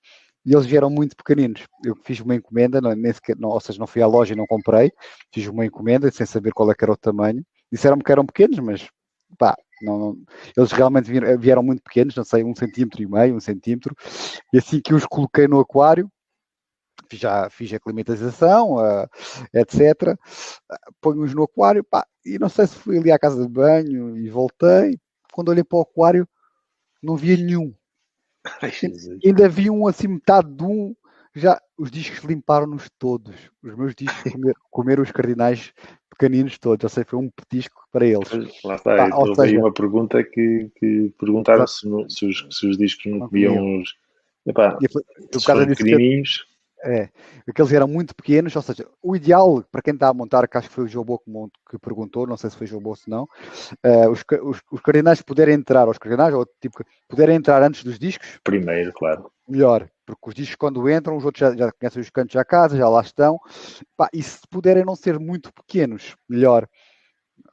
e eles vieram muito pequeninos. Eu fiz uma encomenda, nem sequer, ou seja, não fui à loja e não comprei, fiz uma encomenda sem saber qual é que era o tamanho. Disseram-me que eram pequenos, mas pá, eles realmente vieram muito pequenos, não sei, 1,5 cm, 1 centímetro, e assim que os coloquei no aquário, já fiz a climatização, etc. Ponho-os no aquário, pá, e não sei se fui ali à casa de banho e voltei. Quando olhei para o aquário, não via nenhum. Ai, ainda vi um assim, metade de um. Já os discos limparam-nos todos. Os meus discos comeram os cardinais pequeninos todos. Ou seja, foi um petisco para eles. Lá está, houve aí uma pergunta que perguntaram se os discos não comiam os. Epá, se forem pequenininhos. Aqueles eram muito pequenos, ou seja, o ideal para quem está a montar, que acho que foi o Jobô que perguntou, não sei se foi o Jobô se não, os cardinais puderem entrar, os cardinais, ou tipo, puderem entrar antes dos discos, primeiro, claro, melhor, porque os discos quando entram, os outros já conhecem os cantos da casa, já lá estão, e se puderem não ser muito pequenos, melhor.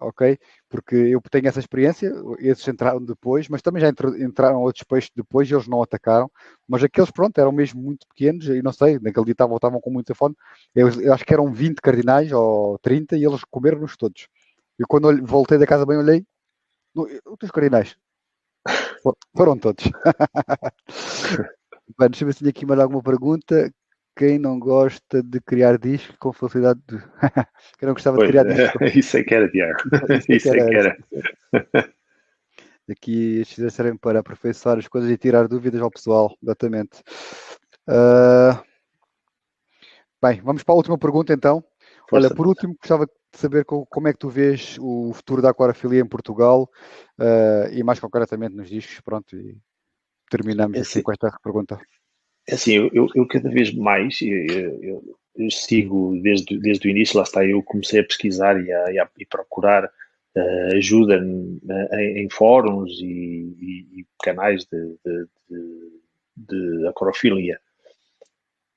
Ok? Porque eu tenho essa experiência, esses entraram depois, mas também já entraram outros peixes depois e eles não atacaram, mas aqueles, pronto, eram mesmo muito pequenos e não sei, naquele dia estavam com muita fome, eu acho que eram 20 cardinais ou 30 e eles comeram-nos todos. E quando voltei da casa bem, olhei, os teus cardinais foram todos. Bem, deixa eu ver se tinha aqui mais alguma pergunta. Quem não gosta de criar discos com facilidade de... Quem não gostava de criar discos? Isso é que era, Tiago. Isso é que era. Aqui estes servem para aperfeiçoar as coisas e tirar dúvidas ao pessoal, exatamente. Bem, vamos para a última pergunta então. Força. Olha, por último, gostava de saber como é que tu vês o futuro da aquariofilia em Portugal e mais concretamente nos discos, pronto, e terminamos assim com esta pergunta. É assim, eu cada vez mais, eu sigo desde o início, lá está, eu comecei a pesquisar e procurar ajuda em fóruns e canais de aquarofilia.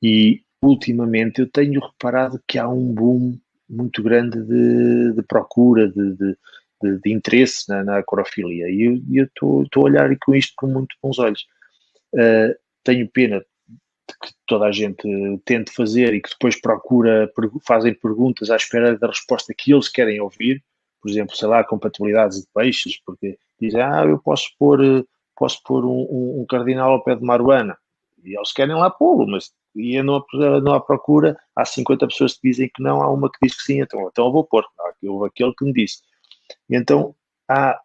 E ultimamente eu tenho reparado que há um boom muito grande de procura, de interesse na aquarofilia. E eu estou a olhar com isto com muito bons olhos. Tenho pena que toda a gente tente fazer e que depois fazem perguntas à espera da resposta que eles querem ouvir, por exemplo, sei lá, compatibilidades de peixes, porque dizem, eu posso pôr um cardinal ao pé de maruana, e eles querem lá pô-lo, mas andam à procura, há 50 pessoas que dizem que não, há uma que diz que sim, então eu vou pôr, houve aquele que me disse. E então há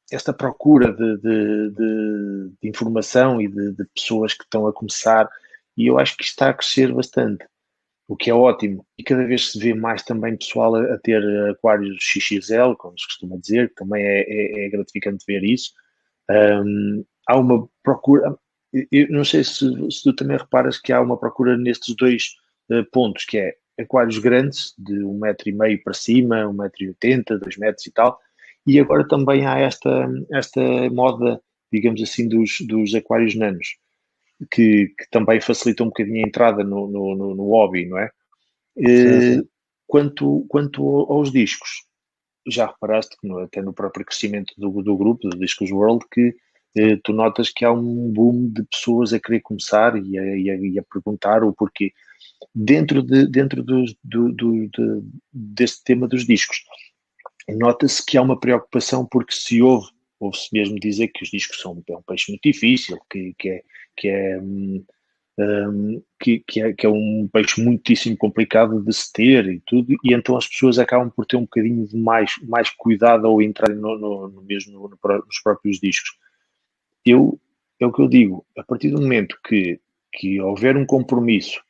esta procura de informação e de pessoas que estão a começar, e eu acho que está a crescer bastante. o que é ótimo. E cada vez se vê mais também pessoal a ter aquários XXL, como se costuma dizer, que também é gratificante ver isso. Há uma procura, eu não sei se tu também reparas que há uma procura nestes dois pontos, que é aquários grandes, de 1,5 m para cima, 1,80 m, 2 metros e tal, e agora também há esta moda, digamos assim, dos aquários nanos, que também facilita um bocadinho a entrada no hobby, não é? Sim, sim. Quanto aos discos, já reparaste que até no próprio crescimento do grupo, do Discos World, que tu notas que há um boom de pessoas a querer começar e a perguntar o porquê. Dentro deste tema dos discos, nota-se que há uma preocupação porque ouve-se mesmo dizer que os discos é um peixe muito difícil, que é que é um peixe muitíssimo complicado de se ter e tudo, e então as pessoas acabam por ter um bocadinho de mais cuidado ao entrar nos próprios discos. É o que eu digo, a partir do momento que houver um compromisso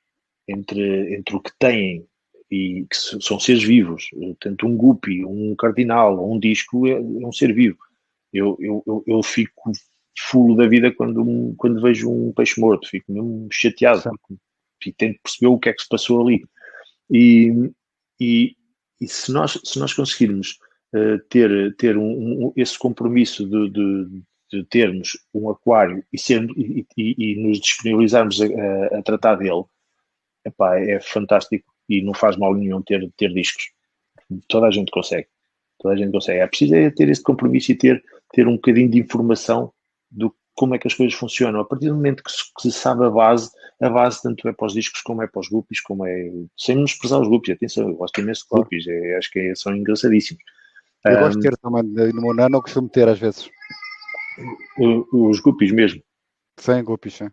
entre o que têm e que são seres vivos, tanto um guppy, um cardinal ou um disco é um ser vivo. Eu fico fulo da vida quando vejo um peixe morto, fico mesmo chateado, Sim. porque tento perceber o que é que se passou ali. E, e, e se nós conseguirmos ter esse compromisso de termos um aquário e nos disponibilizarmos a tratar dele, epá, é fantástico e não faz mal nenhum ter discos. Toda a gente consegue. Toda a gente consegue. É preciso ter este compromisso e ter um bocadinho de informação do como é que as coisas funcionam. A partir do momento que se sabe a base tanto é para os discos como é para os guppies, sem menosprezar os guppies, atenção, eu gosto imenso de Claro. guppies, acho que são engraçadíssimos. Eu gosto de ter também, no meu nano, eu costumo ter às vezes. Os guppies mesmo, Sem guppies, sim.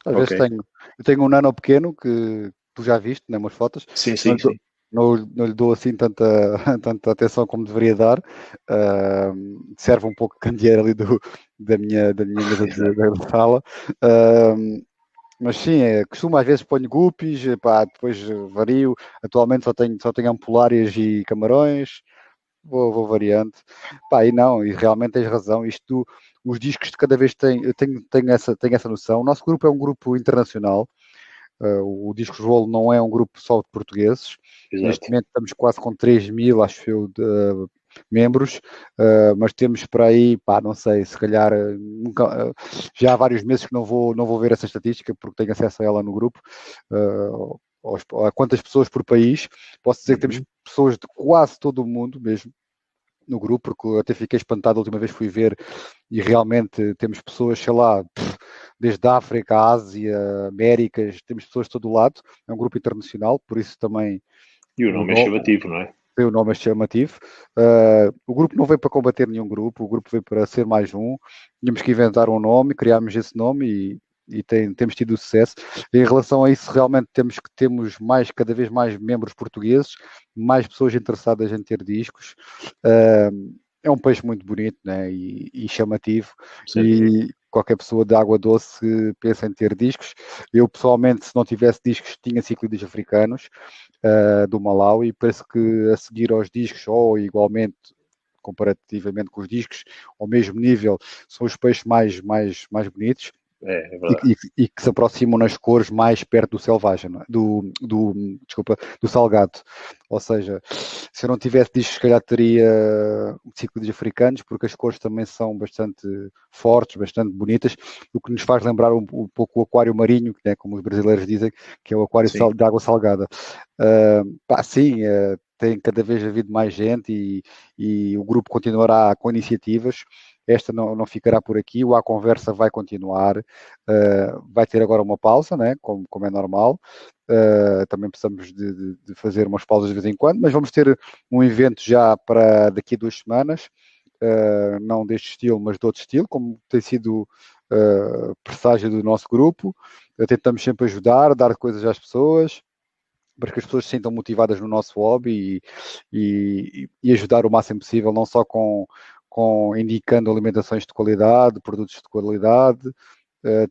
Às ok. vezes tenho. Eu tenho um nano pequeno que tu já viste, né, umas fotos. Sim, Não sim, lhe dou, sim. não lhe dou assim tanta, tanta atenção como deveria dar. Serve um pouco de candeeiro ali da minha mesa Exato. da sala. Mas sim, costumo às vezes ponho guppies, pá, depois vario. Atualmente só tenho ampulárias e camarões. Vou variando. Pá, e não, e realmente tens razão. Os discos de cada vez têm, eu tenho essa noção. O nosso grupo é um grupo internacional. O Discos Rolo não é um grupo só de portugueses. Neste Exato. momento estamos quase com 3.000, acho eu, membros, mas temos por aí, pá, não sei, se calhar já há vários meses que não vou ver essa estatística porque tenho acesso a ela no grupo. A quantas pessoas por país. Posso dizer que temos Uhum. pessoas de quase todo o mundo mesmo no grupo, porque eu até fiquei espantado a última vez que fui ver e realmente temos pessoas, sei lá, desde a África, a Ásia, Américas, temos pessoas de todo o lado, é um grupo internacional, por isso também E o o, nome é no, chamativo, não é? o nome é chamativo. O grupo não veio para combater nenhum grupo, o grupo veio para ser mais um, tínhamos que inventar um nome, criámos esse nome e temos tido sucesso. Em relação a isso, realmente temos cada vez mais membros portugueses, mais pessoas interessadas em ter discos. É um peixe muito bonito, né? e chamativo, Sem dúvida. e qualquer pessoa de água doce pensa em ter discos. Eu, pessoalmente, se não tivesse discos, tinha ciclídeos africanos do Malawi, e penso que a seguir aos discos, ou igualmente, comparativamente com os discos, ao mesmo nível, são os peixes mais bonitos É e, verdade. e que se aproximam nas cores mais perto do selvagem, não é? Desculpa, do salgado. Ou seja, se eu não tivesse discos, se calhar teria ciclídeos africanos, porque as cores também são bastante fortes, bastante bonitas, o que nos faz lembrar um pouco o aquário marinho, né, como os brasileiros dizem, que é o aquário Sim. de água salgada. Sim, tem cada vez havido mais gente e o grupo continuará com iniciativas. Esta não ficará por aqui, A Conversa vai continuar, vai ter agora uma pausa, né, como é normal. Também precisamos de fazer umas pausas de vez em quando, mas vamos ter um evento já para daqui a 2 semanas, não deste estilo, mas de outro estilo, como tem sido presságio do nosso grupo. Tentamos sempre ajudar, dar coisas às pessoas, para que as pessoas se sintam motivadas no nosso hobby e ajudar o máximo possível, não só com indicando alimentações de qualidade, produtos de qualidade,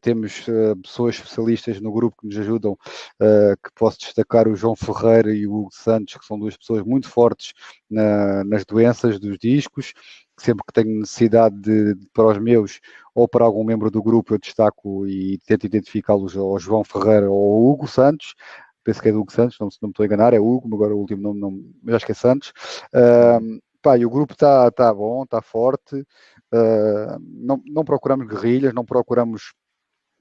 temos pessoas especialistas no grupo que nos ajudam, que posso destacar o João Ferreira e o Hugo Santos, que são duas pessoas muito fortes nas doenças dos discos, que sempre que tenho necessidade para os meus ou para algum membro do grupo, eu destaco e tento identificá-los ao João Ferreira ou ao Hugo Santos. Penso que é do Hugo Santos, não me estou a enganar, é Hugo, agora o último nome não, mas acho que é Santos. E o grupo está bom, está forte, não procuramos guerrilhas, não procuramos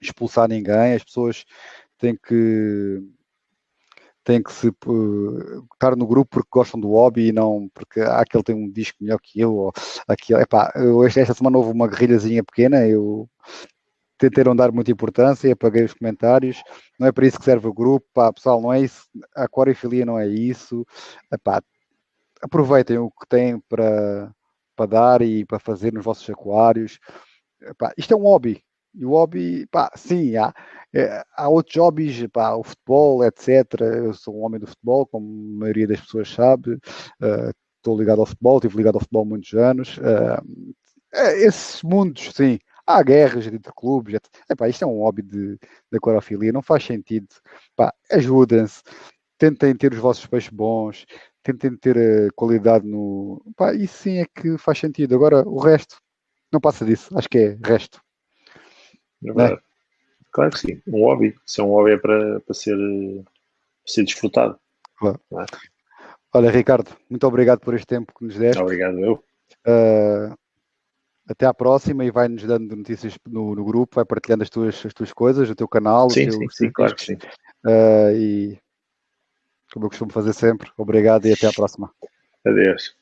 expulsar ninguém, as pessoas têm que estar no grupo porque gostam do hobby e não porque aquele tem um disco melhor que eu, ou aquele, esta semana houve uma guerrilhazinha pequena, eu tentei não dar muita importância, apaguei os comentários, não é para isso que serve o grupo, pessoal, não é isso, a aquariofilia não é isso, aproveitem o que têm para dar e para fazer nos vossos aquários. Isto é um hobby. E o hobby, sim, há outros hobbies, o futebol, etc. Eu sou um homem do futebol, como a maioria das pessoas sabe. Estou ligado ao futebol, estive ligado ao futebol há muitos anos. Esses mundos, sim. Há guerras entre clubes. Isto é um hobby de aquariofilia, não faz sentido. Ajudem-se. Tentem ter os vossos peixes bons, tentem ter qualidade no... isso sim é que faz sentido. Agora, o resto, não passa disso. Acho que é resto. É verdade. Né? Claro que sim. Um hobby. Se é um hobby é para ser desfrutado. Claro. É? Olha, Ricardo, muito obrigado por este tempo que nos deste. Obrigado, eu. Até à próxima e vai-nos dando notícias no grupo, vai partilhando as tuas coisas, o teu canal. Sim, claro que sim. E como eu costumo fazer sempre, obrigado e até à próxima. Adeus.